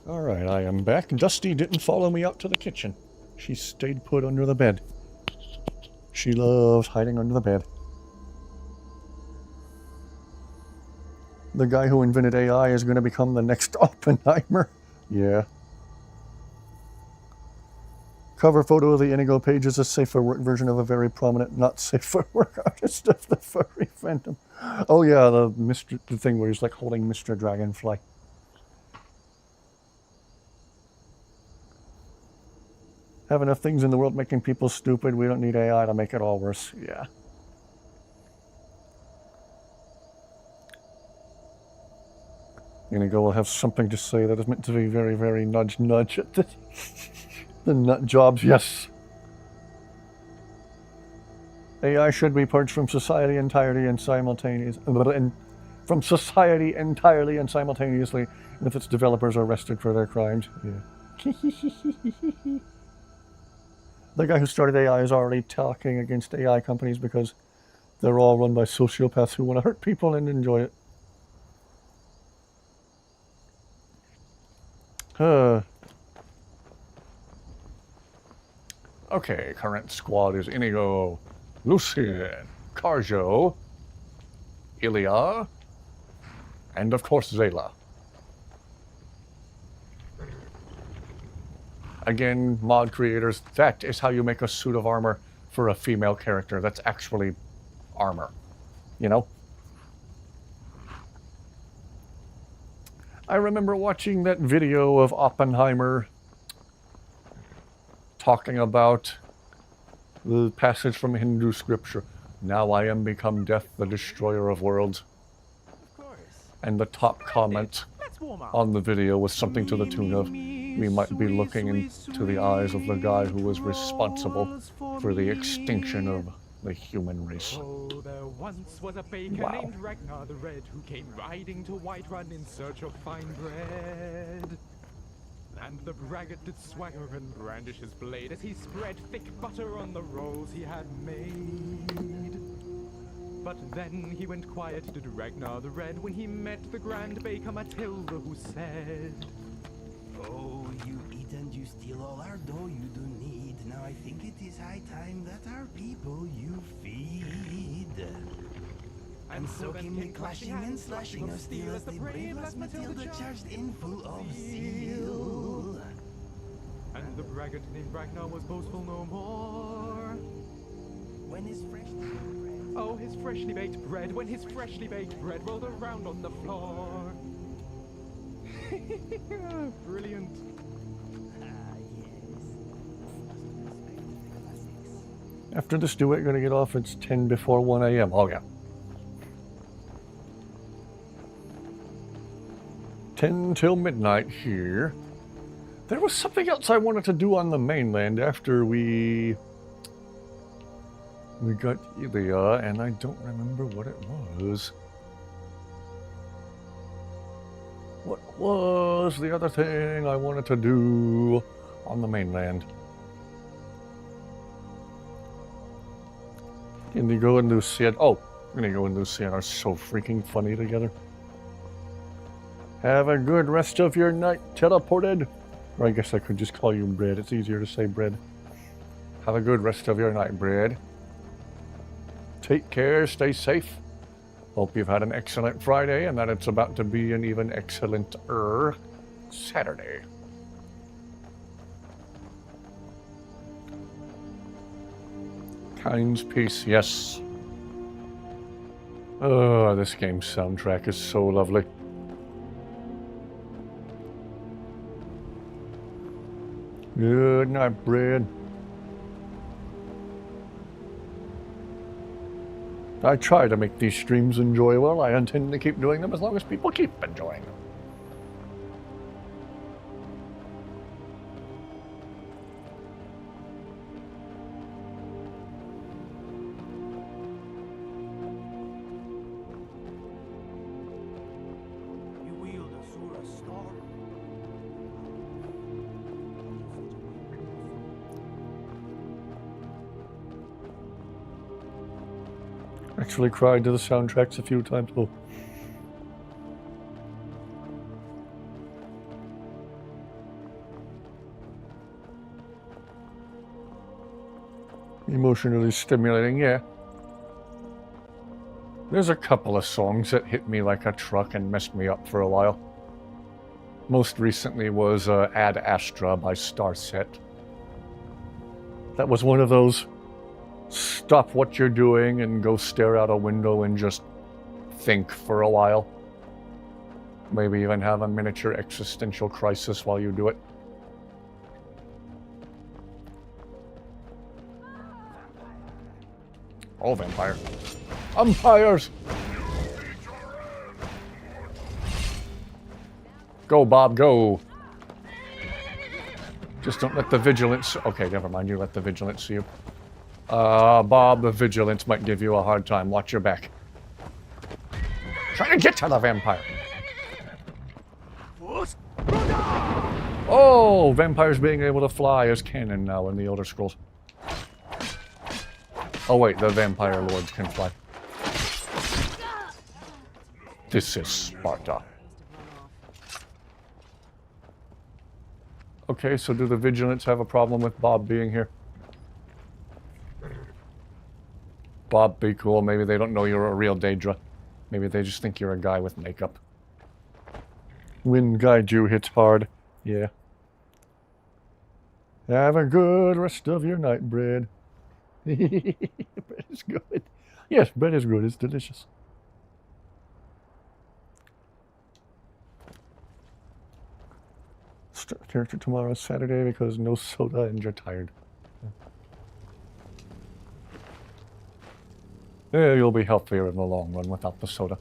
A: Alright, I am back. Dusty didn't follow me out to the kitchen. She stayed put under the bed. She loves hiding under the bed. The guy who invented AI is going to become the next Oppenheimer. Yeah. Cover photo of the Inigo page is a safe for work version of a very prominent not safe for work artist of the furry fandom. Oh yeah, the thing where he's like holding Mr. Dragonfly. Have enough things in the world making people stupid. We don't need AI to make it all worse. Yeah. Inigo will have something to say that is meant to be very, very nudge nudge at the nut jobs. Yes. AI should be purged from society entirely and simultaneously. From society entirely and simultaneously, if its developers are arrested for their crimes. Yeah. The guy who started AI is already talking against AI companies because they're all run by sociopaths who want to hurt people and enjoy it. Okay, current squad is Inigo, Lucien, Carjo, Ilya, and of course Zayla. Again, mod creators, that is how you make a suit of armor for a female character. That's actually armor, you know? I remember watching that video of Oppenheimer talking about the passage from Hindu scripture. Now I am become death, the destroyer of worlds.
B: Of course.
A: And the top comment on the video was something to the tune of, we might be looking into the eyes of the guy who was responsible for the extinction of the human race.
B: Oh, there once was a baker named Ragnar the Red who came riding to Whiterun in search of fine bread. And the braggart did swagger and brandish his blade as he spread thick butter on the rolls he had made. But then he went quiet, did Ragnar the Red, when he met the grand baker Matilda, who said,
G: Oh, you eat and you steal all our dough you do need. Now I think it is high time that our people you feed. And so came the clashing and slashing of steel as the brave last Matilda charged in full of zeal.
B: And the braggart named Ragnar was boastful no more.
G: When his freshly baked bread,
B: oh, his freshly baked bread, when his freshly baked bread rolled around on the floor. Brilliant.
A: After this duet, gonna get off. It's 10 before 1 a.m. Oh yeah. 10 till midnight here. There was something else I wanted to do on the mainland after we got Ilya, and I don't remember what it was. What was the other thing I wanted to do on the mainland? Inigo and Lucien. Oh, Inigo and Lucien are so freaking funny together. Have a good rest of your night, teleported. Or I guess I could just call you Bread. It's easier to say Bread. Have a good rest of your night, Bread. Take care, stay safe. Hope you've had an excellent Friday and that it's about to be an even excellent-er Saturday. Kind's Peace, yes. Oh, this game's soundtrack is so lovely. Good night, Bread. I try to make these streams enjoyable. I intend to keep doing them as long as people keep enjoying them.
G: you wield a Sura star.
A: Actually cried to the soundtracks a few times. Oh. Emotionally stimulating, yeah. There's a couple of songs that hit me like a truck and messed me up for a while. Most recently was Ad Astra by Starset. That was one of those stop what you're doing and go stare out a window and just think for a while. Maybe even have a miniature existential crisis while you do it. Oh, vampire. Umpires! Go, Bob, go! Just don't let the vigilance... Okay, never mind, you let the vigilance see you. Bob, the vigilance might give you a hard time. Watch your back. Trying to get to the vampire. Oh, vampires being able to fly is canon now in the Elder Scrolls. Oh wait, the vampire lords can fly. This is Sparta. Okay, so do the Vigilants have a problem with Bob being here? Bob, be cool. Maybe they don't know you're a real Daedra. Maybe they just think you're a guy with makeup. Wind guide you hits hard. Yeah. Have a good rest of your night, bread. Bread is good. Yes, bread is good. It's delicious. Start character tomorrow, Saturday, because no soda and you're tired. Yeah, you'll be healthier in the long run without the soda.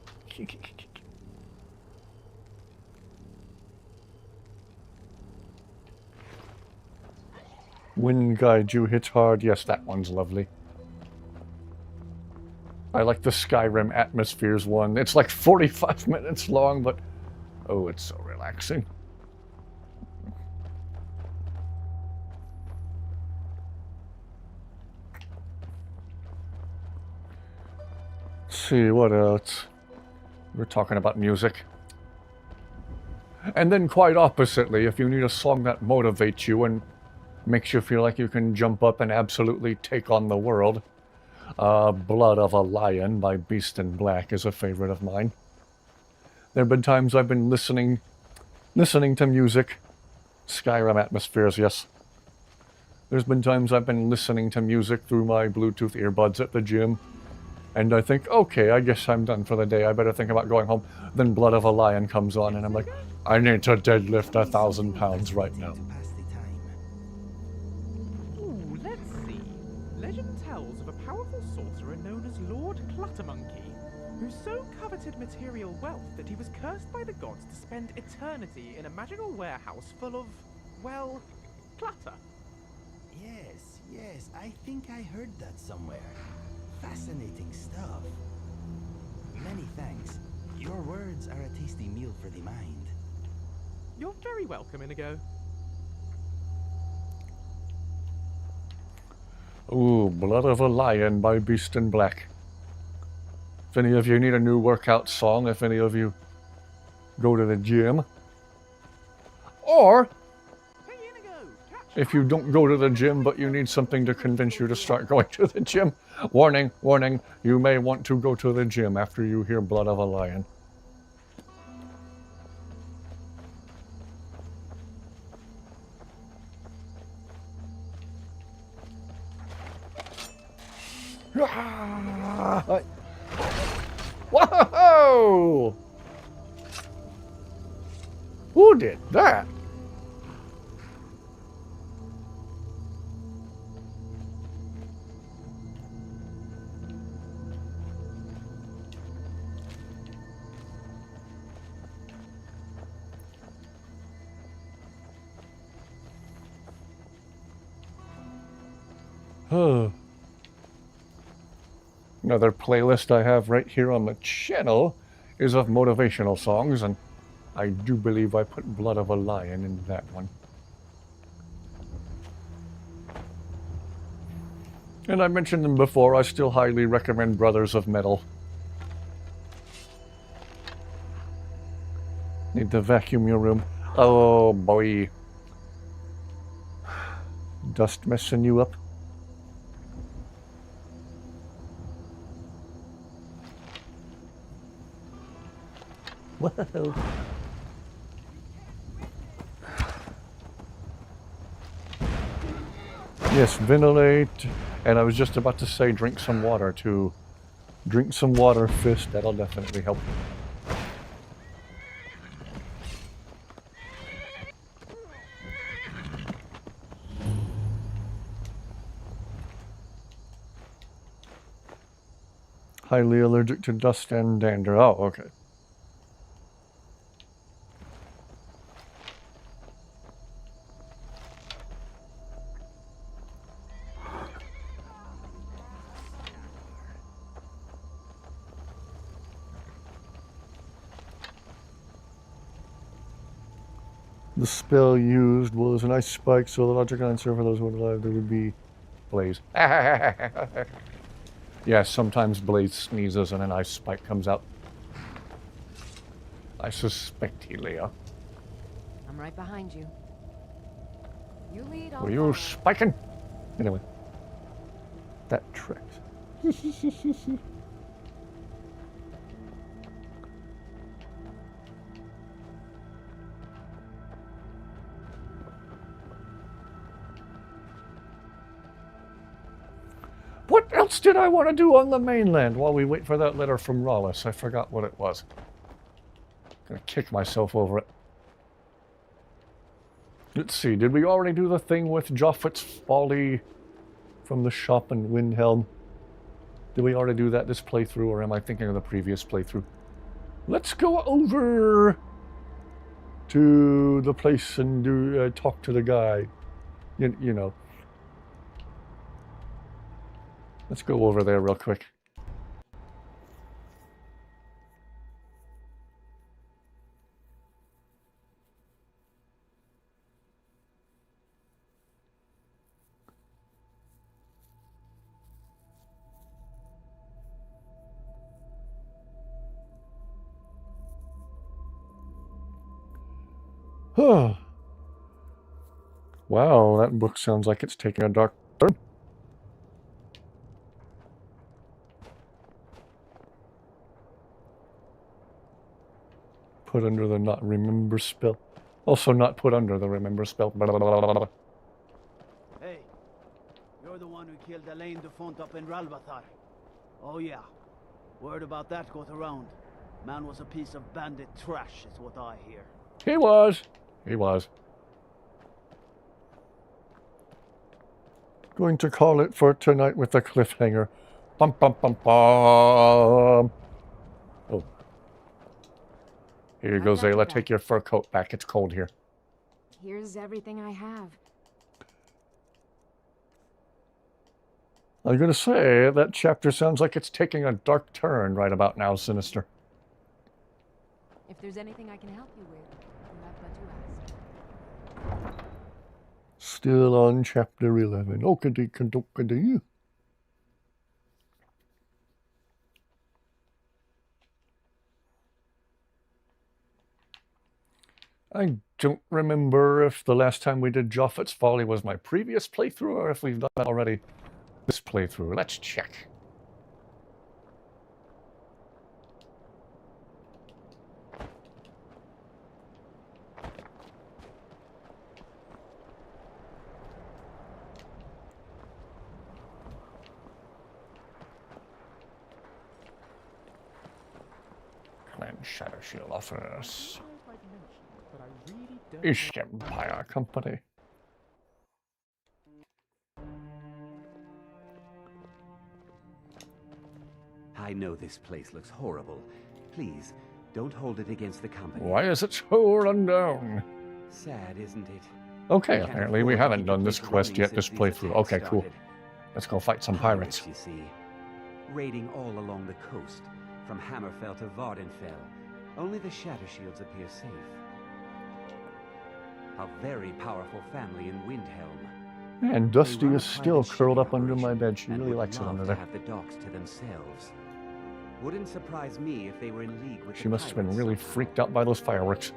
A: Wind guide you hits hard. Yes, that one's lovely. I like the Skyrim Atmospheres one. It's like 45 minutes long, but oh, it's so relaxing. Let's see, what else? We're talking about music. And then quite oppositely, if you need a song that motivates you and makes you feel like you can jump up and absolutely take on the world, Blood of a Lion by Beast in Black is a favorite of mine. There have been times I've been listening to music. Skyrim Atmospheres, yes. There's been times I've been listening to music through my Bluetooth earbuds at the gym, and I think, okay, I guess I'm done for the day. I better think about going home. Then Blood of a Lion comes on, and I'm like, I need to deadlift 1,000 pounds right now.
B: Ooh, let's see. Legend tells of a powerful sorcerer known as Lord Cluttermonkey, who so coveted material wealth that he was cursed by the gods to spend eternity in a magical warehouse full of, well, clutter.
G: Yes, I think I heard that somewhere. Fascinating stuff. Many thanks. Your words are a tasty meal for the mind.
B: You're very welcome, Inigo.
A: Ooh, Blood of a Lion by Beast in Black. If any of you need a new workout song, if any of you go to the gym, or if you don't go to the gym but you need something to convince you to start going to the gym, warning, warning, you may want to go to the gym after you hear Blood of a Lion. Whoa! Who did that? Another playlist I have right here on the channel is of motivational songs, and I do believe I put Blood of a Lion in that one. And I mentioned them before, I still highly recommend Brothers of Metal. Need to vacuum your room. Oh boy. Dust messing you up? Whoa. Yes, ventilate, and I was just about to say drink some water too. Drink some water, Fist, that'll definitely help. highly allergic to dust and dander. Oh, okay. The spell used was an ice spike, so the logical answer for those who were alive there would be Blaze. Yes, sometimes Blaze sneezes and an ice spike comes out. I suspect he, Leah.
F: I'm right behind you. You lead, I'll
A: Were you
F: follow.
A: spiking? Anyway. That tricks. What else did I want to do on the mainland while we wait for that letter from Rawless? I forgot what it was. I'm gonna kick myself over it. Let's see, did we already do the thing with Joffet's Folly from the shop in Windhelm? Did we already do that this playthrough, or am I thinking of the previous playthrough? Let's go over to the place and do talk to the guy. You know. Let's go over there real quick. Wow, that book sounds like it's taking a dark turn. Put under the not remember spell. Also not put under the remember spell.
Q: Hey, you're the one who killed Elaine de Font up in Ralvathar. Oh yeah, word about that got around. Man was a piece of bandit trash, is what I hear.
A: He was. He was. Going to call it for tonight with a cliffhanger. Bum bum bum bum. Oh. Here you go, Zayla. Take your fur coat back. It's cold here.
J: Here's everything I have.
A: I'm going to say that chapter sounds like it's taking a dark turn right about now, Sinister.
J: If there's anything I can help you with, you have but to ask.
A: Still on chapter 11. Okady-kadokady. I don't remember if the last time we did Joffet's Folly was my previous playthrough or if we've done that already this playthrough. Let's check. Clan Shadow Shield offers East Empire Company.
S: I know this place looks horrible. Please, don't hold it against the company.
A: Why is it so run down?
S: Sad, isn't it?
A: Okay, apparently we haven't done this quest yet, this playthrough. Okay, cool. Let's go fight some pirates.
S: You see, raiding all along the coast, from Hammerfell to Vardenfell. Only the Shadow Shields appear safe. A very powerful family in Windhelm.
A: And Dusty is still curled up under my bed. She really likes it under there.
S: Have the docks to themselves. Wouldn't surprise me if they were in league with
A: She must have been really freaked out by those fireworks.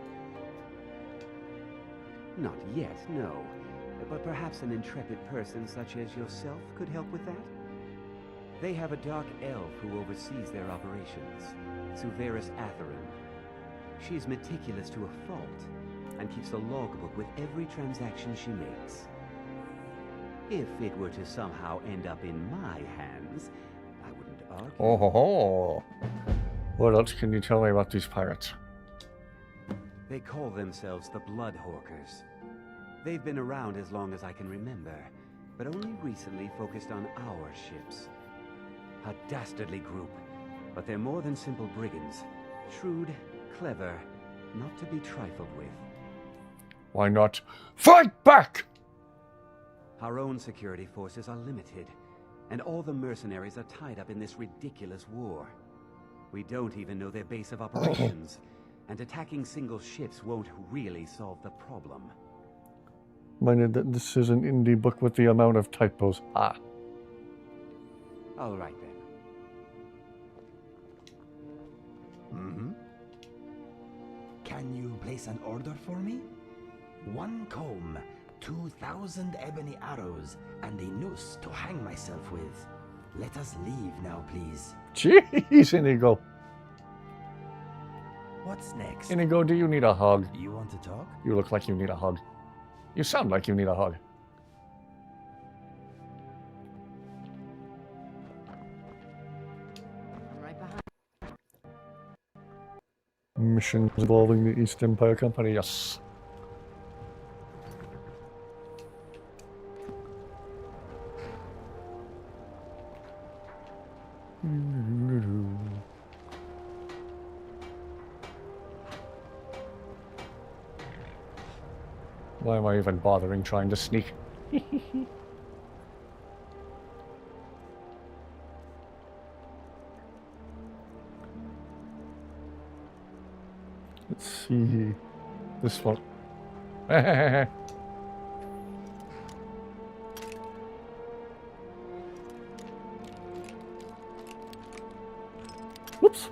S: Not yet, no. But perhaps an intrepid person such as yourself could help with that? They have a dark elf who oversees their operations, Suveris Atherin. She's meticulous to a fault, and keeps a logbook with every transaction she makes. If it were to somehow end up in my hands, I wouldn't argue.
A: Oh ho ho! What else can you tell me about these pirates?
S: They call themselves the Bloodhawkers. They've been around as long as I can remember, but only recently focused on our ships. A dastardly group, But they're more than simple brigands. Shrewd, clever, not to be trifled with.
A: Why not fight back?
S: Our own security forces are limited, and all the mercenaries are tied up in this ridiculous war. We don't even know their base of operations, and attacking single ships won't really solve the problem.
A: Minded that this is an indie book with the amount of typos. Ah.
S: All right then.
G: Mm-hmm. Can you place an order for me? 1 comb, 2,000 ebony arrows, and a noose to hang myself with. Let us leave now, please.
A: Jeez, Inigo.
G: What's next?
A: Inigo, do you need a hug?
G: You want to talk?
A: You look like you need a hug. You sound like you need a hug.
F: Right behind.
A: Missions involving the East Empire Company, yes. Why am I even bothering trying to sneak? Let's see. This one. Whoops.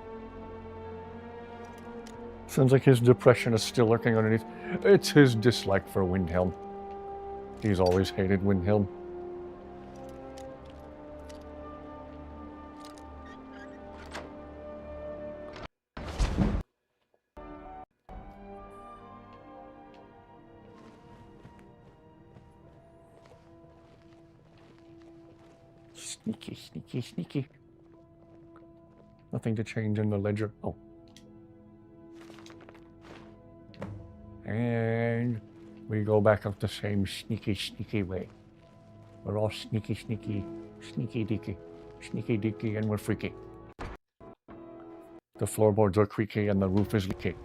A: Sounds like his depression is still lurking underneath. It's his dislike for Windhelm. He's always hated Windhelm. Sneaky, sneaky, sneaky. Nothing to change in the ledger. Oh. And we go back up the same sneaky, sneaky way. We're all sneaky, sneaky, sneaky deaky, sneaky deaky, and we're freaky. The floorboards are creaky and the roof is leaky.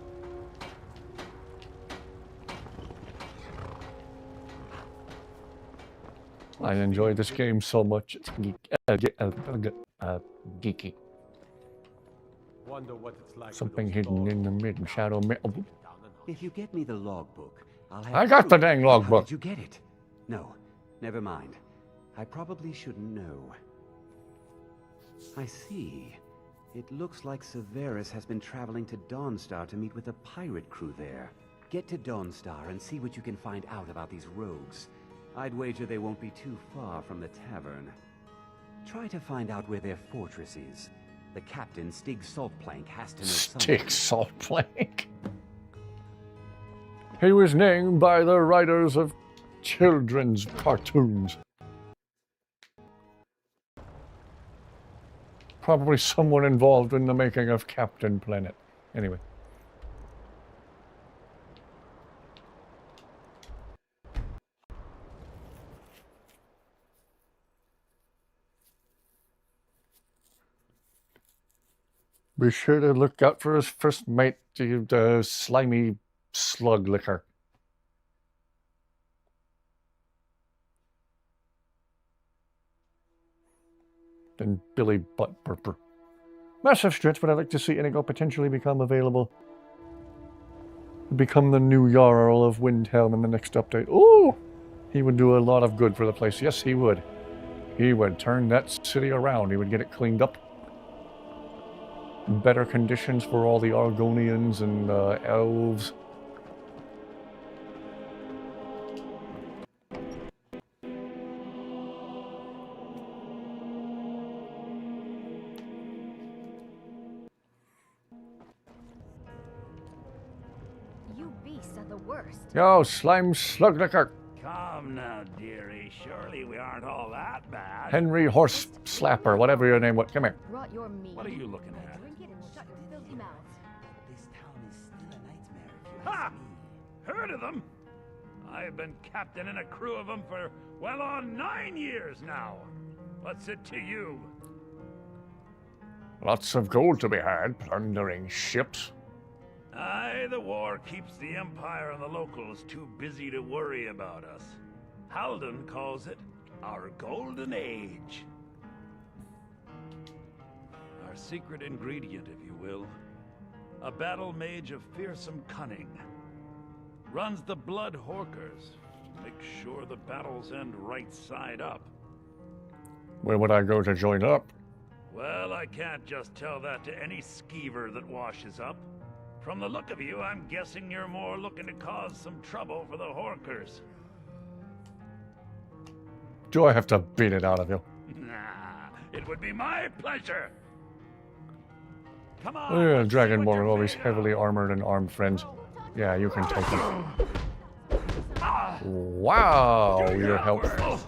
A: I enjoy this game so much. It's geeky.
T: Wonder what it's like.
A: Something hidden in the mid-shadow.
S: If you get me the logbook, I'll have...
A: I got the dang logbook.
S: How did you get it? No, never mind. I probably shouldn't know. I see. It looks like Severus has been traveling to Dawnstar to meet with a pirate crew there. Get to Dawnstar and see what you can find out about these rogues. I'd wager they won't be too far from the tavern. Try to find out where their fortress is. The captain, Stig Saltplank, has to know something.
A: Stig Saltplank. He was named by the writers of children's cartoons. Probably someone involved in the making of Captain Planet. Anyway. Be sure to look out for his first mate, the slimy slug licker. Then Billy Butt Burper. Massive stretch, but I'd like to see Inigo potentially become available. Become the new Jarl of Windhelm in the next update. Ooh! He would do a lot of good for the place. Yes, he would. He would turn that city around. He would get it cleaned up. Better conditions for all the Argonians and elves.
O: You beasts are the worst.
A: Yo, slime slug licker.
U: Come now, dearie. Surely we aren't all that bad.
A: Henry Horse Slapper, whatever your name was. Come here.
O: Brought your meat.
U: What are you looking at?
O: Drink it and shut your filthy mouth.
G: This town is still a nightmare if you
U: Ha!
G: ask me.
U: Heard of them? I've been captain in a crew of them for well on 9 years now. What's it to you?
A: Lots of gold to be had, plundering ships.
U: Aye, the war keeps the Empire and the locals too busy to worry about us. Halden calls it our golden age. Our secret ingredient, if you will. A battle mage of fearsome cunning. Runs the blood horkers. Makes sure the battles end right side up.
A: Where would I go to join up?
U: Well, I can't just tell that to any skeever that washes up. From the look of you, I'm guessing you're more looking to cause some trouble for the horkers.
A: Do I have to beat it out of you?
U: Nah, it would be my pleasure. Come on.
A: Oh, yeah, Dragonborn with all these heavily armored and armed friends. Yeah, you can take them. Wow, you're helpful.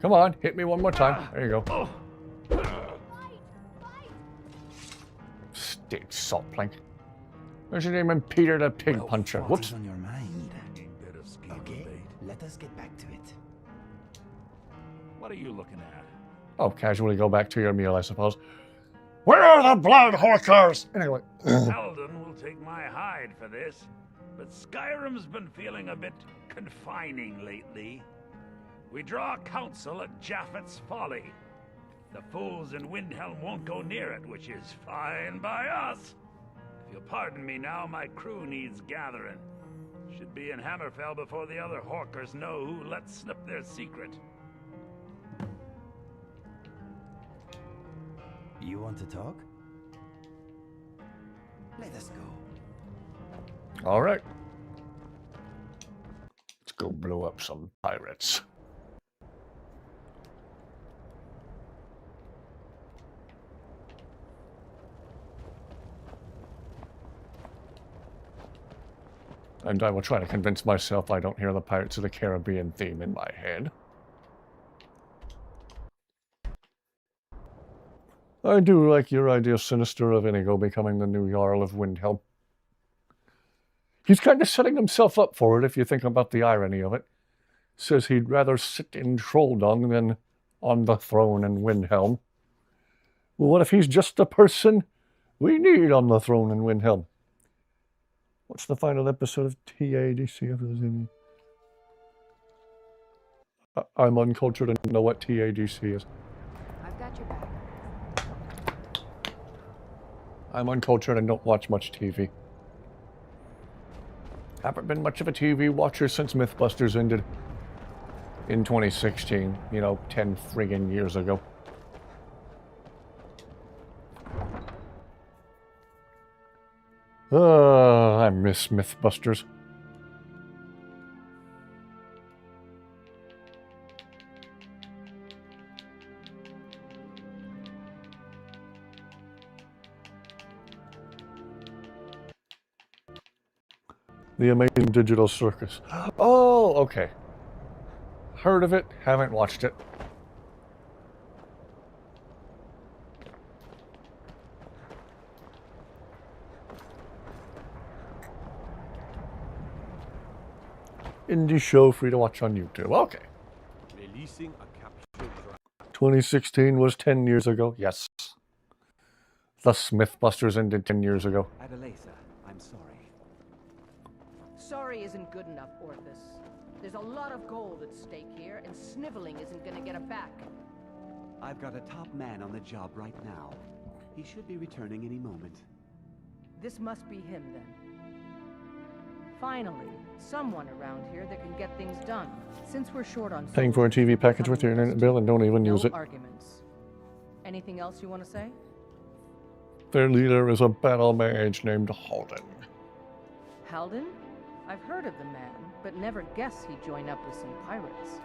A: Come on, hit me one more time. There you go. Stick salt plank. Where's your name? Peter the Pig Puncher. Whoops.
G: On your mind? Okay, let us get back to it.
U: What are you looking at?
A: Oh, casually go back to your meal, I suppose. Where are the blood horkers? Anyway.
U: Halden will take my hide for this, but Skyrim's been feeling a bit confining lately. We draw counsel at Japhet's Folly. The fools in Windhelm won't go near it, which is fine by us. If you'll pardon me now, my crew needs gathering. Should be in Hammerfell before the other horkers know who let slip their secret.
G: You want to talk? Let us go.
A: All right. Let's go blow up some pirates. And I will try to convince myself I don't hear the Pirates of the Caribbean theme in my head. I do like your idea, Sinister, of Inigo becoming the new Jarl of Windhelm. He's kind of setting himself up for it, if you think about the irony of it. Says he'd rather sit in Trolldung than on the throne in Windhelm. Well, what if he's just the person we need on the throne in Windhelm? What's the final episode of TADC? I'm uncultured and know what TADC is.
O: I've got your back.
A: I'm uncultured and don't watch much TV. Haven't been much of a TV watcher since Mythbusters ended in 2016. You know, 10 friggin' years ago. I miss Mythbusters. The Amazing Digital Circus. Oh, okay. Heard of it, haven't watched it. Indie show free to watch on YouTube. Okay.
T: Releasing a captured dragon.
A: 2016 was 10 years ago. Yes. The Mythbusters ended 10 years ago.
S: Adelaisa, I'm sorry.
O: Sorry isn't good enough, Orthus. There's a lot of gold at stake here, and sniveling isn't gonna get it back.
S: I've got a top man on the job right now. He should be returning any moment.
O: This must be him, then. Finally, someone around here that can get things done. Since we're short on
A: Paying for a TV package with your internet bill and don't even use it.
O: Arguments. Anything else you want to say?
A: Their leader is a battle mage named Halden.
O: Halden? I've heard of the man, but never guessed he'd join up with some pirates.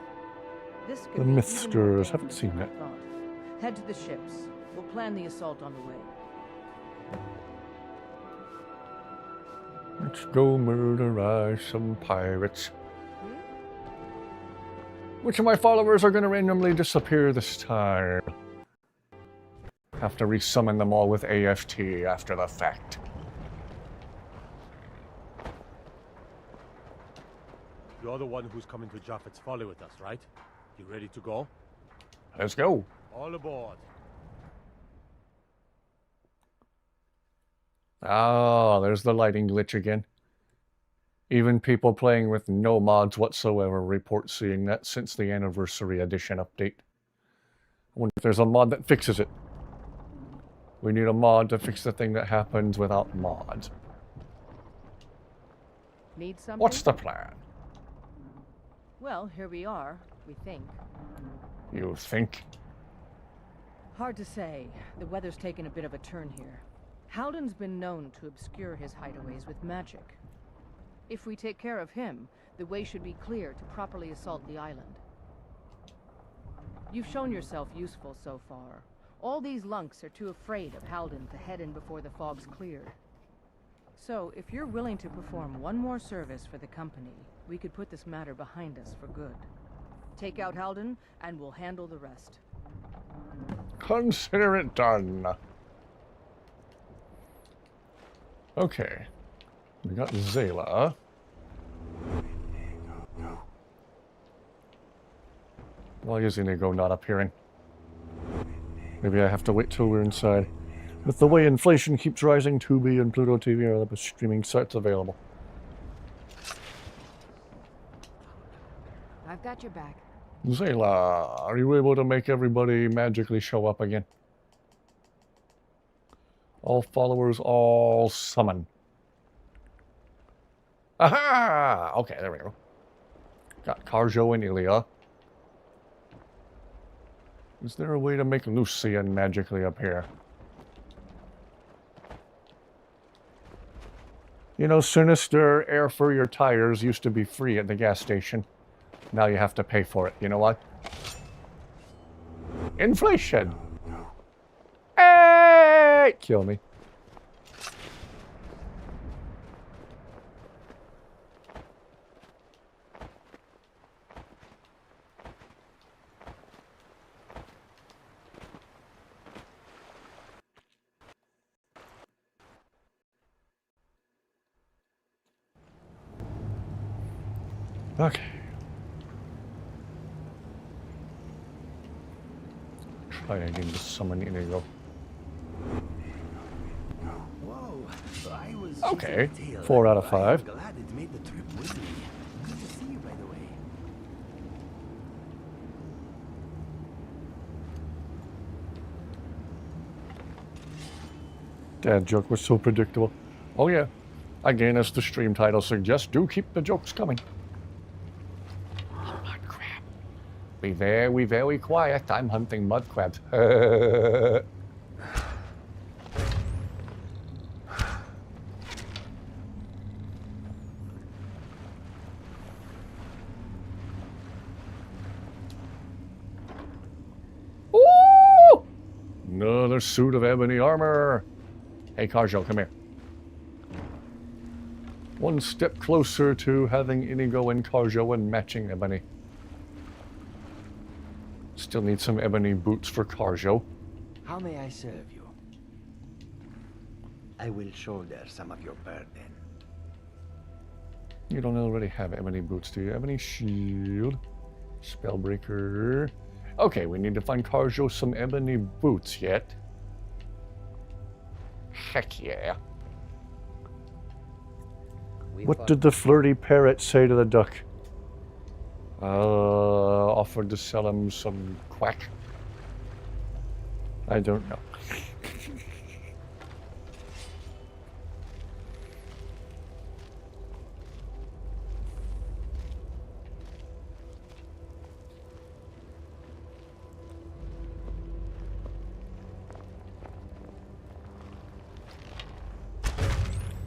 O: This could
A: The
O: be
A: Mythsters. Haven't seen that.
O: Head to the ships. We'll plan the assault on the way.
A: Let's go murderize some pirates. Which of my followers are going to randomly disappear this time? Have to resummon them all with AFT after the fact.
T: You're the one who's coming to Japhet's Folly with us, right? You ready to go?
A: Let's go.
T: All aboard.
A: Ah, there's the lighting glitch again. Even people playing with no mods whatsoever report seeing that since the Anniversary Edition update. I wonder if there's a mod that fixes it. We need a mod to fix the thing that happens without mods.
O: Need something?
A: What's the plan?
O: Well, here we are, we think.
A: You think?
O: Hard to say. The weather's taken a bit of a turn here. Halden's been known to obscure his hideaways with magic. If we take care of him, the way should be clear to properly assault the island. You've shown yourself useful so far. All these lunks are too afraid of Halden to head in before the fog's cleared. So, if you're willing to perform one more service for the company, we could put this matter behind us for good. Take out Halden, and we'll handle the rest.
A: Consider it done. Okay. We got Zayla. Why is Inigo not appearing? Maybe I have to wait till we're inside. With the way inflation keeps rising, Tubi and Pluto TV are the best streaming sites available.
F: I've got your back.
A: Zayla, are you able to make everybody magically show up again? All followers, all summon. Aha! Okay, there we go. Got Karjo and Ilya. Is there a way to make Lucian magically appear? You know, Sinister air for your tires used to be free at the gas station. Now you have to pay for it. You know what? Inflation! Hey! Kill me. Okay. Try again to summon Inigo.
G: Whoa, I was
A: Okay,
G: chasing a tail.
A: 4 out of 5.
G: I'm glad it made the trip with me. Good to see you, by the way.
A: Dad joke was so predictable. Oh yeah. Again, as the stream title suggests, do keep the jokes coming. Oh, mud crab. Be very quiet. I'm hunting mud crabs. Ooh! Another suit of ebony armor. Hey, Karjo, come here. One step closer to having Inigo and Karjo and matching ebony. Still need some ebony boots for Karjo.
R: How may I serve you? I will shoulder some of your burden.
A: You don't already have ebony boots, do you? Ebony shield. Spellbreaker. Okay, we need to find Karjo some ebony boots yet. Heck yeah. What did the flirty parrot say to the duck? Offered to sell him some quack. I don't know.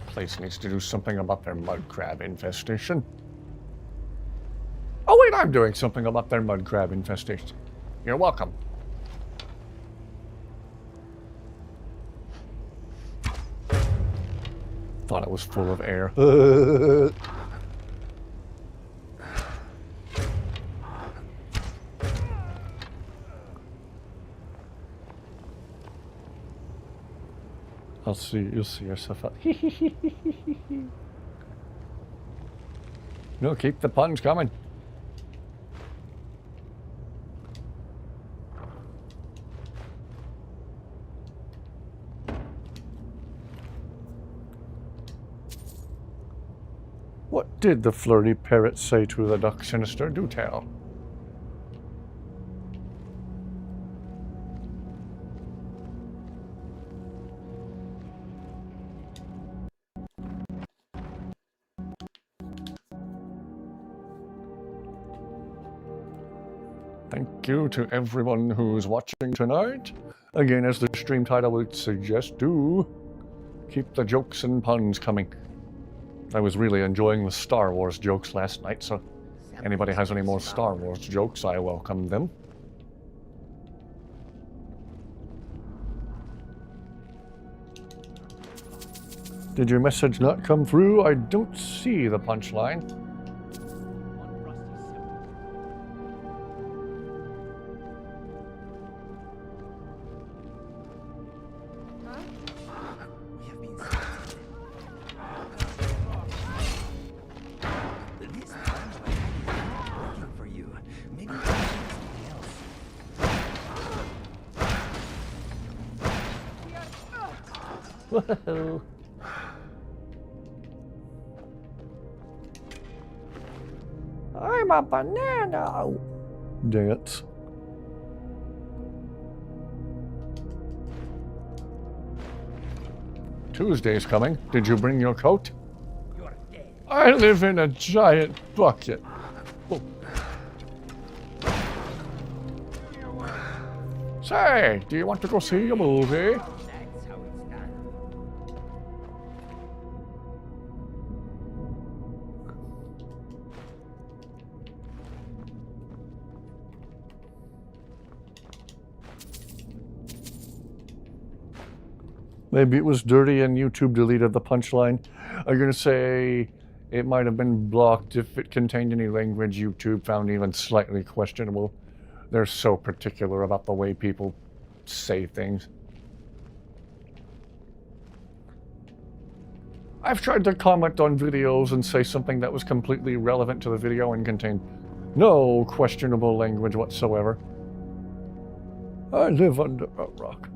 A: Place needs to do something about their mud crab infestation. Oh wait, I'm doing something about their mud crab infestation. You're welcome. Thought it was full of air. I'll see, you'll see yourself out. No, keep the puns coming. What did the flirty parrot say to the duck, Sinister? Do tell. Thank you to everyone who's watching tonight. Again, as the stream title would suggest, do keep the jokes and puns coming. I was really enjoying the Star Wars jokes last night, so anybody has any more Star Wars jokes, I welcome them. Did your message not come through? I don't see the punchline. Whoa. I'm a banana. Dance. Tuesday's coming. Did you bring your coat? I live in a giant bucket. Oh. Say, do you want to go see a movie? Maybe it was dirty and YouTube deleted the punchline. I'm going to say it might have been blocked if it contained any language YouTube found even slightly questionable. They're so particular about the way people say things. I've tried to comment on videos and say something that was completely relevant to the video and contained no questionable language whatsoever. I live under a rock.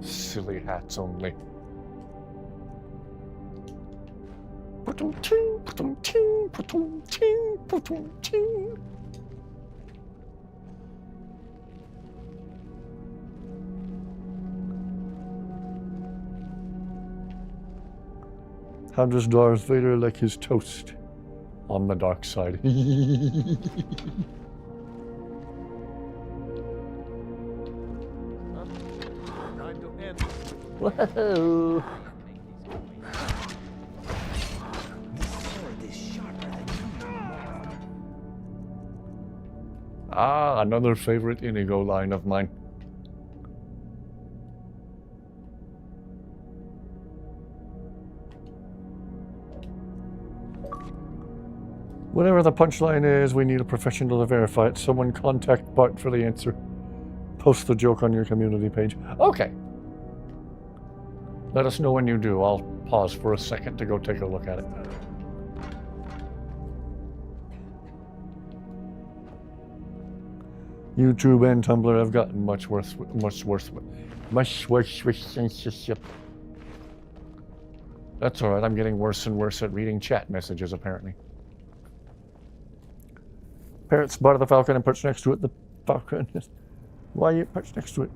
A: Silly hats only. How does Darth Vader like his toast? On the dark side. Whoa! Ah, another favorite Inigo line of mine. Whatever the punchline is, we need a professional to verify it. Someone contact Bart for the answer. Post the joke on your community page. Okay. Let us know when you do. I'll pause for a second to go take a look at it. YouTube and Tumblr have gotten much worse censorship. That's alright, I'm getting worse and worse at reading chat messages, apparently. Parrot spotted the falcon and perched next to it. The falcon is... Why are you perched next to it?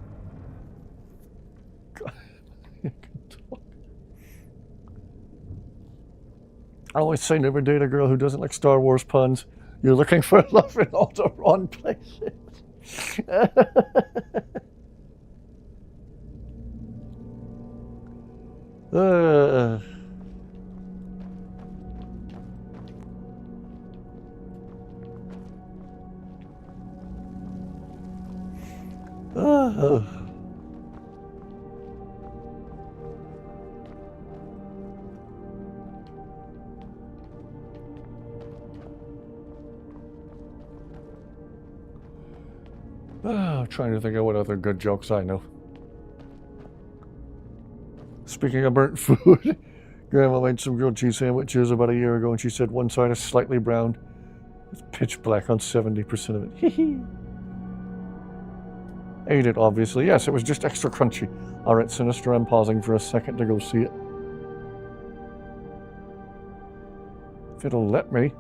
A: God. I always say never date a girl who doesn't like Star Wars puns. You're looking for love in all the wrong places. I'm trying to think of what other good jokes I know. Speaking of burnt food, Grandma made some grilled cheese sandwiches about a year ago, and she said one side is slightly browned, It's pitch black on 70% of it. Hee hee. Ate it, obviously. Yes, it was just extra crunchy. Alright, Sinister, I'm pausing for a second to go see it. If it'll let me.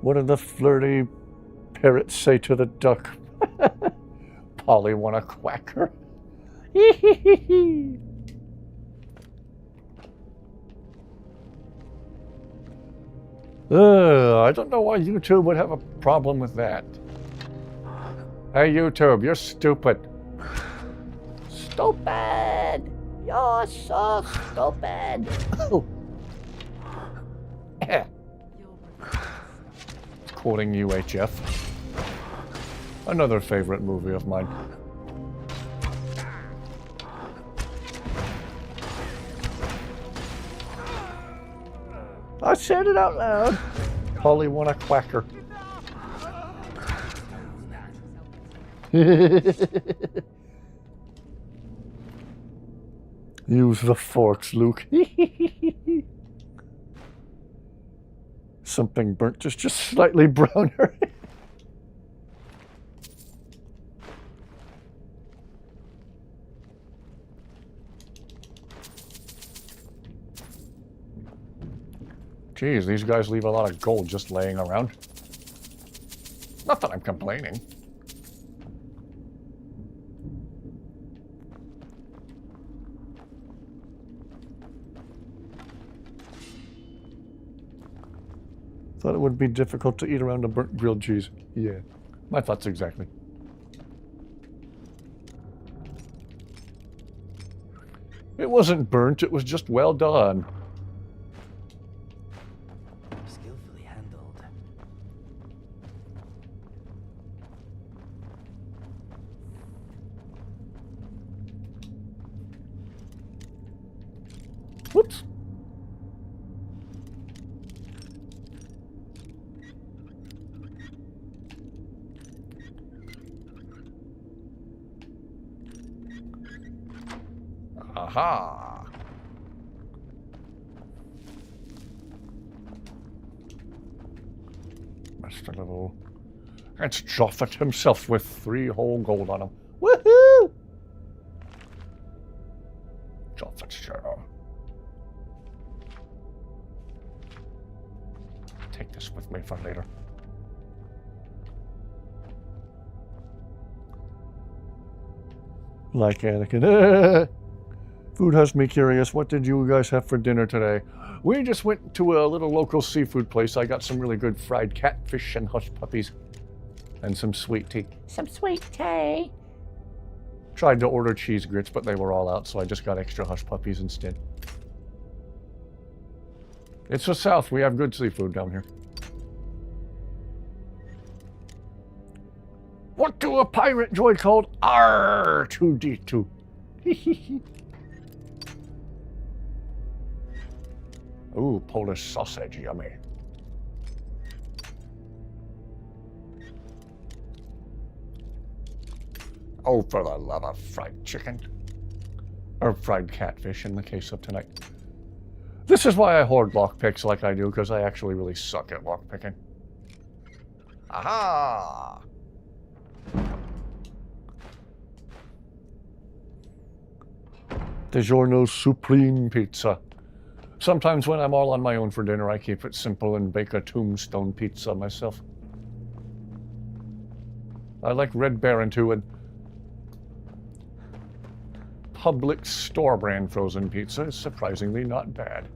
A: What did the flirty parrot say to the duck? Polly want a quacker? I don't know why YouTube would have a problem with that. Hey YouTube, you're stupid. Stupid! You're so stupid! Quoting UHF. Another favorite movie of mine. I said it out loud. Polly want a quacker. Use the forks, Luke. Something burnt, just slightly browner. Geez, these guys leave a lot of gold just laying around. Not that I'm complaining. Thought it would be difficult to eat around a burnt grilled cheese. Yeah, my thoughts exactly. It wasn't burnt, it was just well done.
G: Skillfully handled.
A: Whoops. Aha! Mr. Little. It's Joffat himself with 3 whole gold on him. Woohoo! Joffat's Joe. Take this with me for later. Like Anakin. Food has me curious. What did you guys have for dinner today? We just went to a little local seafood place. I got some really good fried catfish and hush puppies. And some sweet tea. Some sweet tea. Tried to order cheese grits, but they were all out, so I just got extra hush puppies instead. It's the South. We have good seafood down here. What do a pirate droid called R2D2? Ooh, Polish sausage, yummy. Oh, for the love of fried chicken. Or fried catfish in the case of tonight. This is why I hoard lockpicks like I do, because I actually really suck at lockpicking. Aha! DiGiorno Supreme Pizza. Sometimes when I'm all on my own for dinner, I keep it simple and bake a tombstone pizza myself. I like Red Baron too, and Publix store brand frozen pizza is surprisingly not bad.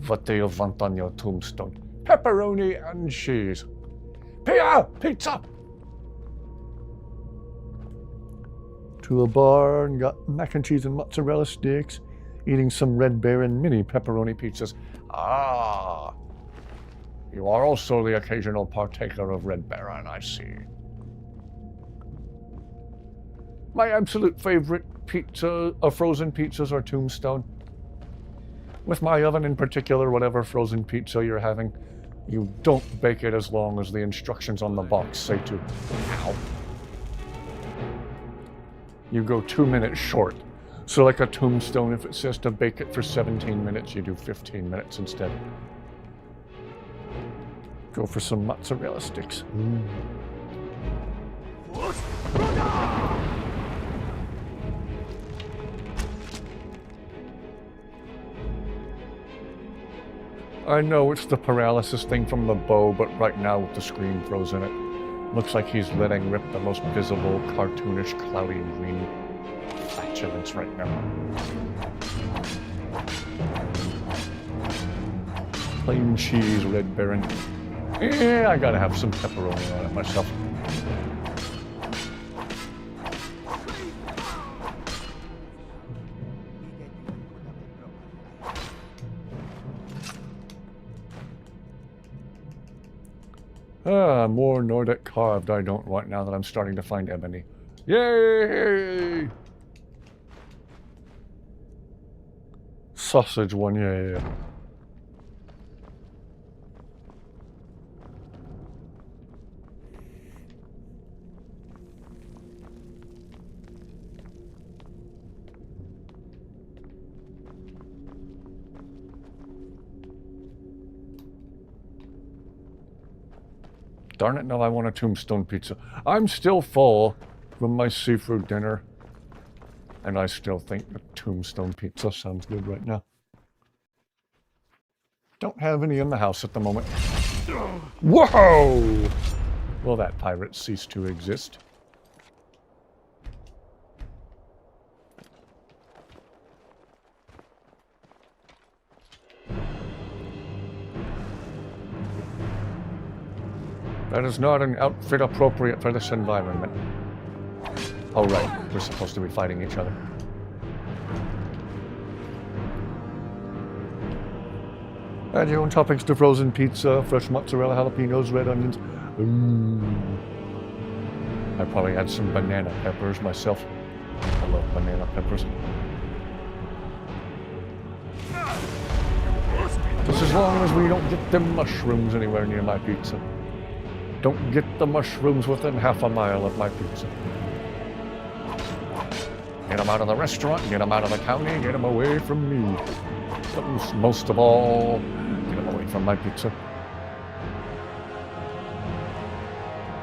A: What do you want on your tombstone? Pepperoni and cheese. Pizza! To a bar and got mac and cheese and mozzarella sticks. Eating some Red Baron mini pepperoni pizzas. Ah! You are also the occasional partaker of Red Baron, I see. My absolute favorite pizza, frozen pizzas are Tombstone. With my oven in particular, whatever frozen pizza you're having, you don't bake it as long as the instructions on the box say to. Ow. You go 2 minutes short. So like a tombstone, if it says to bake it for 17 minutes, you do 15 minutes instead. Go for some mozzarella sticks. I know it's the paralysis thing from the bow, but right now with the screen frozen, it looks like he's letting rip the most visible, cartoonish, cloudy green flatulence right now. Plain cheese, Red Baron. Yeah, I gotta have some pepperoni on it myself. More Nordic carved I don't want now that I'm starting to find ebony. Yay! Sausage one, yeah. Darn it, no, I want a tombstone pizza. I'm still full from my seafood dinner. And I still think the tombstone pizza sounds good right now. Don't have any in the house at the moment. Whoa! Well, that pirate ceased to exist. That is not an outfit appropriate for this environment. Oh right, we're supposed to be fighting each other. Add your own toppings to frozen pizza, fresh mozzarella, jalapenos, red onions. I probably add some banana peppers myself. I love banana peppers. Just as long as we don't get them mushrooms anywhere near my pizza. Don't get the mushrooms within half a mile of my pizza. Get them out of the restaurant, get them out of the county, get them away from me. But most of all, get them away from my pizza.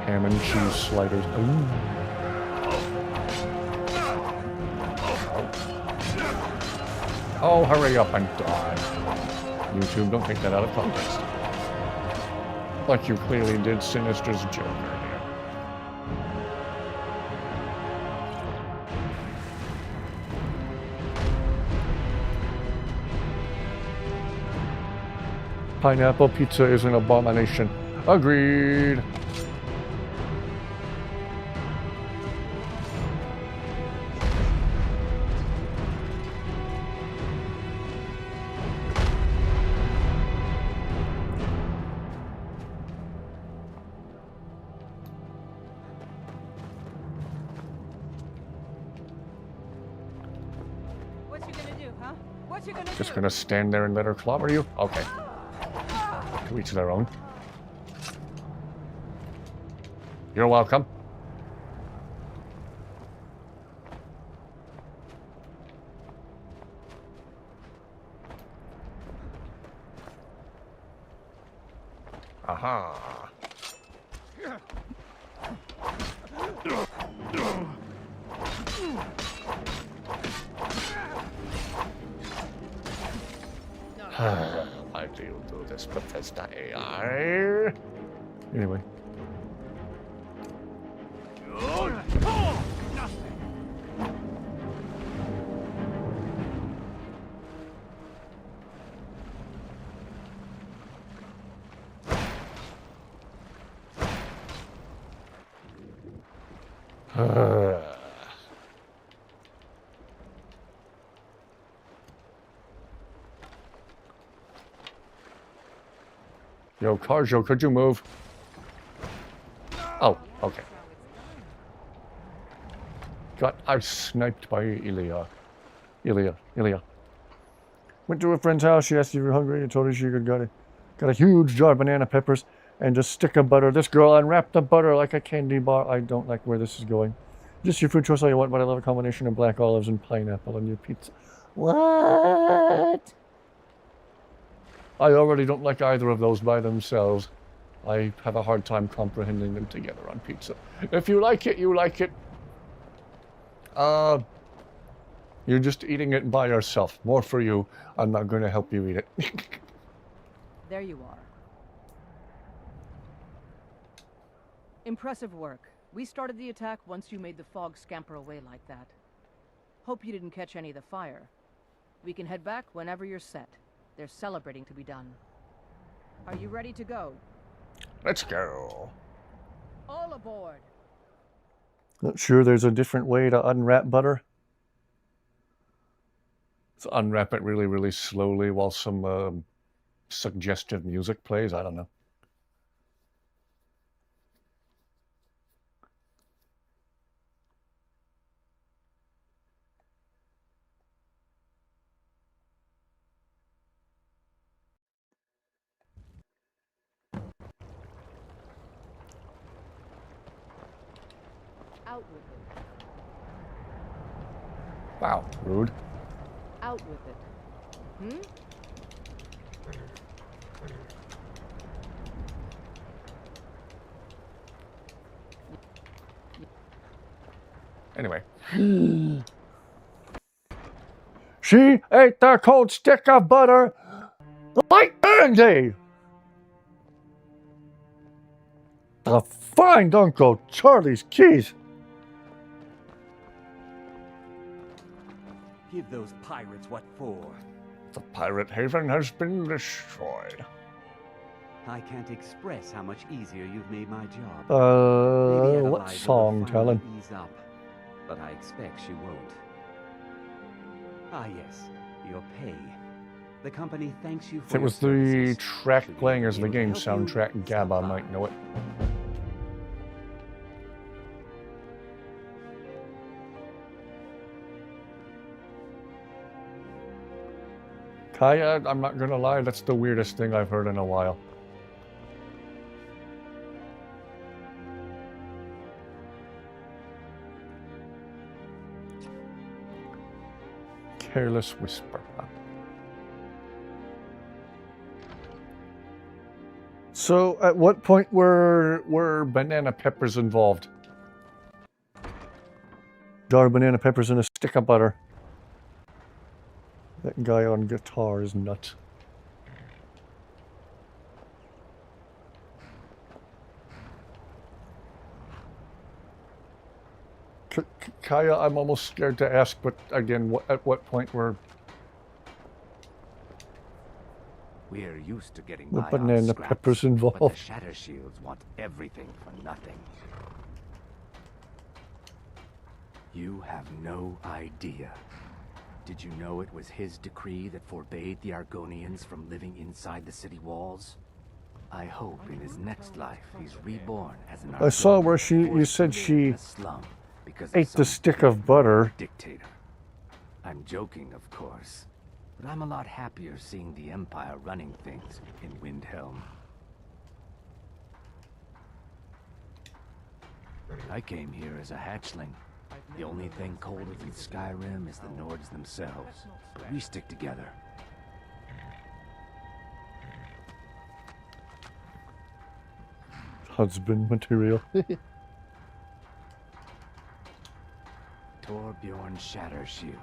A: Ham and cheese sliders. Ooh. Oh, hurry up and die. YouTube, don't take that out of context. Like you clearly did Sinister's joke earlier. Pineapple pizza is an abomination. Agreed. Just gonna stand there and let her clobber you? Okay. To each their own. You're welcome. Aha. Why do you do this, Bethesda AI? Anyway. Yo, Karjo, could you move? Oh, okay. I was sniped by Ilya. Went to a friend's house, she asked if you were hungry, and told her she got a huge jar of banana peppers and just stick of butter. This girl unwrapped the butter like a candy bar. I don't like where this is going. Just your food choice all you want, but I love a combination of black olives and pineapple on your pizza. What? I already don't like either of those by themselves. I have a hard time comprehending them together on pizza. If you like it, you like it. You're just eating it by yourself. More for you. I'm not going to help you eat it.
O: There you are. Impressive work. We started the attack once you made the fog scamper away like that. Hope you didn't catch any of the fire. We can head back whenever you're set. There's celebrating to be done. Are you ready to go?
A: Let's go.
O: All aboard.
A: Not sure there's a different way to unwrap butter. Let's unwrap it really, really slowly while some suggestive music plays. I don't know.
O: Out with it.
A: Wow, rude.
O: Out with it. Hmm?
A: Anyway. She ate the cold stick of butter like Andy. The fine Uncle Charlie's keys.
S: Give those pirates what for.
A: The pirate haven has been destroyed.
S: I can't express how much easier you've made my job. Maybe
A: What
S: Adelaide
A: song,
S: will finally
A: Talon?
S: ease up, but I expect she won't. Ah yes, your pay. The company thanks you for
A: If it was
S: your
A: the
S: services.
A: track
S: Should we
A: playing as
S: be
A: the
S: able to
A: game
S: help you?
A: soundtrack, Gabba might know it. Kaya, I'm not gonna lie, that's the weirdest thing I've heard in a while. Careless whisper. So, at what point were banana peppers involved? Jar of banana peppers and a stick of butter. That guy on guitar is nuts. Kaya, I'm almost scared to ask, but again, at what point were
C: We're used to getting
A: the
C: by on
A: banana
C: scraps,
A: peppers
C: but the
A: involved?
C: Shatter Shields want everything for nothing. You have no idea. Did you know it was his decree that forbade the Argonians from living inside the city walls? I hope in his next life he's reborn as an
A: I saw
C: Argonian
A: where you
C: forced
A: said
C: to live
A: she
C: in a slum because of
A: ate the
C: some
A: stick of butter.
C: dictator. I'm joking, of course, but I'm a lot happier seeing the Empire running things in Windhelm. I came here as a hatchling. The only thing colder than Skyrim is the Nords themselves, but we stick together.
A: Husband material.
C: Torbjorn Shattershield.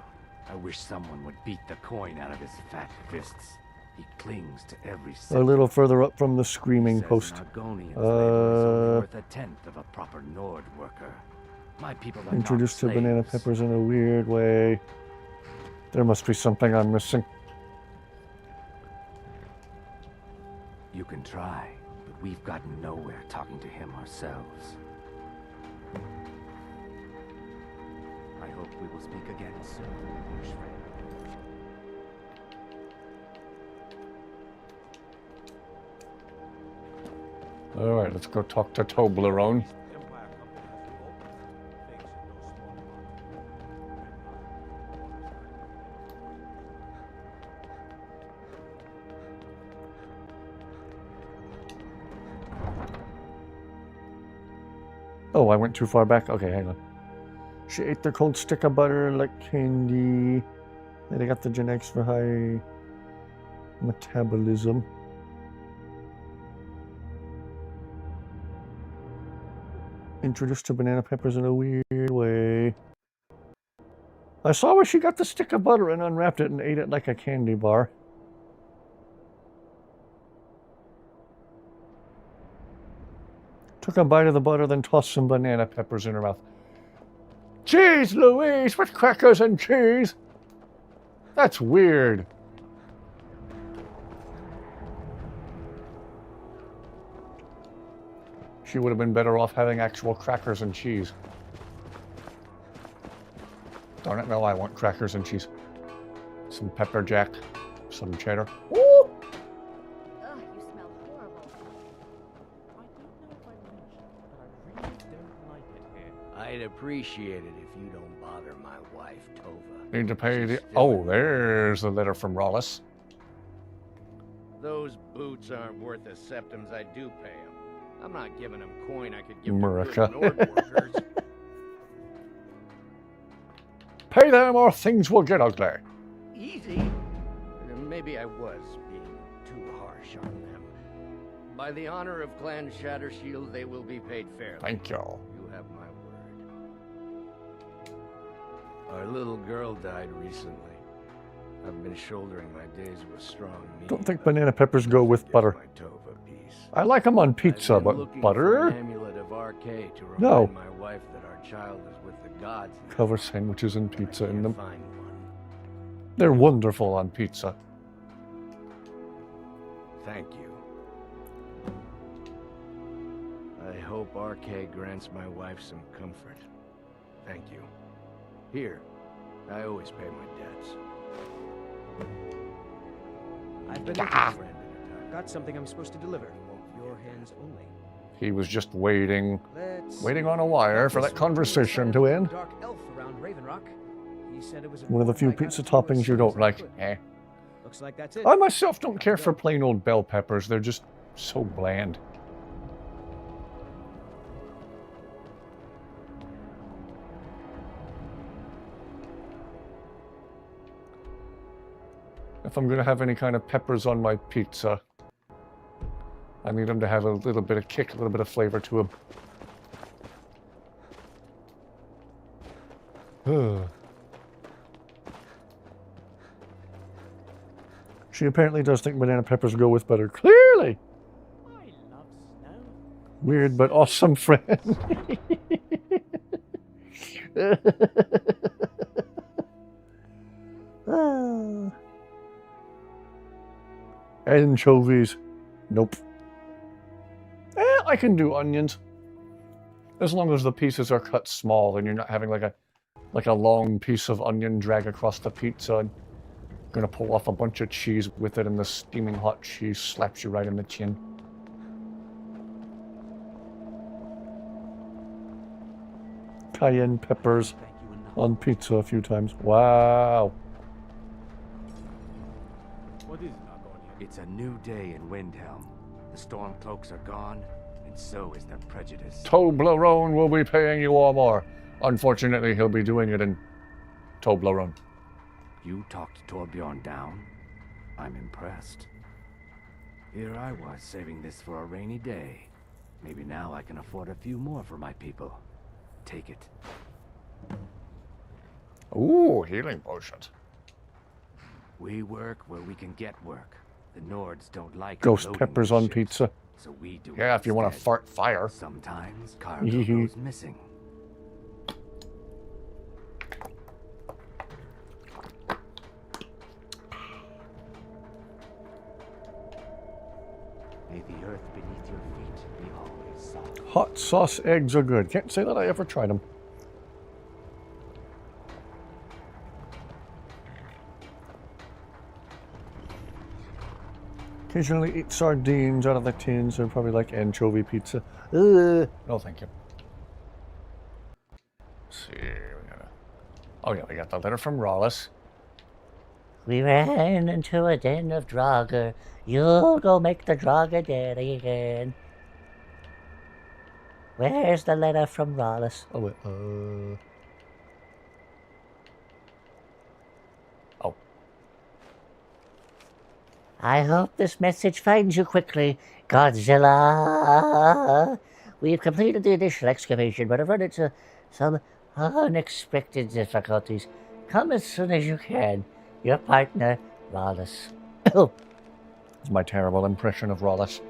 C: I wish someone would beat the coin out of his fat fists. He clings to every
A: A little further up from the screaming
C: Says
A: post.
C: an Argonian's labor is only worth a tenth of a proper Nord worker. My people are
A: Introduced to
C: not
A: banana
C: slaves.
A: peppers in a weird way. There must be something I'm missing.
C: You can try, but we've gotten nowhere talking to him ourselves. I hope we will speak again soon, Bush friend.
A: Alright, let's go talk to Toblerone. Oh, I went too far back? Okay, hang on. She ate the cold stick of butter like candy. They got the genetics for high metabolism. Introduced to banana peppers in a weird way. I saw where she got the stick of butter and unwrapped it and ate it like a candy bar. Took a bite of the butter, then tossed some banana peppers in her mouth. Cheese, Louise, with crackers and cheese. That's weird. She would have been better off having actual crackers and cheese. Darn it, no, I want crackers and cheese. Some pepper jack, some cheddar. Woo!
O: Ugh, you smell horrible.
R: I'd appreciate it if you don't bother my wife, Tova.
A: Need to pay the... Oh, there's the letter from Rollis.
R: Those boots aren't worth the septims I do pay them. I'm not giving them coin I could give
A: America.
R: to Nord workers.
A: Pay them or things will get ugly.
R: Easy? Maybe I was being too harsh on them. By the honor of Clan Shattershield, they will be paid fairly.
A: Thank you.
R: You have my word. Our little girl died recently. I've been shouldering my days with strong meat.
A: Don't think banana peppers go with butter. I like them on pizza, but butter?
R: An amulet of RK to remind
A: No.
R: my wife that our child is with the gods.
A: Cover sandwiches and pizza in them.
R: Find one.
A: They're wonderful on pizza.
R: Thank you. I hope RK grants my wife some comfort. Thank you. Here, I always pay my debts.
H: I've been looking, friend. Got something I'm supposed to deliver. Your hands only.
A: He was just waiting
H: Let's
A: on a wire for that conversation to end.
H: Dark elf around Raven Rock. He said it was
A: One of the few pizza toppings you don't like. Eh.
H: Looks like that's it.
A: I myself don't care for plain old bell peppers. They're just so bland. If I'm going to have any kind of peppers on my pizza, I need them to have a little bit of kick, a little bit of flavor to them. She apparently does think banana peppers go with butter. Clearly! Weird but awesome friend. Anchovies. Nope. I can do onions. As long as the pieces are cut small and you're not having like a long piece of onion drag across the pizza and gonna pull off a bunch of cheese with it and the steaming hot cheese slaps you right in the chin. Cayenne peppers on pizza a few times. Wow.
C: What is not going here? It's a new day in Windhelm. The Stormcloaks are gone, and so is their prejudice.
A: Toblerone will be paying you all more. Unfortunately, he'll be doing it in Toblerone.
C: You talked Torbjorn down? I'm impressed. Here I was, saving this for a rainy day. Maybe now I can afford a few more for my people. Take it.
A: Ooh, healing potions.
C: We work where we can get work. The Nords don't like
A: Ghost
C: loading
A: peppers
C: their
A: on
C: ships,
A: pizza.
C: So we do
A: Yeah,
C: it
A: if you want to
C: instead.
A: fart fire.
C: Sometimes cargo goes missing. May the earth beneath your feet be always soft.
A: Hot sauce eggs are good. Can't say that I ever tried them. Occasionally eat sardines out of the tins. They're probably like anchovy pizza. No, thank you. Let's see. Oh yeah, we got the letter from Rollis.
M: We ran into a den of Draugr. You'll go make the Draugr daddy again. Where's the letter from Rollis?
A: Oh, wait,
M: I hope this message finds you quickly, Godzilla. We've completed the initial excavation, but have run into some unexpected difficulties. Come as soon as you can. Your partner, Wallace.
A: It's my terrible impression of Wallace.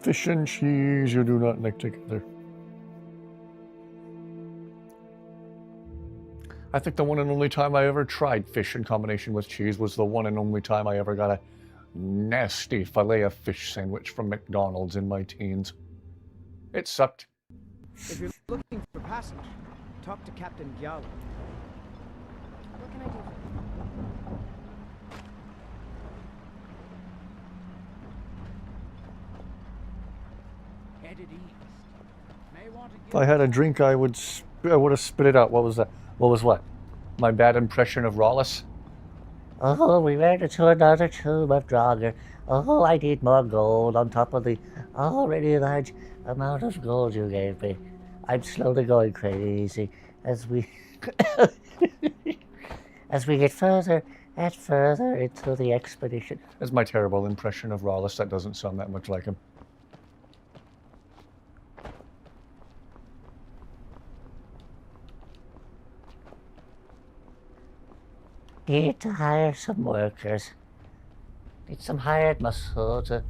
A: Fish and cheese you do not like together. I think the one and only time I ever tried fish in combination with cheese was the one and only time I ever got a nasty fillet of fish sandwich from McDonald's in my teens. It sucked.
H: If you're looking for passage, talk to Captain Giallo.
J: What can I do?
I: Headed east. May want to
A: If I had a drink, I would have spit it out. What was that? What was what? My bad impression of Wallace?
M: Oh, we ran into another tomb of Draugr. Oh, I need more gold on top of the already large amount of gold you gave me. I'm slowly going crazy as we get further and further into the expedition.
A: That's my terrible impression of Wallace. That doesn't sound that much like him.
M: Need to hire some workers. Need some hired muscle to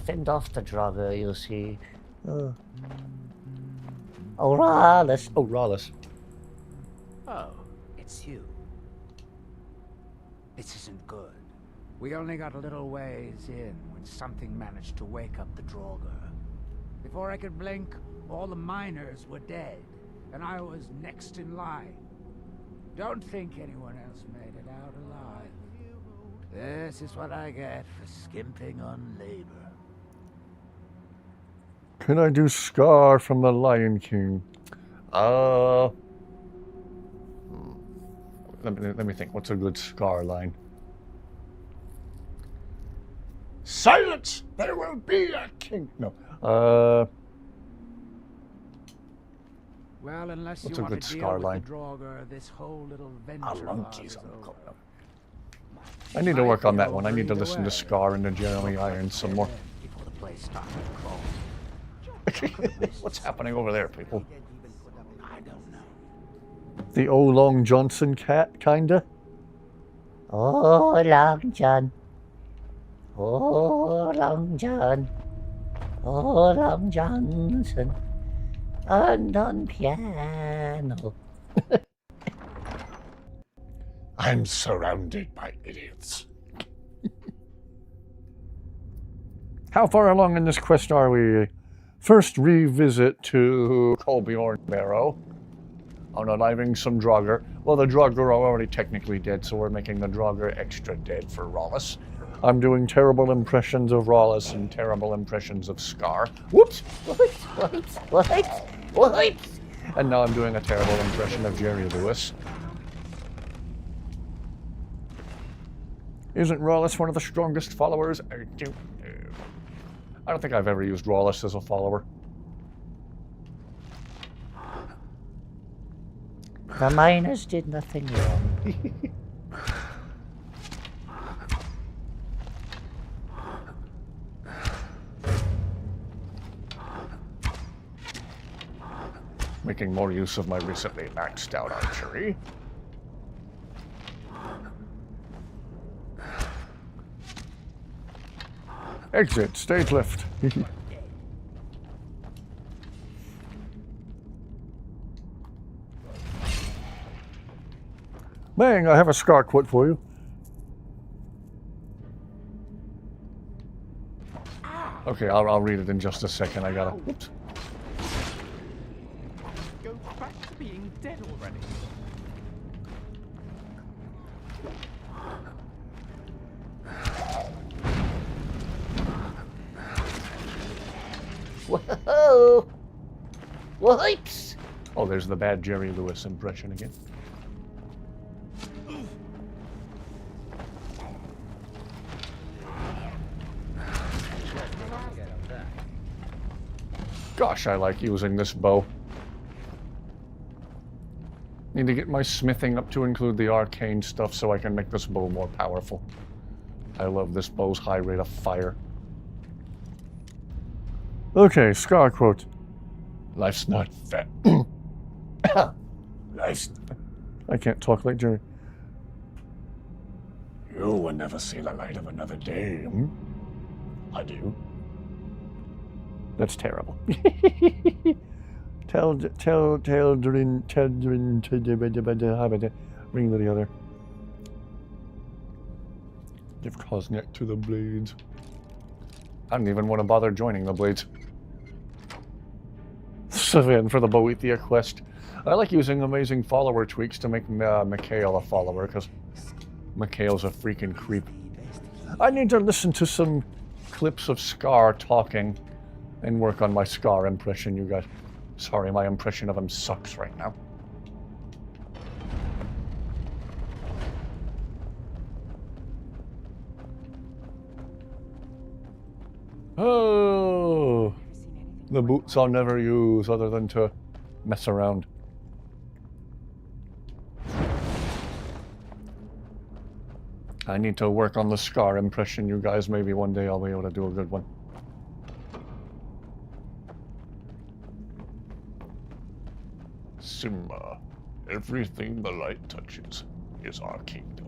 M: fend off the Draugr, you see. Oh, Wallace.
A: Oh, Wallace.
I: Oh, it's you. This isn't good. We only got a little ways in when something managed to wake up the Draugr. Before I could blink, all the miners were dead, and I was next in line. Don't think anyone else made it out alive. This is what I get for skimping on labor.
A: Can I do Scar from the Lion King? Let me think. What's a good Scar line? Silence! There will be a king. No.
I: Well, unless
A: What's
I: you
A: a
I: want
A: good
I: to deal
A: Scar
I: with
A: line?
I: the Draugr, this whole little venture
A: Monkeys
I: is
A: on the
I: over.
A: call. I need to work on that one. I need to listen to Scar and to Jeremy Irons some more.
I: Before the place started to crawl.
A: What's happening over there, people?
I: I don't know.
A: The O Long Johnson cat, kinda?
M: Oh, Long John. Oh, Long John. Oh, Long Johnson. And on piano.
A: I'm surrounded by idiots. How far along in this quest are we? First revisit to Colbjorn Barrow. Unaliving some Draugr. Well, the Draugr are already technically dead, so we're making the Draugr extra dead for Wallace. I'm doing terrible impressions of Wallace and terrible impressions of Scar. Whoops!
M: What?
A: And now I'm doing a terrible impression of Jerry Lewis. Isn't Wallace one of the strongest followers? I don't think I've ever used Wallace as a follower.
M: The miners did nothing wrong.
A: Making more use of my recently maxed out archery. Exit, stage left. Bang, I have a Scar quote for you. Okay, I'll read it in just a second. I gotta. Oops.
B: Go back to being dead already.
M: Whoa! Whoops!
A: Oh, there's the bad Jerry Lewis impression again. Gosh, I like using this bow. Need to get my smithing up to include the arcane stuff so I can make this bow more powerful. I love this bow's high rate of fire. Okay, Scar quote. Life's not fair. Life's... I can't talk like Jerry. You will never see the light of another day, hmm? I do. That's terrible. Bring the other. Give Cosneck to the Blades. I don't even want to bother joining the Blades. Savin for the Boethia quest. I like using amazing follower tweaks to make Mikhail a follower, because Mikhail's a freaking creep. I need to listen to some clips of Scar talking and work on my Scar impression, you guys. Sorry, my impression of him sucks right now. Oh, the boots I'll never use other than to mess around. I need to work on the Scar impression, you guys. Maybe one day I'll be able to do a good one. Simba, everything the light touches is our kingdom.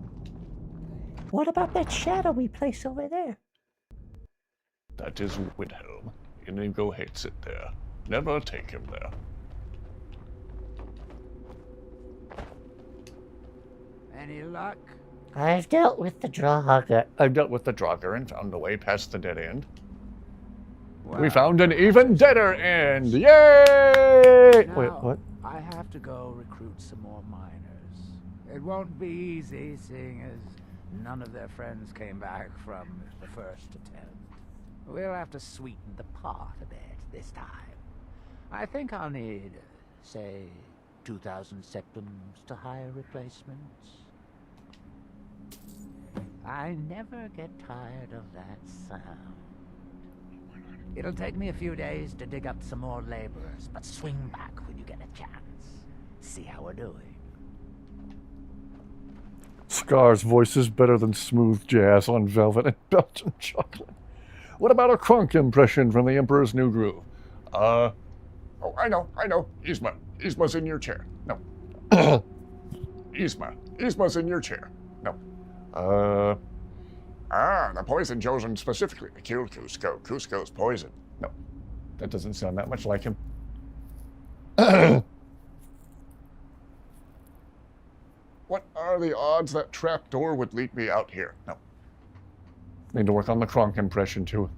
M: What about that shadowy place over there?
A: That is Widhelm. Inigo hates it there. Never take him there.
I: Any luck?
M: I've dealt with the Draugr.
A: I've dealt with the Draugr and found a way past the dead end.
I: Well,
A: We found an even deader end! Yay!
I: Now,
A: Wait, what?
I: I have to go recruit some more miners. It won't be easy, seeing as none of their friends came back from the first attempt. We'll have to sweeten the pot a bit this time. I think I'll need, say, 2,000 septums to hire replacements. I never get tired of that sound. It'll take me a few days to dig up some more laborers, but swing back when you get a chance. See how we're doing.
A: Scar's voice is better than smooth jazz on velvet and Belgian chocolate. What about a crunk impression from the Emperor's New Groove? Oh, I know. Yzma. Yzma's in your chair. No. Yzma's in your chair. No. The poison chosen specifically to kill Cusco. Cusco's poison. No. That doesn't sound that much like him. What are the odds that trapdoor would lead me out here? No. Need to work on the Kronk impression, too.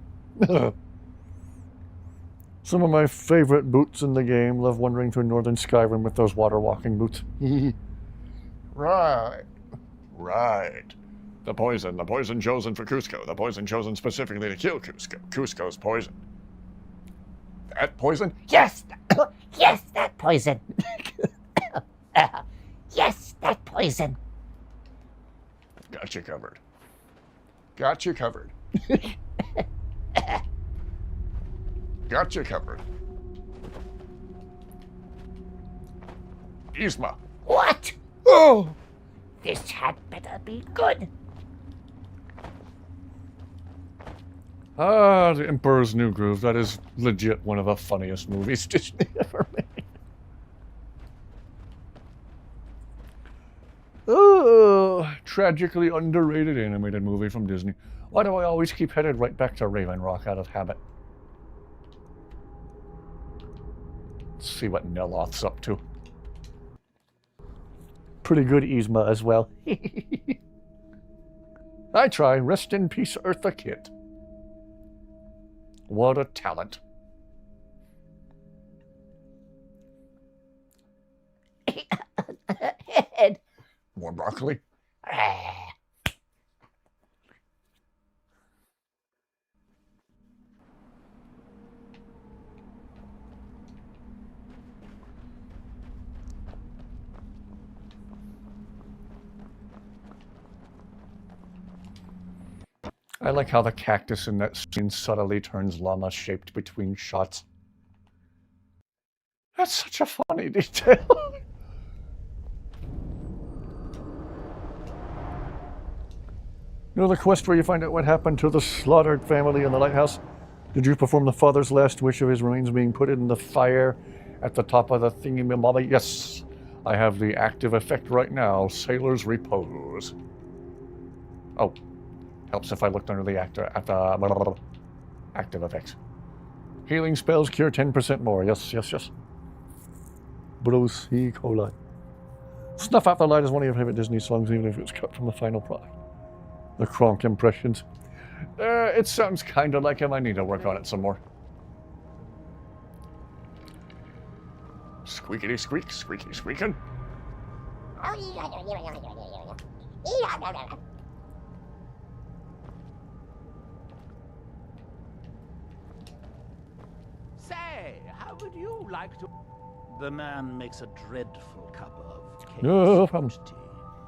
A: Some of my favorite boots in the game. Love wandering through northern Skyrim with those water walking boots. Right. The poison chosen for Cusco. The poison chosen specifically to kill Cusco. Cusco's poison. That poison?
M: Yes! Yes, that poison! Yes, that poison!
A: Got you covered. Got you covered. Got you covered. Yzma.
M: What?
A: Oh!
M: This had better be good.
A: The Emperor's New Groove. That is legit one of the funniest movies Disney ever made. Oh, tragically underrated animated movie from Disney. Why do I always keep headed right back to Raven Rock out of habit? Let's see what Neloth's up to. Pretty good Yzma as well. I try. Rest in peace, Eartha Kitt. What a talent.
M: Head.
A: More broccoli? I like how the cactus in that scene subtly turns llama-shaped between shots. That's such a funny detail. You know the quest where you find out what happened to the slaughtered family in the lighthouse? Did you perform the father's last wish of his remains being put in the fire at the top of the thingy-mabobby? Yes, I have the active effect right now. Sailor's Repose. Oh, helps if I looked under the active effects. Healing spells cure 10% more. Yes, yes, yes. Bruce E. Coli. Snuff Out the Light is one of your favorite Disney songs, even if it was cut from the final product. The Kronk impressions. It sounds kind of like him. I need to work on it some more. Squeakity squeak, squeaky squeaking.
K: Say, how would you like to... The man makes a dreadful cup of cake.
A: No problem.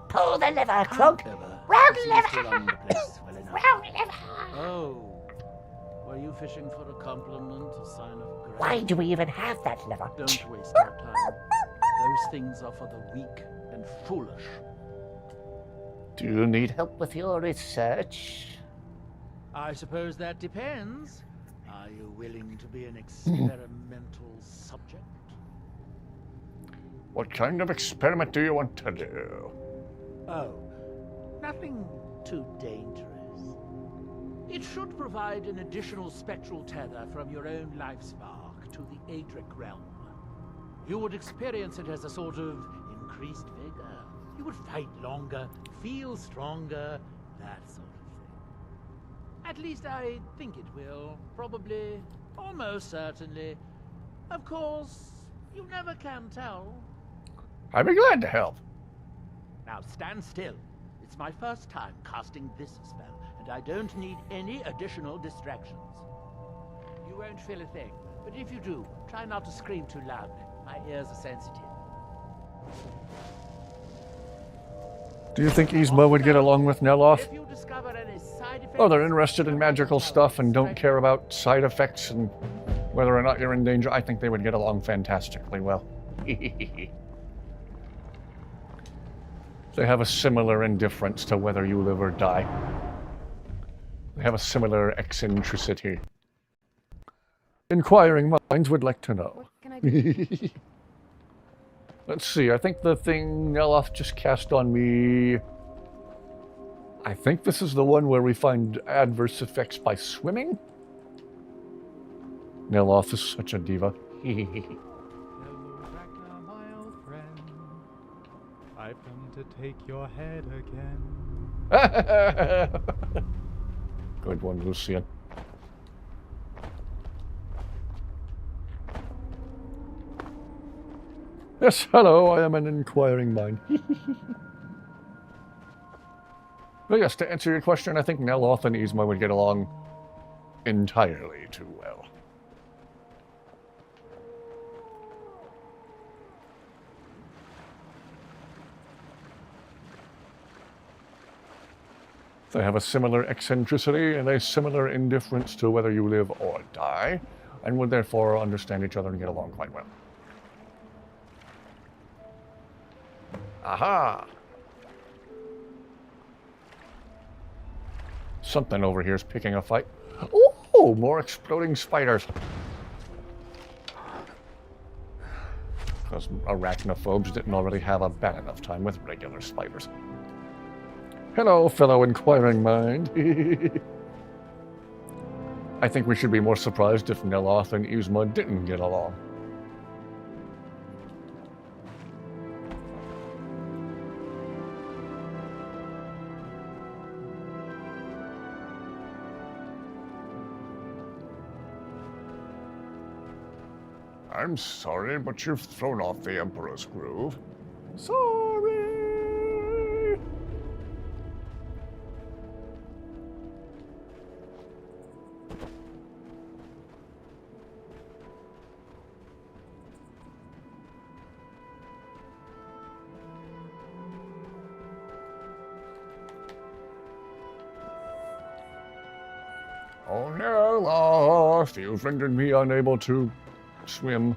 M: Pull the lever, Kronk. Round lever. Round lever.
K: Oh, were you fishing for a compliment, a sign of gratitude?
M: Why do we even have that lever?
K: Don't waste your time. Those things are for the weak and foolish.
A: Do you need help?
M: Help with your research?
K: I suppose that depends. Are you willing to be an experimental subject?
A: What kind of experiment do you want to do?
K: Oh, nothing too dangerous. It should provide an additional spectral tether from your own life spark to the Adric realm. You would experience it as a sort of increased vigor. You would fight longer, feel stronger, that sort of thing. At least I think it will. Probably, almost certainly. Of course, you never can tell.
A: I'd be glad to help.
K: Now stand still. It's my first time casting this spell, and I don't need any additional distractions. You won't feel a thing, but if you do, try not to scream too loudly. My ears are sensitive.
A: Do you think Yzma would get along with Neloth?
K: If you discover any side effects...
A: Oh, they're interested in magical stuff and don't care about side effects and whether or not you're in danger. I think they would get along fantastically well. They have a similar indifference to whether you live or die. They have a similar eccentricity. Inquiring minds would like to know.
J: What can I do?
A: Let's see, I think the thing Neloth just cast on me... I think this is the one where we find adverse effects by swimming? Neloth is such a diva.
B: Hello, Ragnar, my old friend. I've come to take your head again.
A: Good one, Lucian. Yes, hello, I am an inquiring mind. But yes, to answer your question, I think Neloth and Yzma would get along entirely too well. They have a similar eccentricity and a similar indifference to whether you live or die, and would therefore understand each other and get along quite well. Aha! Something over here is picking a fight. Oh, more exploding spiders. Because arachnophobes didn't already have a bad enough time with regular spiders. Hello, fellow inquiring mind. I think we should be more surprised if Neloth and Yzma didn't get along. I'm sorry, but you've thrown off the Emperor's groove. Sorry! Oh no, Loth, you've rendered me unable to swim.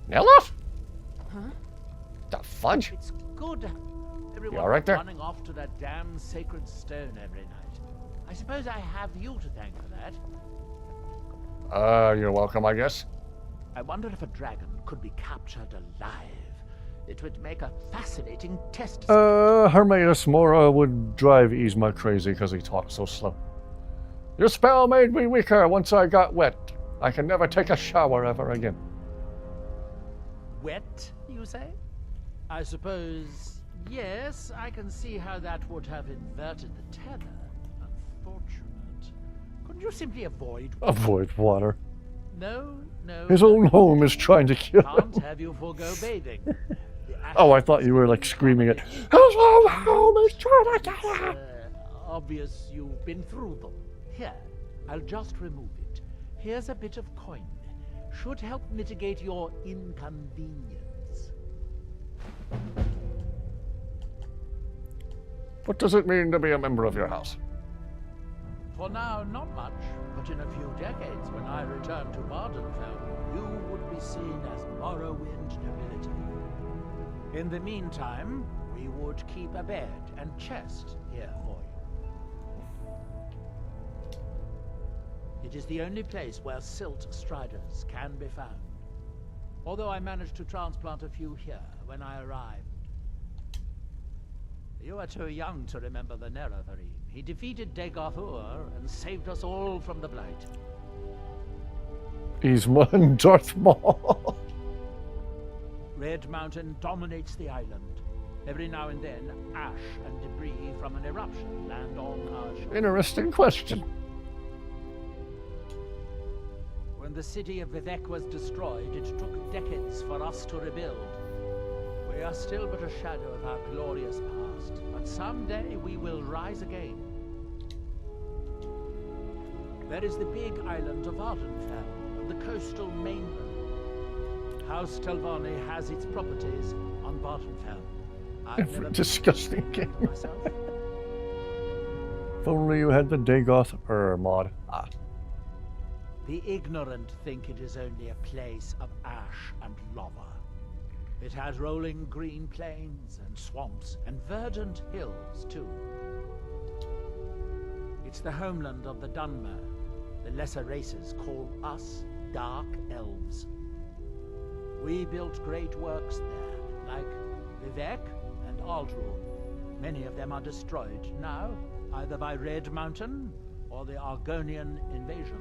A: Nellis?
K: Huh?
A: The fudge?
K: It's good. Everyone
A: all right there?
K: running off to that damn sacred stone every night. I suppose I have you to thank for that.
A: You're welcome, I guess.
K: I wonder if a dragon could be captured alive. It would make a fascinating test.
A: Hermaeus Mora would drive Yzma crazy because he talks so slow. Your spell made me weaker once I got wet. I can never take a shower ever again.
K: Wet, you say? I suppose, yes, I can see how that would have inverted the tether. Unfortunate. Couldn't you simply avoid...
A: Avoid water.
K: No.
A: His own home is trying to kill him.
K: Can't have you forego bathing.
A: Oh, I thought you were like screaming it. His own home is trying to kill him.
K: Obvious you've been through them. Here, I'll just remove it. Here's a bit of coin. Should help mitigate your inconvenience.
A: What does it mean to be a member of your house?
K: For now, not much, but in a few decades, when I return to Vardenfell, you would be seen as Morrowind nobility. In the meantime, we would keep a bed and chest here for you. It is the only place where silt striders can be found. Although I managed to transplant a few here when I arrived. You are too young to remember the Nerevarine. He defeated Dagoth and saved us all from the Blight.
A: Yzma and Darth Maul.
K: Red Mountain dominates the island. Every now and then, ash and debris from an eruption land on our shore.
A: Interesting question.
K: When the city of Vivec was destroyed, it took decades for us to rebuild. We are still but a shadow of our glorious past, but someday we will rise again. There is the big island of Vardenfell, the coastal mainland. House Telvanni has its properties on Vardenfell.
A: Every disgusting game.
K: Myself.
A: If only you had the Dagoth mod.
K: The ignorant think it is only a place of ash and lava. It has rolling green plains and swamps and verdant hills, too. It's the homeland of the Dunmer. The lesser races call us Dark Elves. We built great works there, like Vivec and Aldrul. Many of them are destroyed now, either by Red Mountain or the Argonian invasion.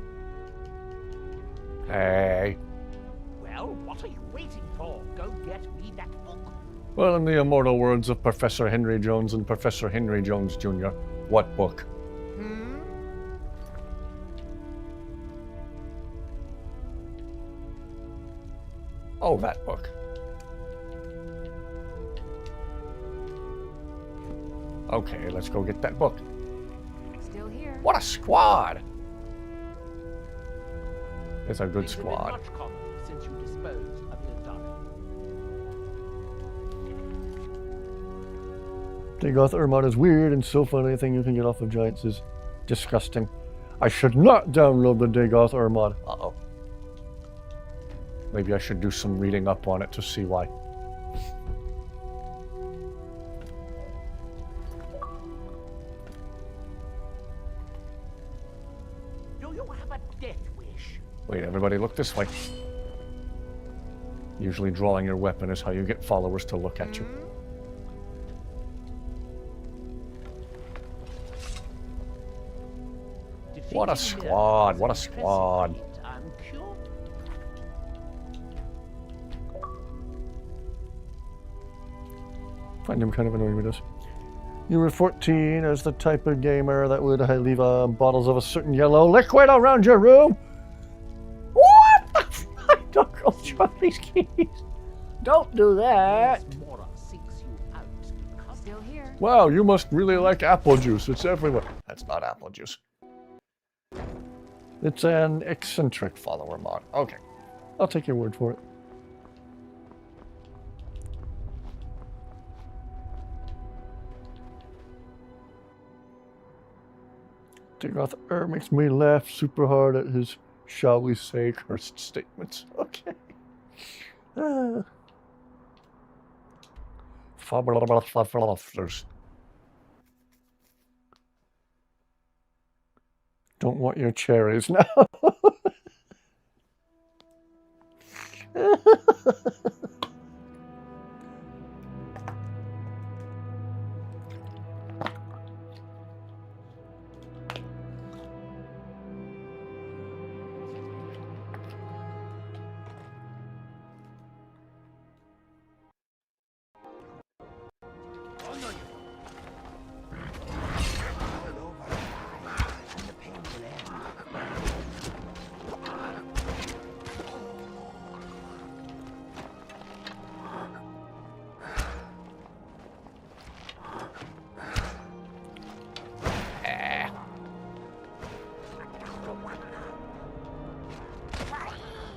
A: Hey.
K: Well, what are you waiting for? Go get me that book.
A: Well, in the immortal words of Professor Henry Jones and Professor Henry Jones Jr., what book? Oh, that book. Okay, let's go get that book.
J: Still here.
A: What a squad! It's a good squad.
K: Much common since you disposed of Ildari.
A: Dagoth Urmod is weird and so funny. The thing you can get off of giants is disgusting. I should not download the Dagoth Urmod. Uh-oh. Maybe I should do some reading up on it to see why.
K: Do you have a death wish?
A: Wait, everybody look this way. Usually drawing your weapon is how you get followers to look at you. What a squad, what a squad. Find him kind of annoying with this. You were 14 as the type of gamer that would leave bottles of a certain yellow liquid around your room. What the fuck? Don't go drop these keys. Don't do that.
J: Still here.
A: Wow, you must really like apple juice. It's everywhere. That's not apple juice. It's an eccentric follower mod. Okay. I'll take your word for it. Digoth makes me laugh super hard at his, shall we say, cursed statements. Okay. Don't want your cherries now.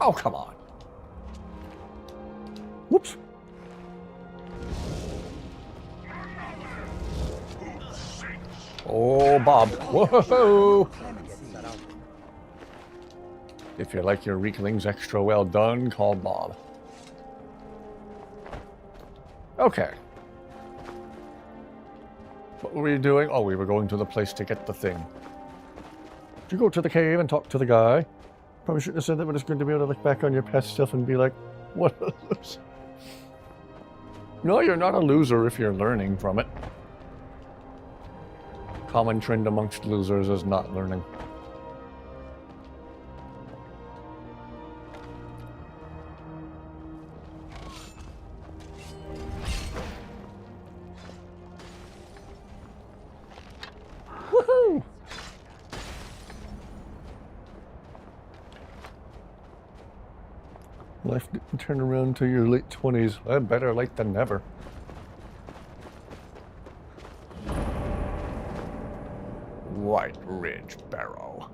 A: Oh, come on. Whoops. Oh, Bob. Whoa! If you like your Reeklings extra well done, call Bob. Okay. What were we doing? Oh, we were going to the place to get the thing. Did you go to the cave and talk to the guy? Probably shouldn't have said that, but it's good to be able to look back on your past stuff and be like, what a loser. No, you're not a loser if you're learning from it. Common trend amongst losers is not learning. Woohoo! Life didn't turn around until your late 20s. Better late than never. White Ridge Barrow.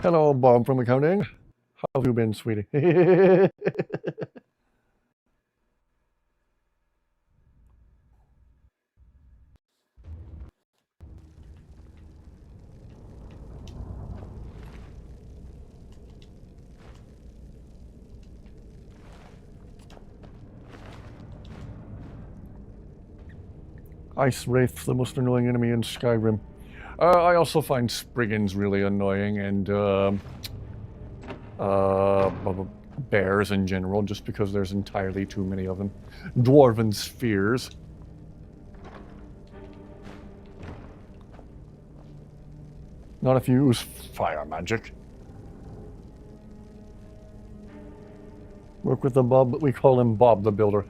A: Hello, Bob from accounting. How have you been, sweetie? Ice Wraith, the most annoying enemy in Skyrim. I also find Spriggans really annoying, and bears in general, just because there's entirely too many of them. Dwarven spheres. Not if you use fire magic. Work with the Bob, but we call him Bob the Builder.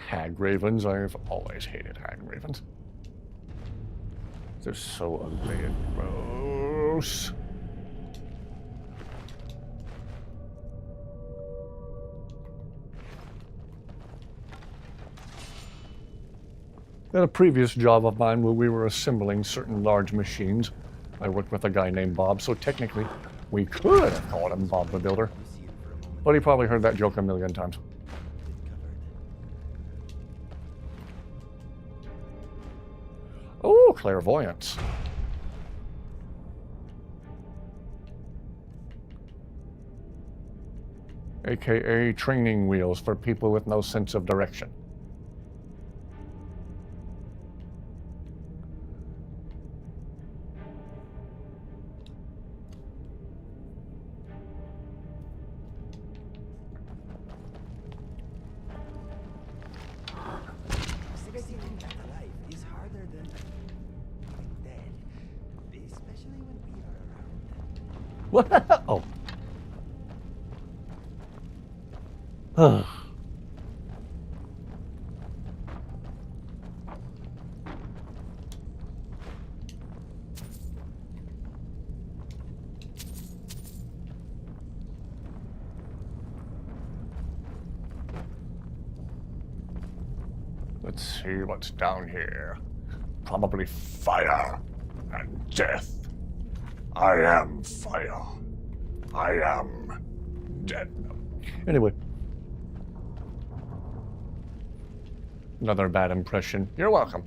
A: Hag ravens. I've always hated hag ravens. They're so ugly and gross. At a previous job of mine where we were assembling certain large machines, I worked with a guy named Bob, so technically we could have called him Bob the Builder. But he probably heard that joke a million times. Oh, clairvoyance. AKA training wheels for people with no sense of direction. What? Oh. Let's see what's down here. Probably fire and death. I am fire. I am dead. Anyway. Another bad impression. You're welcome.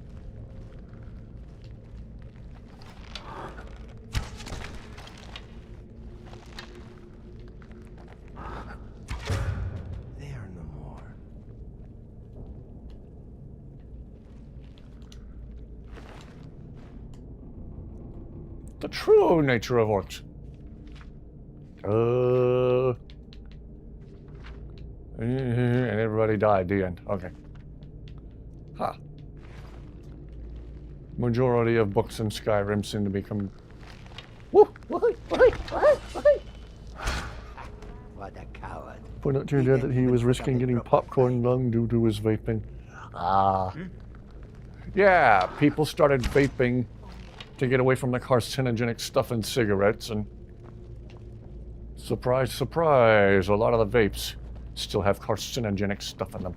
G: They are no more.
A: The true nature of orcs. And everybody died. The end. Okay. Huh. Majority of books in Skyrim seem to become. Woo!
G: What a coward.
A: Point out to your dad that he was risking getting popcorn lung due to his vaping. Ah. Yeah, people started vaping to get away from the carcinogenic stuff in cigarettes, and surprise, surprise, a lot of the vapes still have carcinogenic stuff in them.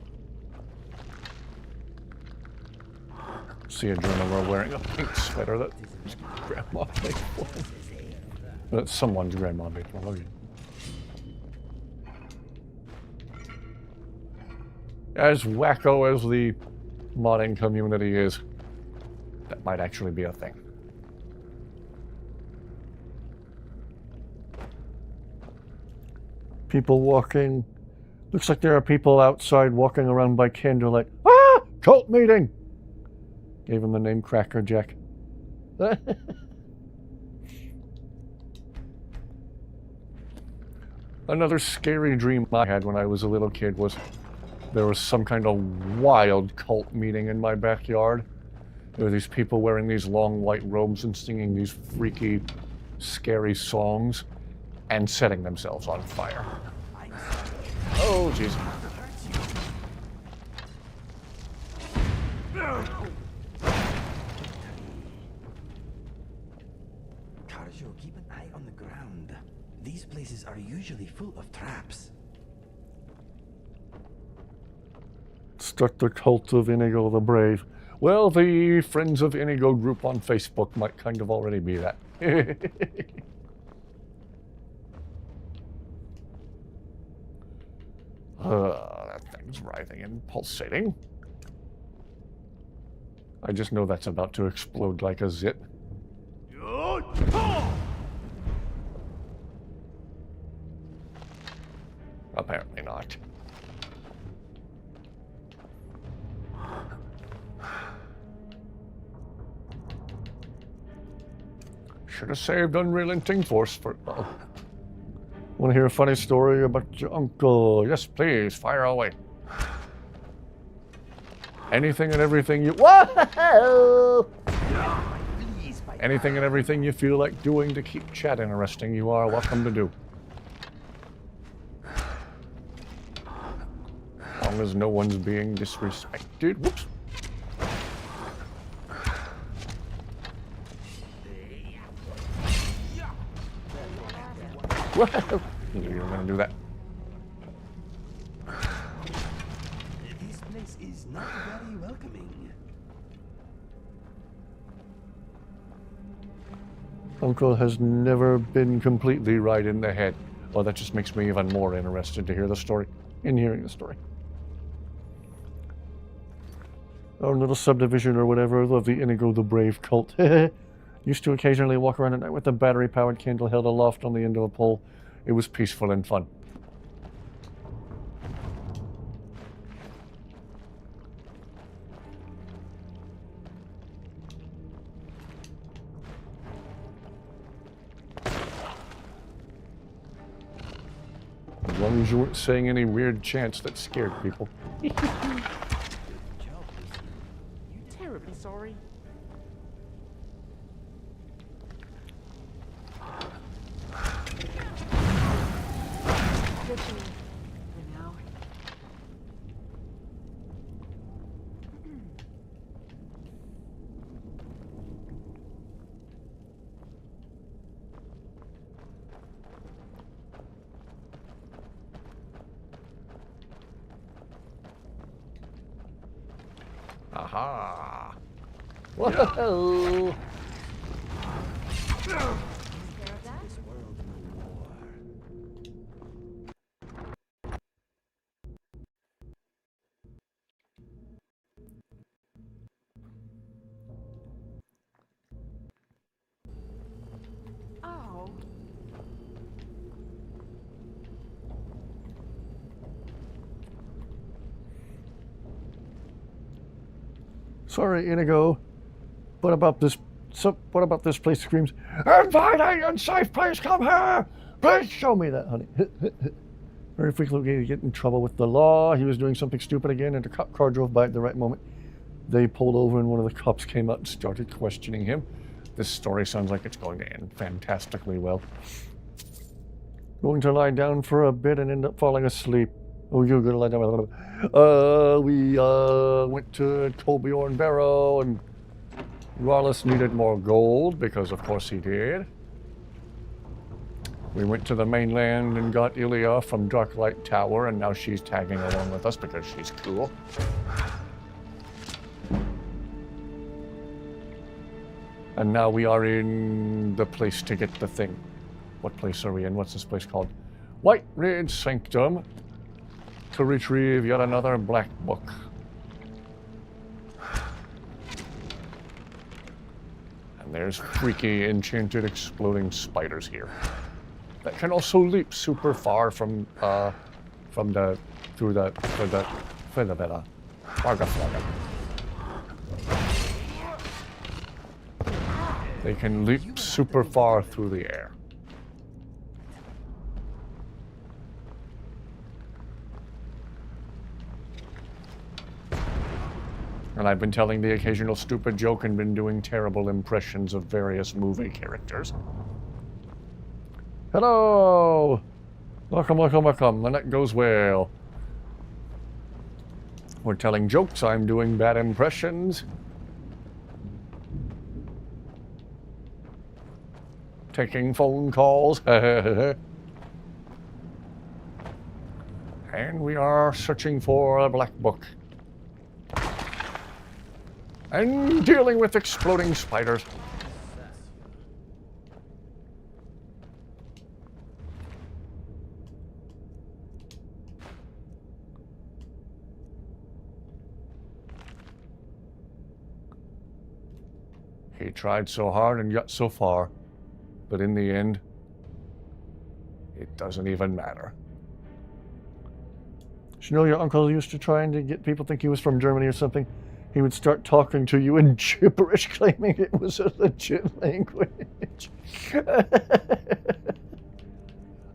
A: See a journaler wearing a pink sweater that his grandma made for him. That someone's grandma made for him. As wacko as the modding community is, that might actually be a thing. People walking. Looks like there are people outside walking around by candlelight. Ah! Cult meeting! Gave him the name Cracker Jack. Another scary dream I had when I was a little kid was there was some kind of wild cult meeting in my backyard. There were these people wearing these long white robes and singing these freaky, scary songs and setting themselves on fire. Oh, jeez.
G: Carjo, keep an eye on the ground. These places are usually full of traps.
A: Start the cult of Inigo the Brave. Well, the Friends of Inigo group on Facebook might kind of already be that. That thing's writhing and pulsating. I just know that's about to explode like a zit. Apparently not. Should have saved Unrelenting Force for... Oh. Want to hear a funny story about your uncle? Yes, please, fire away. Anything and everything you... Whoa! Anything and everything you feel like doing to keep chat interesting, you are welcome to do. As long as no one's being disrespected. Whoops. Whoa! You were gonna do that.
G: This place is not very welcoming.
A: Uncle has never been completely right in the head. Well, that just makes me even more interested to hear the story. In hearing the story. Our little subdivision or whatever of the Inigo the Brave cult. Used to occasionally walk around at night with a battery-powered candle held aloft on the end of a pole. It was peaceful and fun. As long as you weren't saying any weird chants that scared people.
H: Terribly sorry.
J: Good for now.
A: Aha! Whoa! Sorry, Inigo. What about this place screams, "Inviting unsafe place, come here! Please show me that, honey." Very frequently get in trouble with the law. He was doing something stupid again, and a cop car drove by at the right moment. They pulled over, and one of the cops came out and started questioning him. This story sounds like it's going to end fantastically well. Going to lie down for a bit and end up falling asleep. Oh, you're going to lie down. We went to Torbjorn Barrow, and Rawless needed more gold, because of course he did. We went to the mainland and got Ilya from Darklight Tower, and now she's tagging along with us because she's cool. And now we are in the place to get the thing. What place are we in? What's this place called? White Ridge Sanctum. To retrieve yet another black book. And there's freaky, enchanted, exploding spiders here. That can also leap super far through the They can leap super far through the air. And I've been telling the occasional stupid joke and been doing terrible impressions of various movie characters. Hello! Welcome, welcome, welcome. The net goes well. We're telling jokes, I'm doing bad impressions. Taking phone calls. And we are searching for a black book. And dealing with exploding spiders. He tried so hard and got so far, but in the end, it doesn't even matter. You know, your uncle used to try and get people think he was from Germany or something. He would start talking to you in gibberish, claiming it was a legit language.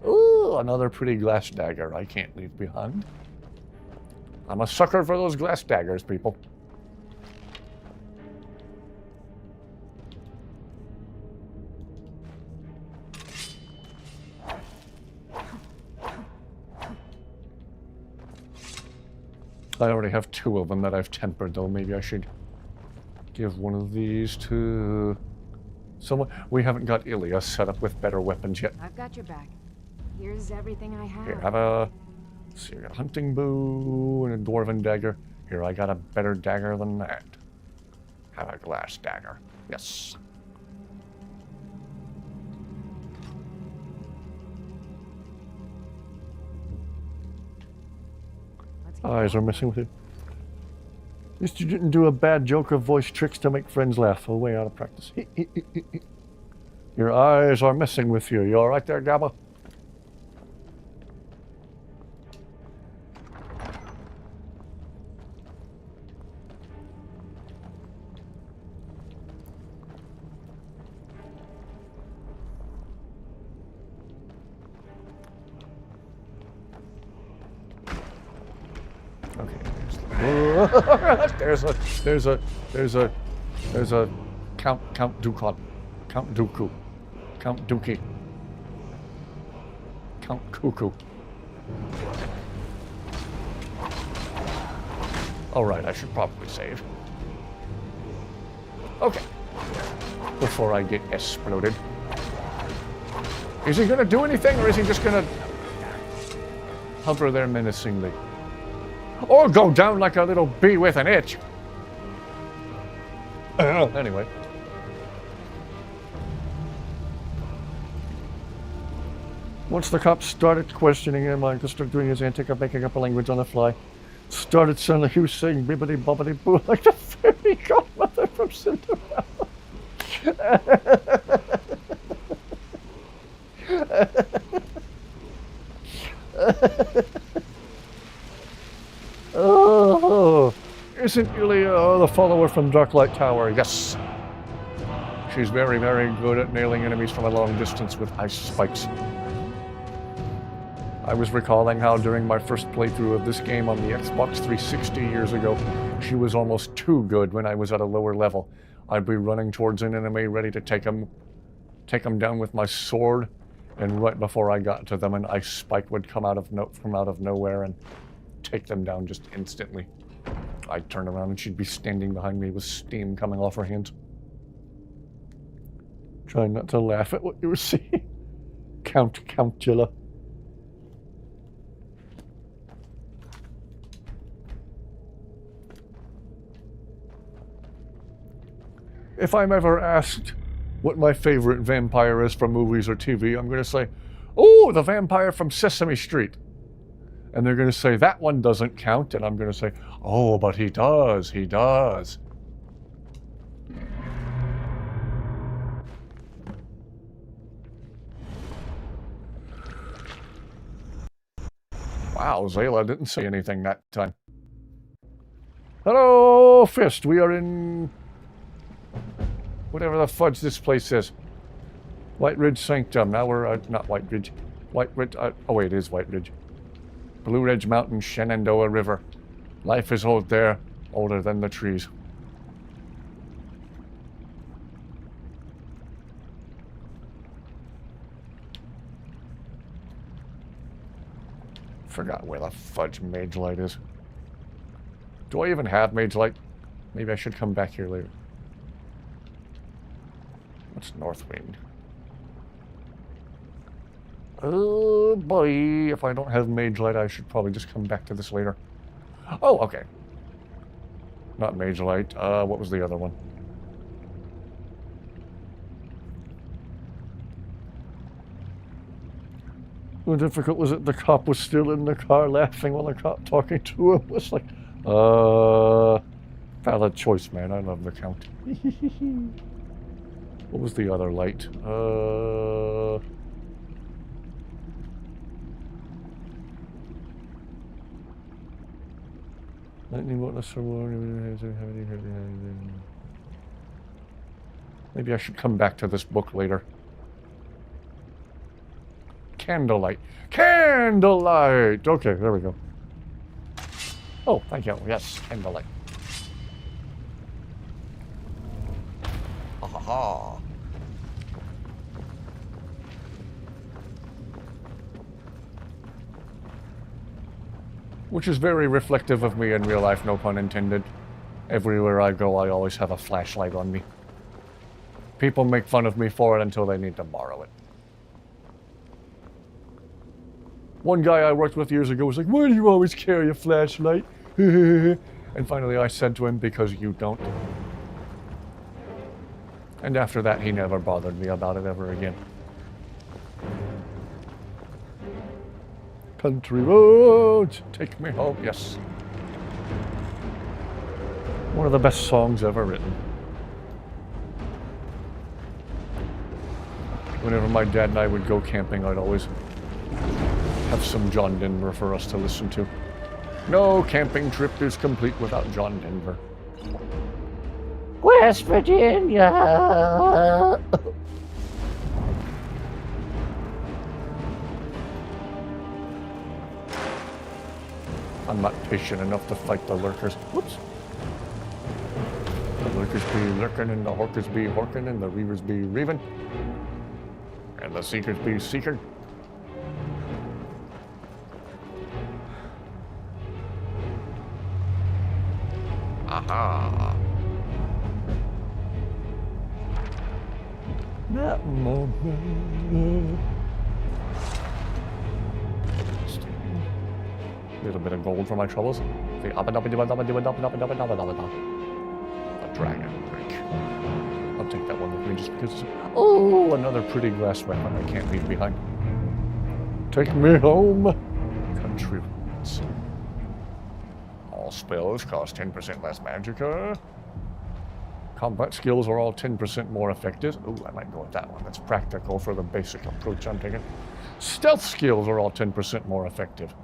A: Ooh, another pretty glass dagger I can't leave behind. I'm a sucker for those glass daggers, people. I already have 2 of them that I've tempered, though. Maybe I should give one of these to someone. We haven't got Ilya set up with better weapons yet.
J: I've got your back. Here's everything I have.
A: Here, have a... Let's see, I got a hunting bow and a dwarven dagger. Here, I got a better dagger than that. Have a glass dagger. Yes. Eyes are messing with you. At least you didn't do a bad joke of voice tricks to make friends laugh. Oh, way out of practice. Your eyes are messing with you. You all right there, Gabba? There's a Count Dookie. Count Cuckoo. Alright, I should probably save. Okay. Before I get exploded. Is he gonna do anything, or is he just gonna hover there menacingly? Or go down like a little bee with an itch. Anyway. Once the cops started questioning him, I just started doing his antic of making up a language on the fly. Started sounding like he was saying bibbity bobbity boo like the fairy godmother from Cinderella. isn't Yulia the follower from Darklight Tower? Yes. She's very, very good at nailing enemies from a long distance with ice spikes. I was recalling how during my first playthrough of this game on the Xbox 360 years ago, she was almost too good when I was at a lower level. I'd be running towards an enemy ready to take him down with my sword, and right before I got to them, an ice spike would come from out of nowhere and take them down just instantly. I'd turn around and she'd be standing behind me with steam coming off her hands. Trying not to laugh at what you were saying. Countula. If I'm ever asked what my favorite vampire is from movies or TV, I'm going to say, oh, the vampire from Sesame Street. And they're going to say, that one doesn't count. And I'm going to say, oh, but he does, he does. Wow, Zayla didn't say anything that time. Hello, Fist. We are in whatever the fudge this place is. White Ridge Sanctum. Now we're not White Ridge. White Ridge. Oh wait, it is White Ridge. Blue Ridge Mountain, Shenandoah River. Life is old there, older than the trees. Forgot where the fudge Mage Light is. Do I even have Mage Light? Maybe I should come back here later. What's Northwind? Oh boy, if I don't have Mage Light, I should probably just come back to this later. Oh, okay. Not Mage Light. What was the other one? How difficult was it? The cop was still in the car laughing while the cop talking to him was like, valid choice, man. I love the Count. What was the other light? Maybe I should come back to this book later. Candlelight. Candlelight! Okay, there we go. Oh, thank you. Yes, candlelight. Ha ha ha. Which is very reflective of me in real life, no pun intended. Everywhere I go, I always have a flashlight on me. People make fun of me for it until they need to borrow it. One guy I worked with years ago was like, why do you always carry a flashlight? And finally I said to him, because you don't. And after that, he never bothered me about it ever again. Country roads, take me home. Yes. One of the best songs ever written. Whenever my dad and I would go camping, I'd always have some John Denver for us to listen to. No camping trip is complete without John Denver.
M: West Virginia!
A: I'm not patient enough to fight the lurkers. Whoops. The lurkers be lurking, and the horkers be horking, and the reavers be reaving. And the seekers be seeking. Aha. That moment. Little bit of gold for my troubles. The dragon drink. I'll take that one with me just because it's... Oh, another pretty glass weapon I can't leave behind. Take me home. Country roads. All spells cost 10% less magicka. Combat skills are all 10% more effective. Ooh, I might go with that one. That's practical for the basic approach I'm taking. Stealth skills are all 10% more effective.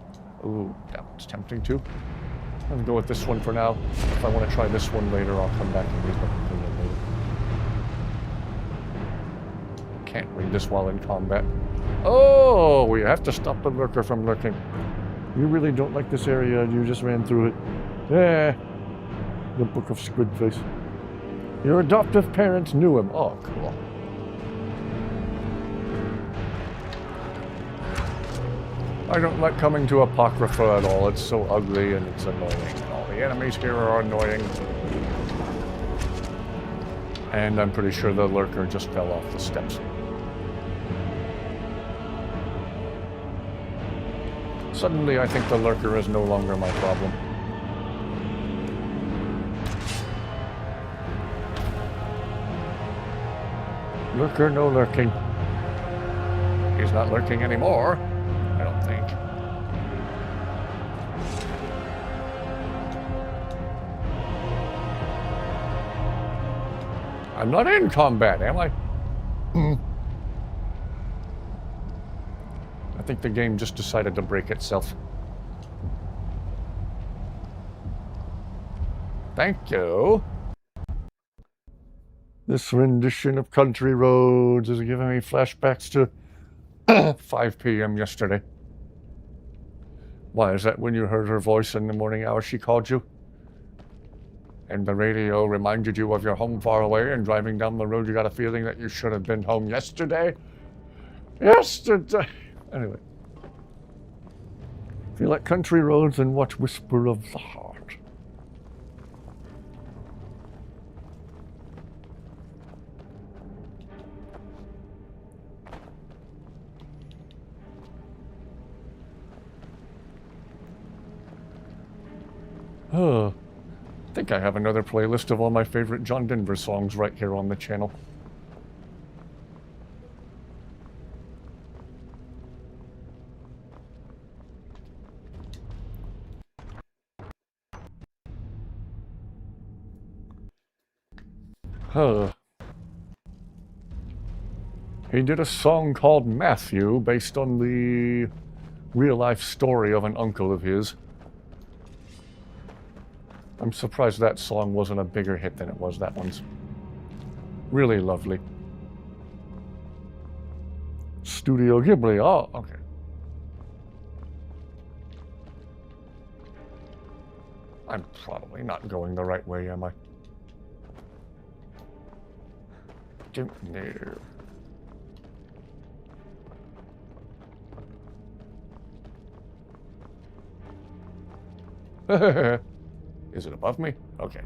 A: Ooh, that one's tempting too. I'll go with this one for now. If I want to try this one later, I'll come back and read the thing later. Can't read this while in combat. Oh, we have to stop the lurker from lurking. You really don't like this area, you just ran through it. Yeah. The Book of Squidface. Your adoptive parents knew him. Oh, cool. I don't like coming to Apocrypha at all. It's so ugly and it's annoying. And all the enemies here are annoying. And I'm pretty sure the lurker just fell off the steps. Suddenly, I think the lurker is no longer my problem. Lurker, no lurking. He's not lurking anymore. I don't think. I'm not in combat, am I? I think the game just decided to break itself. Thank you. This rendition of Country Roads is giving me flashbacks to 5 p.m. yesterday. Why, is that when you heard her voice in the morning hours she called you? And the radio reminded you of your home far away, and driving down the road you got a feeling that you should have been home yesterday? Yesterday! Anyway. Feel like Country Roads and watch Whisper of the Heart. I think I have another playlist of all my favorite John Denver songs right here on the channel. He did a song called Matthew based on the real-life story of an uncle of his. I'm surprised that song wasn't a bigger hit than it was. That one's really lovely. Studio Ghibli. Oh, okay. I'm probably not going the right way, am I? Don't know. Is it above me? Okay.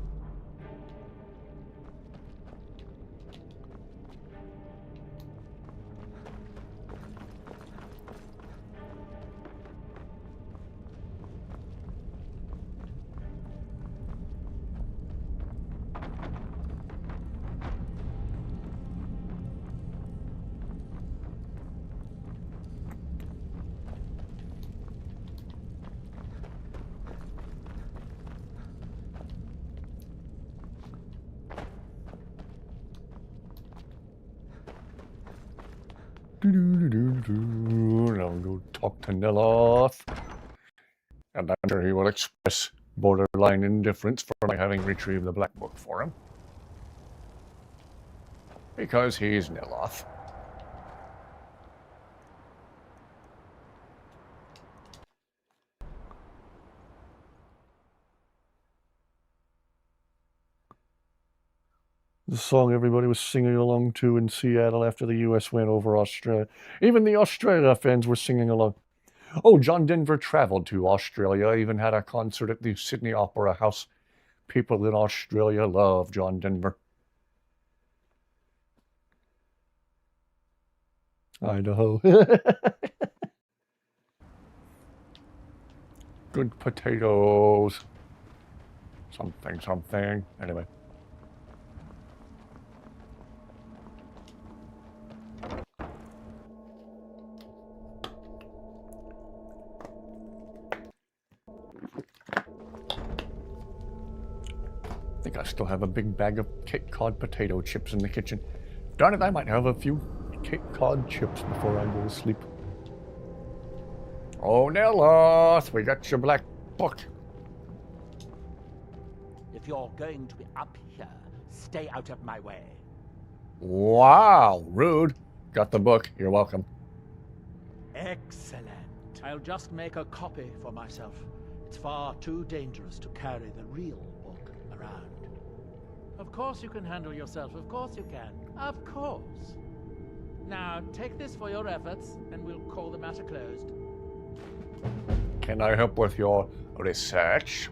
A: I'll go talk to Neloth. And I'm sure he will express borderline indifference for my having retrieved the Black Book for him. Because he's Neloth. The song everybody was singing along to in Seattle after the U.S. went over Australia. Even the Australia fans were singing along. Oh, John Denver traveled to Australia, even had a concert at the Sydney Opera House. People in Australia love John Denver. Idaho. Good potatoes. Something, something. Anyway. I think I still have a big bag of Cape Cod potato chips in the kitchen. Darn it, I might have a few Cape Cod chips before I go to sleep. Oh, Neloth, we got your Black Book.
K: If you're going to be up here, stay out of my way.
A: Wow, rude. Got the book. You're welcome.
K: Excellent. I'll just make a copy for myself. It's far too dangerous to carry the real book around. Of course you can handle yourself. Of course you can. Of course. Now, take this for your efforts, and we'll call the matter closed.
A: Can I help with your research?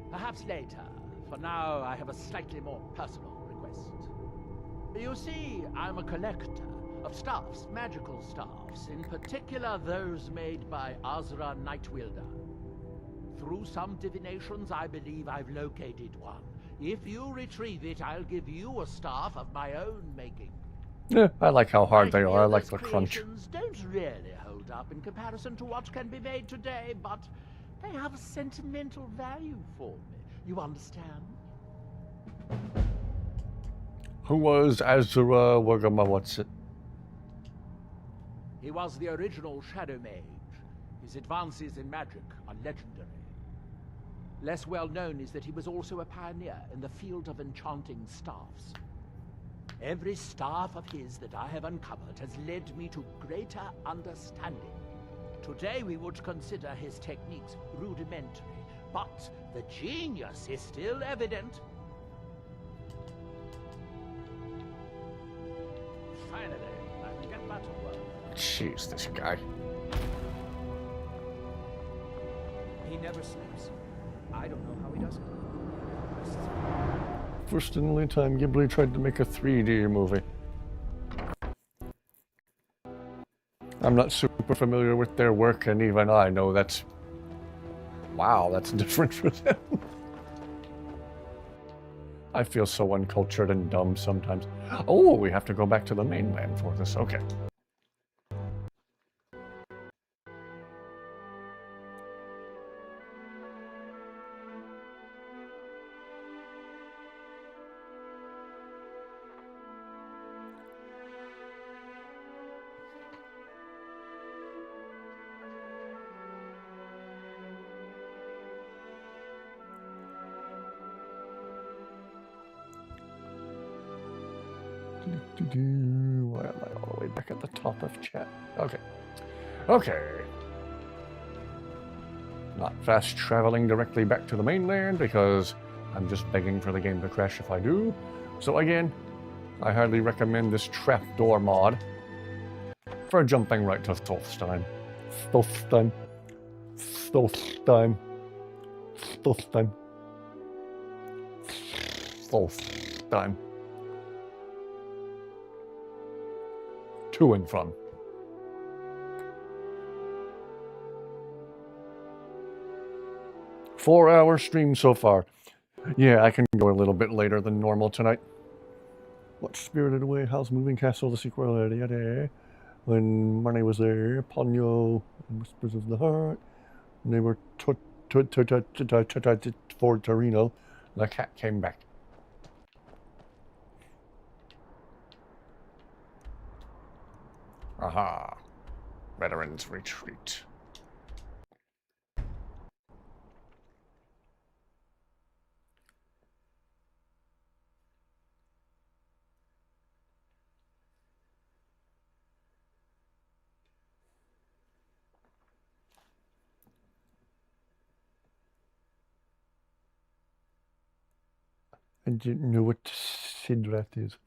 K: Perhaps later. For now, I have a slightly more personal request. You see, I'm a collector of staffs, magical staffs, in particular those made by Azra Nightwielder. Through some divinations, I believe I've located one. If you retrieve it, I'll give you a staff of my own making.
A: Yeah, I like how hard they are. I like the crunch.
K: Don't really hold up in comparison to what can be made today, but they have a sentimental value for me. You understand?
A: Who was Azura Wagama? What's it?
K: He was the original Shadow Mage. His advances in magic are legendary. Less well known is that he was also a pioneer in the field of enchanting staffs. Every staff of his that I have uncovered has led me to greater understanding. Today we would consider his techniques rudimentary, but the genius is still evident. Finally, I can get back to work.
A: Jeez, this guy.
H: He never sleeps. I don't know how he does it.
A: First and only time Ghibli tried to make a 3D movie. I'm not super familiar with their work, and even I know that's... Wow, that's different for them. I feel so uncultured and dumb sometimes. Oh, we have to go back to the mainland for this. Okay. Why am I all the way back at the top of chat? Okay. Okay. Not fast traveling directly back to the mainland because I'm just begging for the game to crash if I do. So again, I highly recommend this trapdoor mod for jumping right to Stolfstein. Stolfstein. Stolfstein. Stolfstein. Stolfstein. To and from. Four-hour stream so far. Yeah, I can go a little bit later than normal tonight. What Spirited Away, How's Moving Castle, The Sequel, when Marnie was there, Ponyo, Whispers of the Heart, and they were for Torino, the cat came back. Aha. Veterans Retreat. I didn't know what Sidrat is.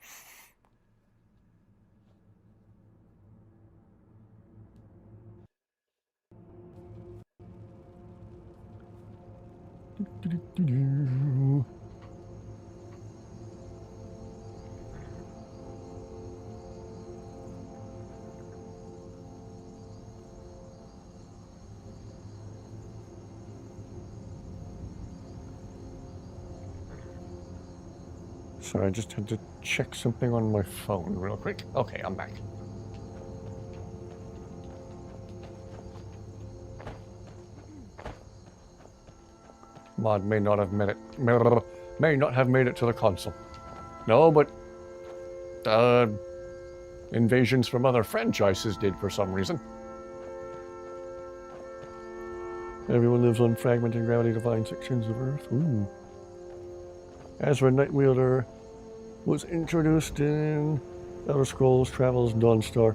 A: Sorry, I just had to check something on my phone real quick. Okay, I'm back. Mod may not have made it. May not have made it to the console. No, but invasions from other franchises did for some reason. Everyone lives on fragmented gravity-defying sections of Earth. Ooh. Ezra Nightwielder was introduced in Elder Scrolls Travels Dawnstar.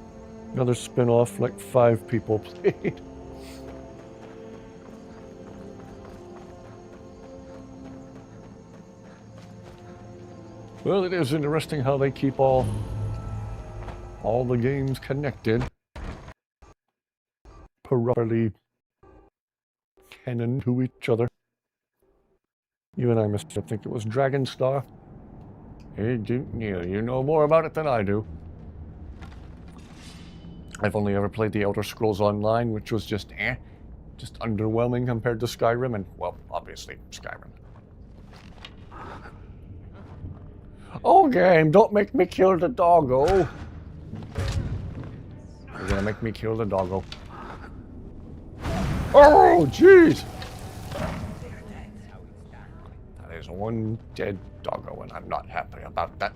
A: Another spin-off, like 5 people played. Well, it is interesting how they keep all the games connected. Properly canon to each other. You and I missed, I think it was Dragonstar. Hey, Neil, you know more about it than I do. I've only ever played the Elder Scrolls Online, which was just underwhelming compared to Skyrim, and, well, obviously, Skyrim. Oh, game, don't make me kill the doggo. You're gonna make me kill the doggo. Oh, jeez! That is one dead doggo, and I'm not happy about that.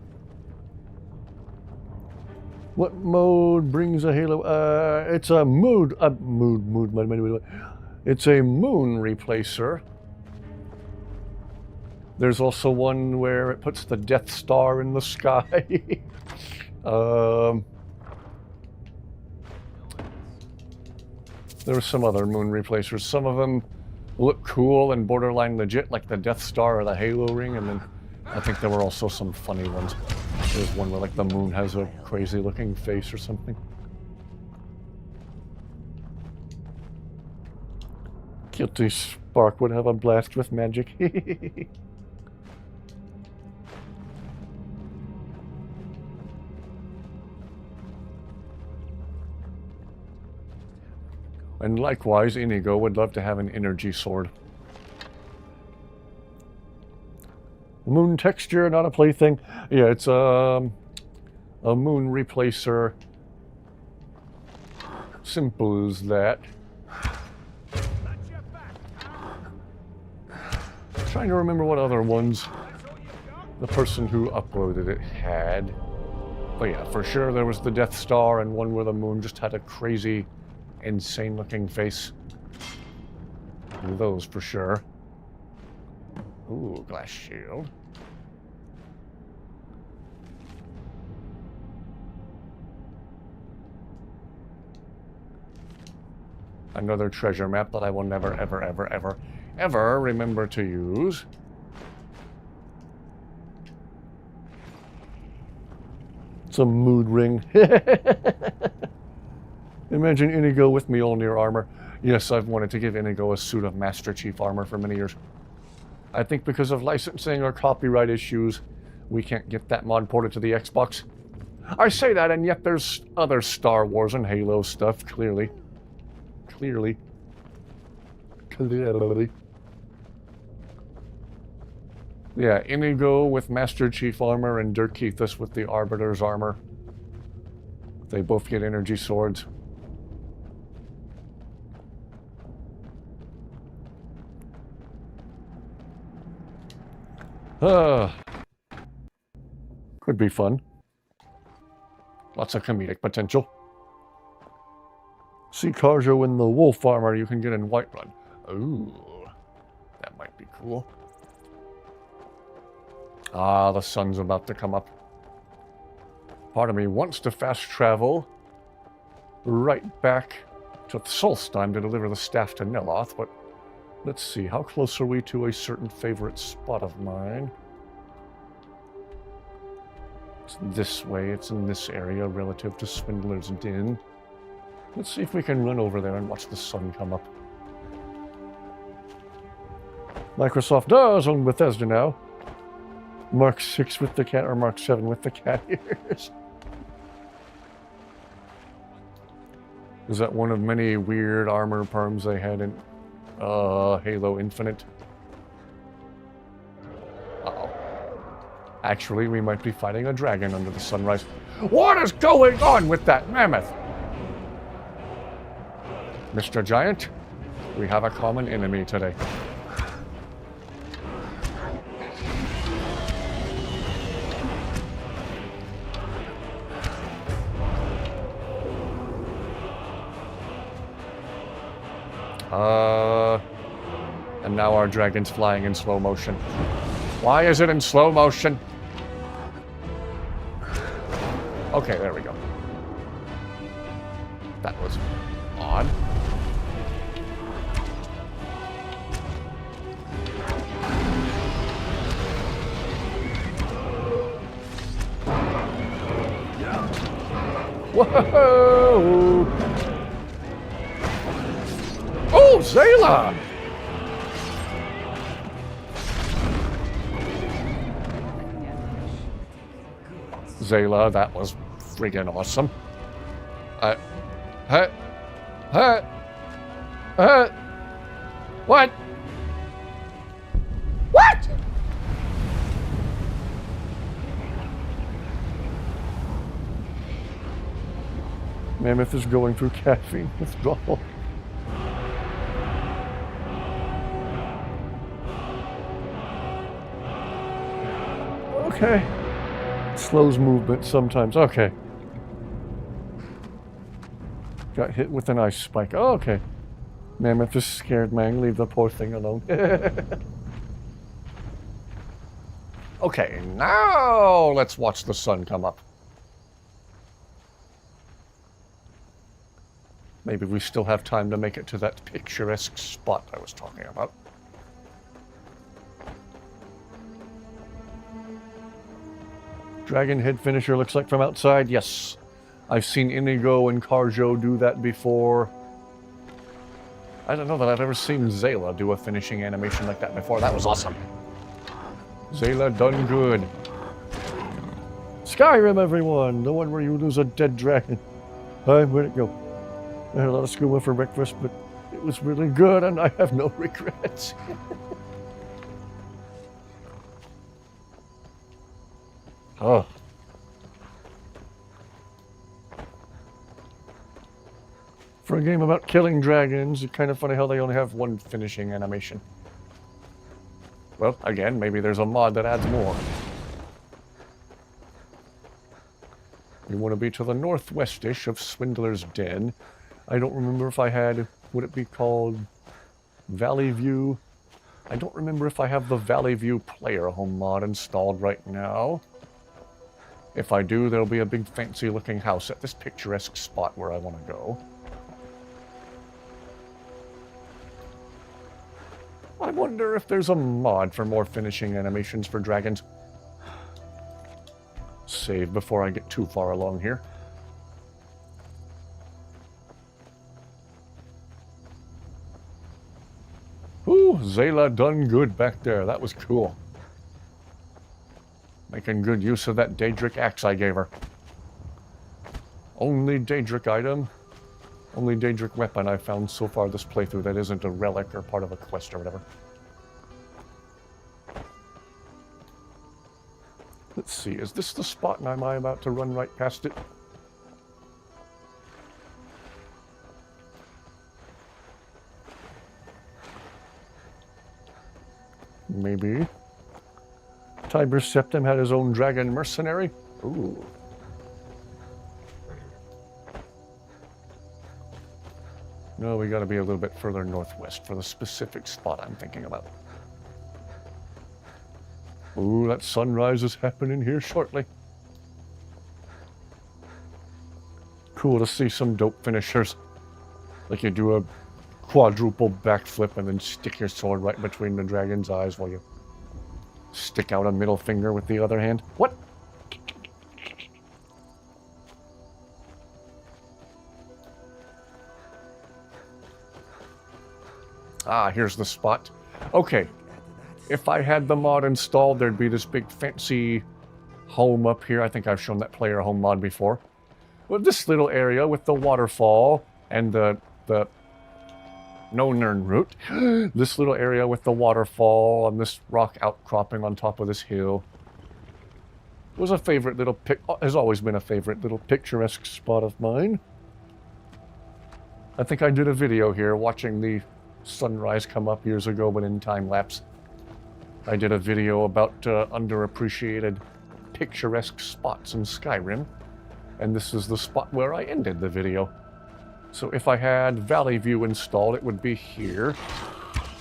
A: What mode brings a Halo? It's a it's a moon replacer. There's also one where it puts the Death Star in the sky. There were some other moon replacers. Some of them look cool and borderline legit, like the Death Star or the Halo ring, and then I think there were also some funny ones. There's one where like the moon has a crazy looking face or something. Guilty Spark would have a blast with magic. And likewise, Inigo would love to have an energy sword. Moon texture, not a plaything. Yeah, it's a moon replacer. Simple as that. Trying to remember what other ones the person who uploaded it had. But yeah, for sure there was the Death Star and one where the moon just had a crazy, insane looking face. Those for sure. Ooh, glass shield. Another treasure map that I will never, ever, ever, ever, ever remember to use. It's a mood ring. Imagine Inigo with Mjolnir armor. Yes, I've wanted to give Inigo a suit of Master Chief armor for many years. I think because of licensing or copyright issues, we can't get that mod ported to the Xbox. I say that, and yet there's other Star Wars and Halo stuff, clearly. Clearly. Yeah, Inigo with Master Chief armor and Dirk Keithus with the Arbiter's armor. They both get energy swords. Could be fun. Lots of comedic potential. See Carjo in the wolf armor you can get in Whiterun. Ooh, that might be cool. Ah, the sun's about to come up. Part of me wants to fast travel right back to Solstheim to deliver the staff to Neloth, but let's see, how close are we to a certain favorite spot of mine? It's this way, it's in this area relative to Swindler's Den. Let's see if we can run over there and watch the sun come up. Microsoft does own Bethesda now. Mark 6 with the cat, or Mark 7 with the cat ears. Is that one of many weird armor perms they had in Halo Infinite? Uh-oh. Actually, we might be fighting a dragon under the sunrise. What is going on with that mammoth? Mr. Giant, we have a common enemy today. And now our dragon's flying in slow motion. Why is it in slow motion? Okay, there we go. That was odd. Whoa! Oh, Zayla! Zayla, that was friggin' awesome. What? What? Mammoth is going through caffeine withdrawal. Okay. Slows movement sometimes. Okay. Got hit with an ice spike. Oh, okay. Mammoth is scared, man. Leave the poor thing alone. Okay, now let's watch the sun come up. Maybe we still have time to make it to that picturesque spot I was talking about. Dragon head finisher looks like from outside. Yes. I've seen Inigo and Carjo do that before. I don't know that I've ever seen Zayla do a finishing animation like that before. That was awesome. Zayla done good. Skyrim, everyone! The one where you lose a dead dragon. Hi, where'd it go? I had a lot of skooma for breakfast, but it was really good and I have no regrets. Oh. For a game about killing dragons, it's kind of funny how they only have one finishing animation. Well, again, maybe there's a mod that adds more. We want to be to the northwest-ish of Swindler's Den. I don't remember if I had, would it be called Valley View? I don't remember if I have the Valley View player home mod installed right now. If I do, there'll be a big fancy looking house at this picturesque spot where I want to go. I wonder if there's a mod for more finishing animations for dragons. Save before I get too far along here. Ooh, Zayla done good back there. That was cool. Making good use of that Daedric axe I gave her. Only Daedric item. Only Daedric weapon I've found so far this playthrough that isn't a relic or part of a quest or whatever. Let's see, is this the spot and am I about to run right past it? Maybe. Tiber Septim had his own dragon mercenary? Ooh. No, we gotta be a little bit further northwest for the specific spot I'm thinking about. Ooh, that sunrise is happening here shortly. Cool to see some dope finishers. Like you do a quadruple backflip and then stick your sword right between the dragon's eyes while you stick out a middle finger with the other hand. What? Ah, here's the spot. Okay. If I had the mod installed, there'd be this big fancy home up here. I think I've shown that player home mod before. Well, this little area with the waterfall and the no-nern route. This little area with the waterfall and this rock outcropping on top of this hill. Was a favorite little has always been a favorite little picturesque spot of mine. I think I did a video here watching the sunrise come up years ago, but in time-lapse. I did a video about underappreciated picturesque spots in Skyrim, and this is the spot where I ended the video. So if I had Valley View installed, it would be here,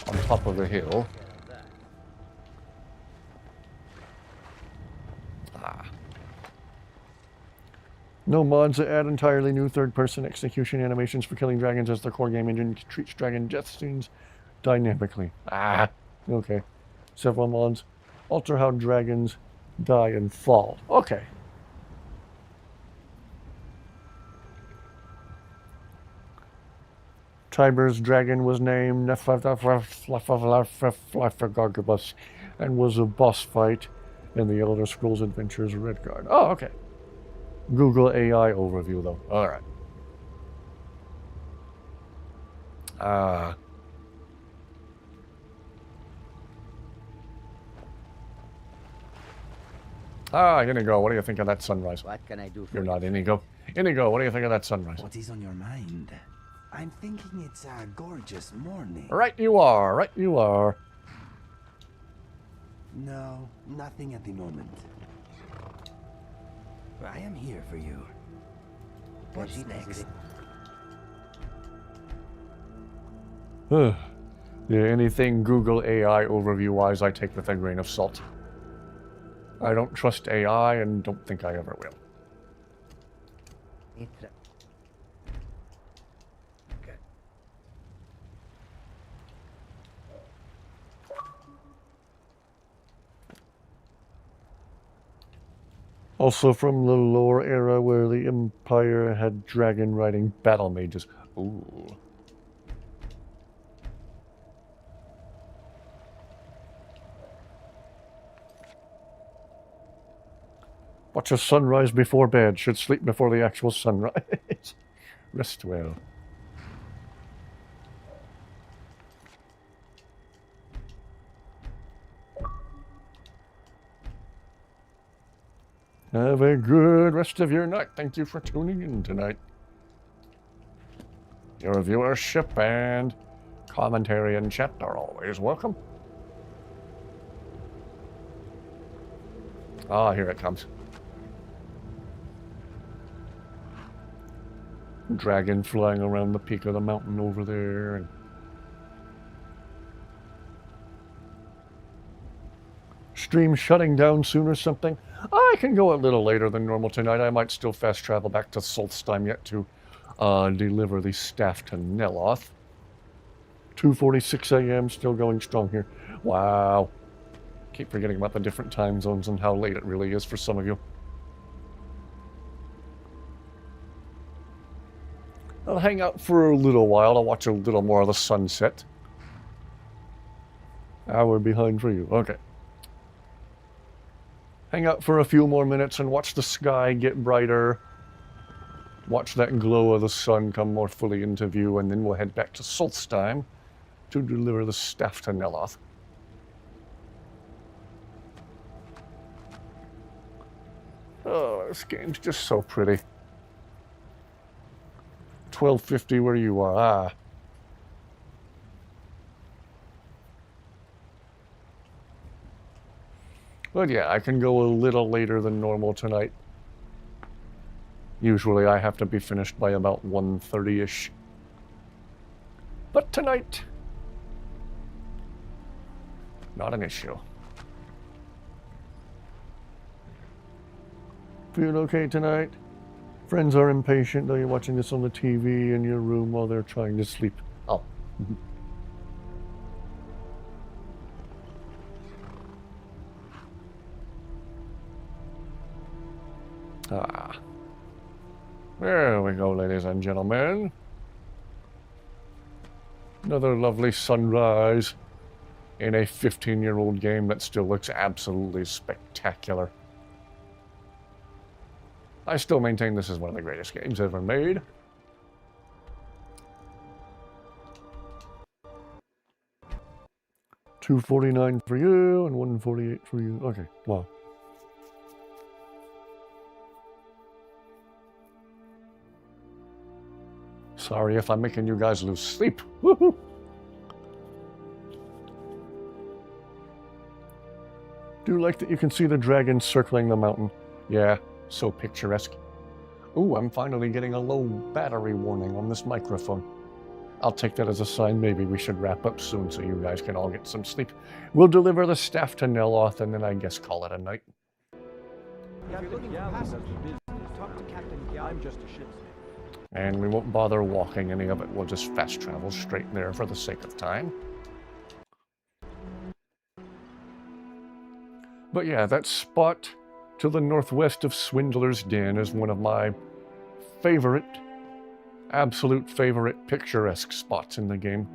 A: on top of the hill. No mods that add entirely new third-person execution animations for killing dragons as the core game engine treats dragon death scenes dynamically. Ah, okay. Several mods alter how dragons die and fall. Okay. Tiber's dragon was named Nefergarbus and was a boss fight in the Elder Scrolls Adventures Redguard. Oh, okay. Google AI overview, though. All right. Inigo, what do you think of that sunrise?
D: What can I do for
A: You're
D: you?
A: not Inigo. Inigo, what do you think of that sunrise?
G: What is on your mind? I'm thinking it's a gorgeous morning.
A: Right you are, right you are.
G: No, nothing at the moment. I am here for you. What's next?
A: Yeah, anything Google AI overview-wise, I take with a grain of salt. I don't trust AI and don't think I ever will.
D: Okay.
A: Also from the lore era where the Empire had dragon riding battle mages. Ooh. Watch a sunrise before bed. Should sleep before the actual sunrise. Rest well. Have a good rest of your night. Thank you for tuning in tonight. Your viewership and commentary and chat are always welcome. Ah, here it comes. Dragon flying around the peak of the mountain over there. And stream shutting down soon or something. I can go a little later than normal tonight. I might still fast travel back to Solstheim yet to deliver the staff to Neloth. 2:46 a.m. still going strong here. Wow. Keep forgetting about the different time zones and how late it really is for some of you. I'll hang out for a little while. I'll watch a little more of the sunset. Hour behind for you. Okay. Hang out for a few more minutes and watch the sky get brighter. Watch that glow of the sun come more fully into view, and then we'll head back to Solstheim to deliver the staff to Neloth. Oh, this game's just so pretty. 12:50 where you are. Ah. But yeah, I can go a little later than normal tonight. Usually I have to be finished by about 1:30-ish. But tonight, not an issue. Feel okay tonight? Friends are impatient, though you're watching this on the TV in your room while they're trying to sleep. Oh. Ah. There we go, ladies and gentlemen. Another lovely sunrise in a 15-year-old game that still looks absolutely spectacular. I still maintain this is one of the greatest games ever made. $2.49 for you and $1.48 for you. Okay, wow. Sorry if I'm making you guys lose sleep. Woohoo! Do like that you can see the dragon circling the mountain. Yeah, so picturesque. Ooh, I'm finally getting a low battery warning on this microphone. I'll take that as a sign maybe we should wrap up soon so you guys can all get some sleep. We'll deliver the staff to Neloth and then I guess call it a night.
H: If you're looking for passengers, talk to Captain Gyal.
T: I'm just a ship's
A: And we won't bother walking any of it. We'll just fast travel straight there for the sake of time. But yeah, that spot to the northwest of Swindler's Den is one of my favorite, absolute favorite picturesque spots in the game.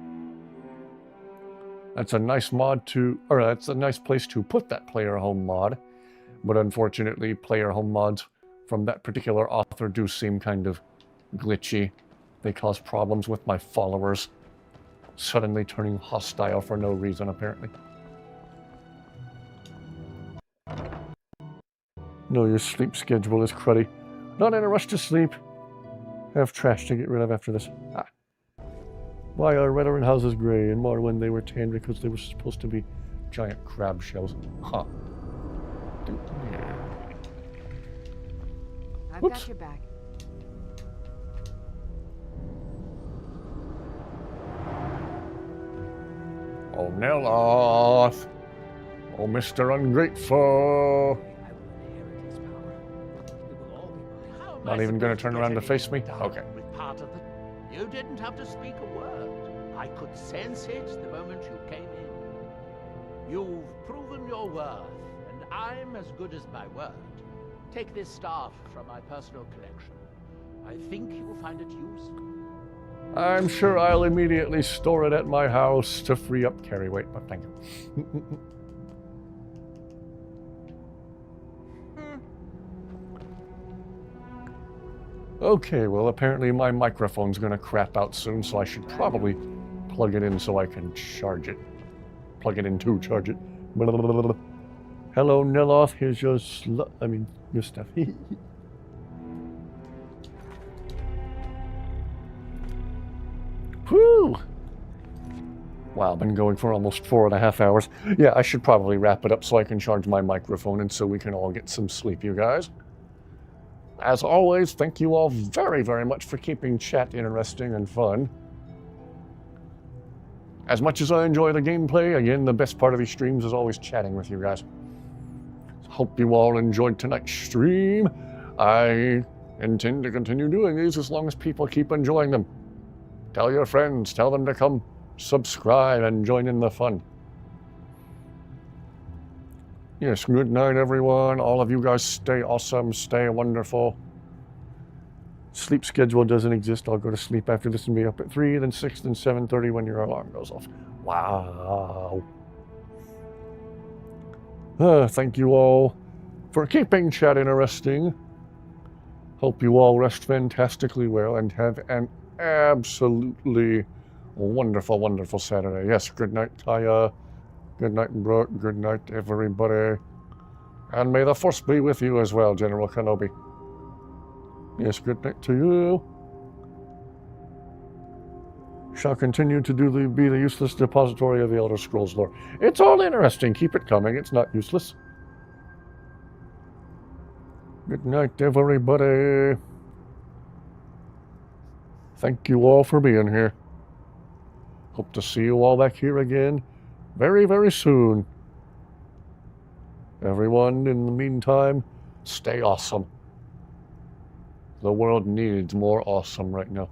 A: That's a nice mod to, or that's a nice place to put that player home mod. But unfortunately, player home mods from that particular author do seem kind of glitchy. They cause problems with my followers suddenly turning hostile for no reason, apparently. No, your sleep schedule is cruddy. Not in a rush to sleep. Have trash to get rid of after this. Ah. Why are veteran houses gray and Morrowind they were tan because they were supposed to be giant crab shells? Huh.
O: I've got your back.
A: Oh, Neloth! Oh, Mr. Ungrateful! Not even going to turn around to face me? Okay.
K: With part of it. You didn't have to speak a word. I could sense it the moment you came in. You've proven your worth, and I'm as good as my word. Take this staff from my personal collection. I think you'll find it useful.
A: I'm sure I'll immediately store it at my house to free up carry weight, but thank you. Okay, well apparently my microphone's gonna crap out soon, so I should probably plug it in so I can charge it. Plug it in to charge it. Hello, Neloth, here's your your stuff. Whew! Wow, I've been going for almost 4.5 hours. Yeah, I should probably wrap it up so I can charge my microphone and so we can all get some sleep, you guys. As always, thank you all very, very much for keeping chat interesting and fun. As much as I enjoy the gameplay, again, the best part of these streams is always chatting with you guys. Hope you all enjoyed tonight's stream. I intend to continue doing these as long as people keep enjoying them. Tell your friends, tell them to come subscribe and join in the fun. Yes, good night, everyone. All of you guys stay awesome, stay wonderful. Sleep schedule doesn't exist. I'll go to sleep after this and be up at 3, then 6, then 7:30 when your alarm goes off. Wow. Thank you all for keeping chat interesting. Hope you all rest fantastically well and have an absolutely wonderful, wonderful Saturday. Yes, good night, Kaya. Good night, Brooke. Good night, everybody. And may the Force be with you as well, General Kenobi. Yes, good night to you. Shall continue to be the useless depository of the Elder Scrolls lore. It's all interesting. Keep it coming. It's not useless. Good night, everybody. Thank you all for being here. Hope to see you all back here again very, very soon. Everyone, in the meantime, stay awesome. The world needs more awesome right now.